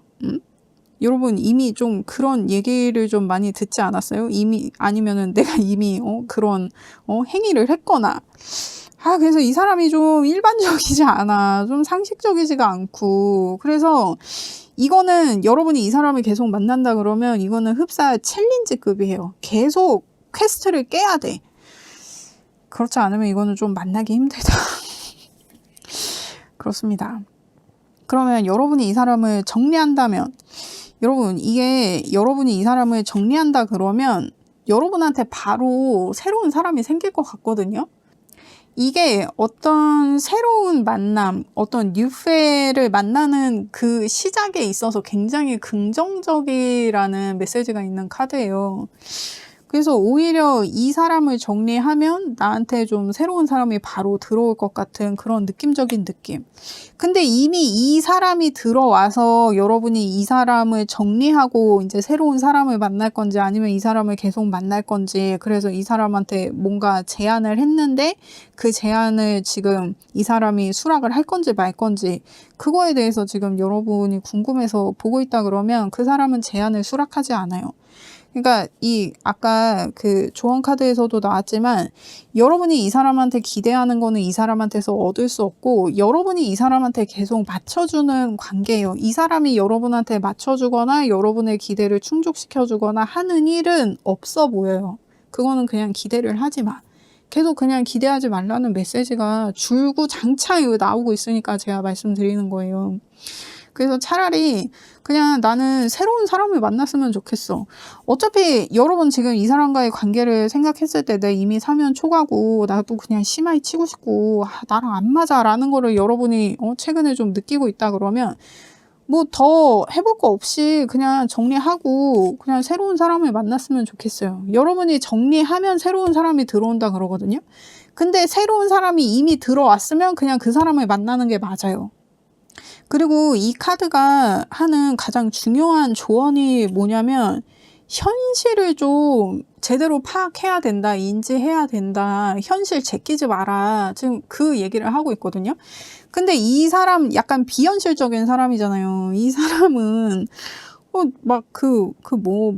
여러분 이미 좀 그런 얘기를 좀 많이 듣지 않았어요? 이미 아니면은 내가 이미 그런 행위를 했거나 그래서 이 사람이 좀 일반적이지 않아. 좀 상식적이지가 않고. 그래서 이거는 여러분이 이 사람을 계속 만난다 그러면 이거는 흡사 챌린지급이에요. 계속 퀘스트를 깨야 돼. 그렇지 않으면 이거는 좀 만나기 힘들다. 그렇습니다. 그러면 여러분이 이 사람을 정리한다면 여러분 이게 여러분이 이 사람을 정리한다 그러면 여러분한테 바로 새로운 사람이 생길 것 같거든요. 이게 어떤 새로운 만남, 어떤 뉴페를 만나는 그 시작에 있어서 굉장히 긍정적이라는 메시지가 있는 카드예요. 그래서 오히려 이 사람을 정리하면 나한테 좀 새로운 사람이 바로 들어올 것 같은 그런 느낌적인 느낌. 근데 이미 이 사람이 들어와서 여러분이 이 사람을 정리하고 이제 새로운 사람을 만날 건지 아니면 이 사람을 계속 만날 건지 그래서 이 사람한테 뭔가 제안을 했는데 그 제안을 지금 이 사람이 수락을 할 건지 말 건지 그거에 대해서 지금 여러분이 궁금해서 보고 있다 그러면 그 사람은 제안을 수락하지 않아요. 그러니까 이 아까 그 조언 카드에서도 나왔지만 여러분이 이 사람한테 기대하는 거는 이 사람한테서 얻을 수 없고 여러분이 이 사람한테 계속 맞춰주는 관계예요. 이 사람이 여러분한테 맞춰주거나 여러분의 기대를 충족시켜주거나 하는 일은 없어 보여요. 그거는 그냥 기대를 하지 마. 계속 그냥 기대하지 말라는 메시지가 줄구장창 나오고 있으니까 제가 말씀드리는 거예요. 그래서 차라리 그냥 나는 새로운 사람을 만났으면 좋겠어. 어차피 여러분 지금 이 사람과의 관계를 생각했을 때 내 이미 사면 초과고 나도 그냥 심하게 치고 싶고 나랑 안 맞아 라는 거를 여러분이 최근에 좀 느끼고 있다 그러면 뭐 더 해볼 거 없이 그냥 정리하고 그냥 새로운 사람을 만났으면 좋겠어요. 여러분이 정리하면 새로운 사람이 들어온다 그러거든요. 근데 새로운 사람이 이미 들어왔으면 그냥 그 사람을 만나는 게 맞아요. 그리고 이 카드가 하는 가장 중요한 조언이 뭐냐면 현실을 좀 제대로 파악해야 된다, 인지해야 된다, 현실 제끼지 마라. 지금 그 얘기를 하고 있거든요. 근데 이 사람 약간 비현실적인 사람이잖아요. 이 사람은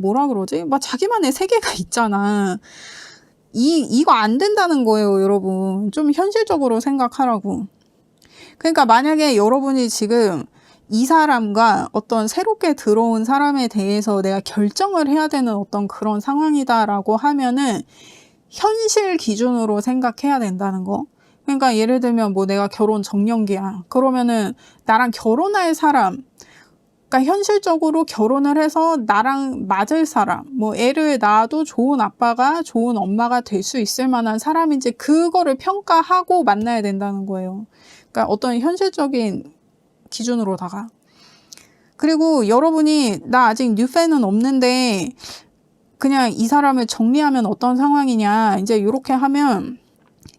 뭐라 그러지? 막 자기만의 세계가 있잖아. 이거 안 된다는 거예요, 여러분. 좀 현실적으로 생각하라고. 그러니까 만약에 여러분이 지금 이 사람과 어떤 새롭게 들어온 사람에 대해서 내가 결정을 해야 되는 어떤 그런 상황이다라고 하면은 현실 기준으로 생각해야 된다는 거. 그러니까 예를 들면 뭐 내가 결혼 정년기야. 그러면은 나랑 결혼할 사람, 그러니까 현실적으로 결혼을 해서 나랑 맞을 사람, 뭐 애를 낳아도 좋은 아빠가 좋은 엄마가 될 수 있을 만한 사람인지 그거를 평가하고 만나야 된다는 거예요. 그러니까 어떤 현실적인 기준으로다가. 그리고 여러분이 나 아직 뉴팬은 없는데 그냥 이 사람을 정리하면 어떤 상황이냐 이제 이렇게 하면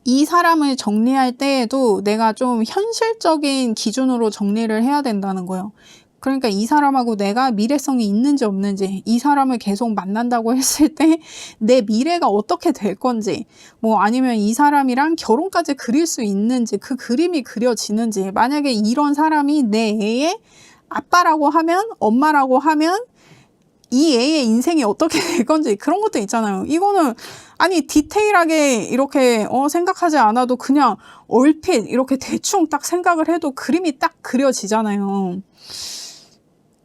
이 사람을 정리할 때에도 내가 좀 현실적인 기준으로 정리를 해야 된다는 거예요. 그러니까 이 사람하고 내가 미래성이 있는지 없는지, 이 사람을 계속 만난다고 했을 때 내 미래가 어떻게 될 건지, 뭐 아니면 이 사람이랑 결혼까지 그릴 수 있는지, 그 그림이 그려지는지, 만약에 이런 사람이 내 애의 아빠라고 하면, 엄마라고 하면 이 애의 인생이 어떻게 될 건지 그런 것도 있잖아요. 이거는 아니 디테일하게 이렇게 생각하지 않아도 그냥 얼핏 이렇게 대충 딱 생각을 해도 그림이 딱 그려지잖아요.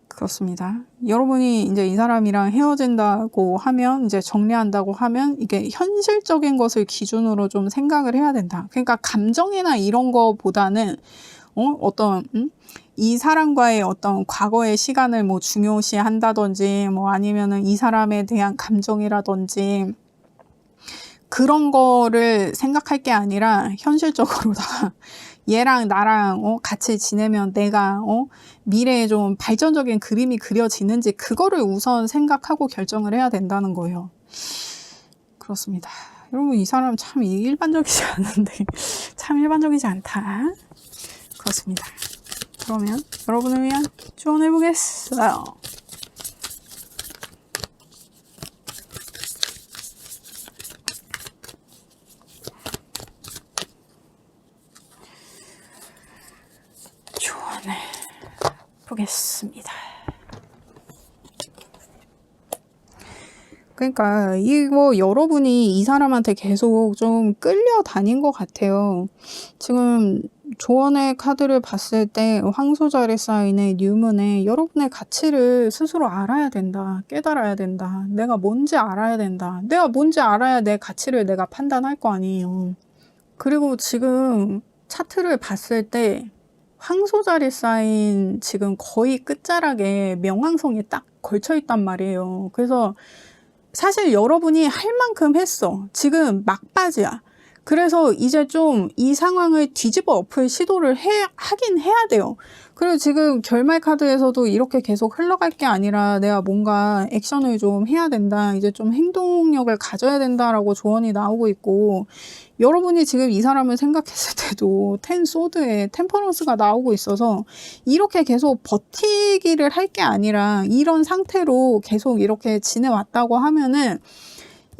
그렇습니다. 여러분이 이제 이 사람이랑 헤어진다고 하면, 이제 정리한다고 하면, 이게 현실적인 것을 기준으로 좀 생각을 해야 된다. 그러니까 감정이나 이런 거보다는, 이 사람과의 어떤 과거의 시간을 뭐 중요시 한다든지, 뭐 아니면은 이 사람에 대한 감정이라든지, 그런 거를 생각할 게 아니라, 현실적으로다가, 얘랑 나랑 같이 지내면 내가 미래에 좀 발전적인 그림이 그려지는지 그거를 우선 생각하고 결정을 해야 된다는 거예요. 그렇습니다. 여러분 이 사람 참 일반적이지 않은데 참 일반적이지 않다. 그렇습니다. 그러면 여러분을 위한 조언해 보겠어요. 보겠습니다. 그러니까 이거 여러분이 이 사람한테 계속 좀 끌려다닌 것 같아요. 지금 조언의 카드를 봤을 때 황소자리 사인의 뉴문에 여러분의 가치를 스스로 알아야 된다. 깨달아야 된다. 내가 뭔지 알아야 된다. 내가 뭔지 알아야 내 가치를 내가 판단할 거 아니에요. 그리고 지금 차트를 봤을 때 황소자리 사인 지금 거의 끝자락에 명왕성이 딱 걸쳐 있단 말이에요. 그래서 사실 여러분이 할 만큼 했어. 지금 막바지야. 그래서 이제 좀 이 상황을 뒤집어 엎을 시도를 하긴 해야 돼요. 그리고 지금 결말 카드에서도 이렇게 계속 흘러갈 게 아니라 내가 뭔가 액션을 좀 해야 된다. 이제 좀 행동력을 가져야 된다라고 조언이 나오고 있고, 여러분이 지금 이 사람을 생각했을 때도 텐 소드에 템퍼런스가 나오고 있어서 이렇게 계속 버티기를 할 게 아니라 이런 상태로 계속 이렇게 지내왔다고 하면은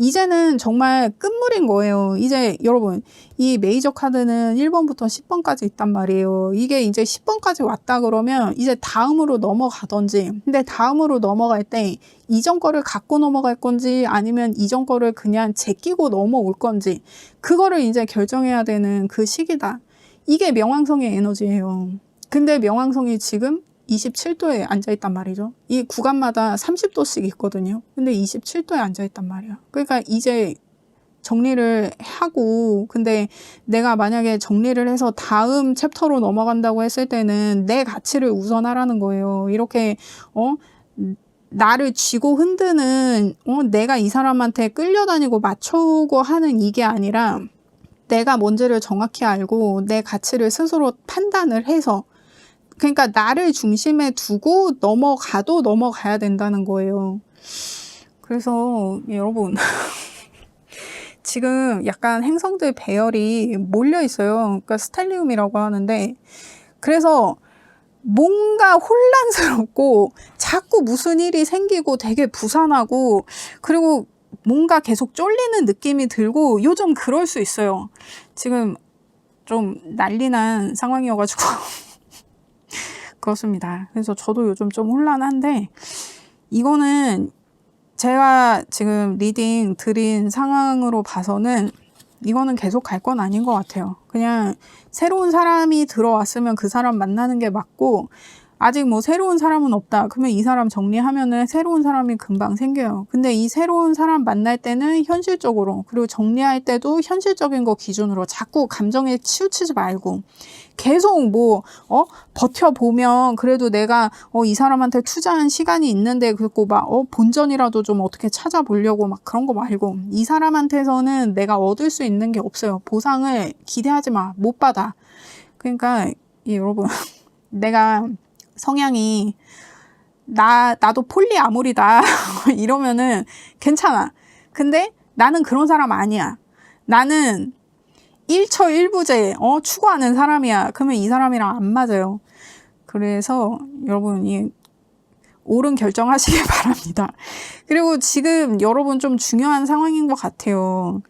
이제는 정말 끝물인 거예요. 이제 여러분, 이 메이저 카드는 1번부터 10번까지 있단 말이에요. 이게 이제 10번까지 왔다 그러면 이제 다음으로 넘어가던지, 근데 다음으로 넘어갈 때 이전 거를 갖고 넘어갈 건지 아니면 이전 거를 그냥 제끼고 넘어올 건지, 그거를 이제 결정해야 되는 그 시기다. 이게 명왕성의 에너지예요. 근데 명왕성이 지금 27도에 앉아있단 말이죠. 이 구간마다 30도씩 있거든요. 근데 27도에 앉아있단 말이야. 그러니까 이제 정리를 하고, 근데 내가 만약에 정리를 해서 다음 챕터로 넘어간다고 했을 때는 내 가치를 우선하라는 거예요. 이렇게 나를 쥐고 흔드는 내가 이 사람한테 끌려다니고 맞추고 하는 이게 아니라 내가 뭔지를 정확히 알고 내 가치를 스스로 판단을 해서, 그러니까 나를 중심에 두고 넘어가도 넘어가야 된다는 거예요. 그래서 여러분 지금 약간 행성들 배열이 몰려 있어요. 그러니까 스텔리움이라고 하는데, 그래서 뭔가 혼란스럽고 자꾸 무슨 일이 생기고 되게 부산하고, 그리고 뭔가 계속 쫄리는 느낌이 들고 요즘 그럴 수 있어요. 지금 좀 난리난 상황이어가지고 그렇습니다. 그래서 저도 요즘 좀 혼란한데, 이거는 제가 지금 리딩 드린 상황으로 봐서는 이거는 계속 갈 건 아닌 것 같아요. 그냥 새로운 사람이 들어왔으면 그 사람 만나는 게 맞고, 아직 뭐 새로운 사람은 없다. 그러면 이 사람 정리하면은 새로운 사람이 금방 생겨요. 근데 이 새로운 사람 만날 때는 현실적으로, 그리고 정리할 때도 현실적인 거 기준으로 자꾸 감정에 치우치지 말고, 계속 버텨보면 그래도 내가 이 사람한테 투자한 시간이 있는데, 그리고 막 본전이라도 좀 어떻게 찾아보려고 막 그런 거 말고, 이 사람한테서는 내가 얻을 수 있는 게 없어요. 보상을 기대하지 마. 못 받아. 그러니까 여러분 내가 성향이 나도 폴리아모리다 이러면은 괜찮아. 근데 나는 그런 사람 아니야. 나는 일처일부제 추구하는 사람이야. 그러면 이 사람이랑 안 맞아요. 그래서 여러분 옳은 결정하시길 바랍니다. 그리고 지금 여러분 좀 중요한 상황인 것 같아요.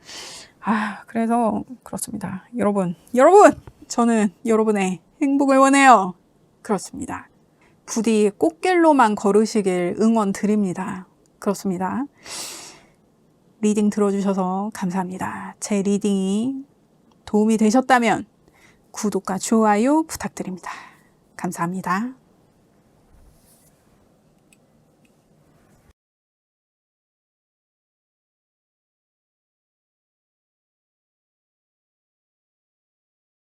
그래서 그렇습니다. 여러분 저는 여러분의 행복을 원해요. 그렇습니다. 부디 꽃길로만 걸으시길 응원 드립니다. 그렇습니다. 리딩 들어주셔서 감사합니다. 제 리딩이 도움이 되셨다면 구독과 좋아요 부탁드립니다. 감사합니다.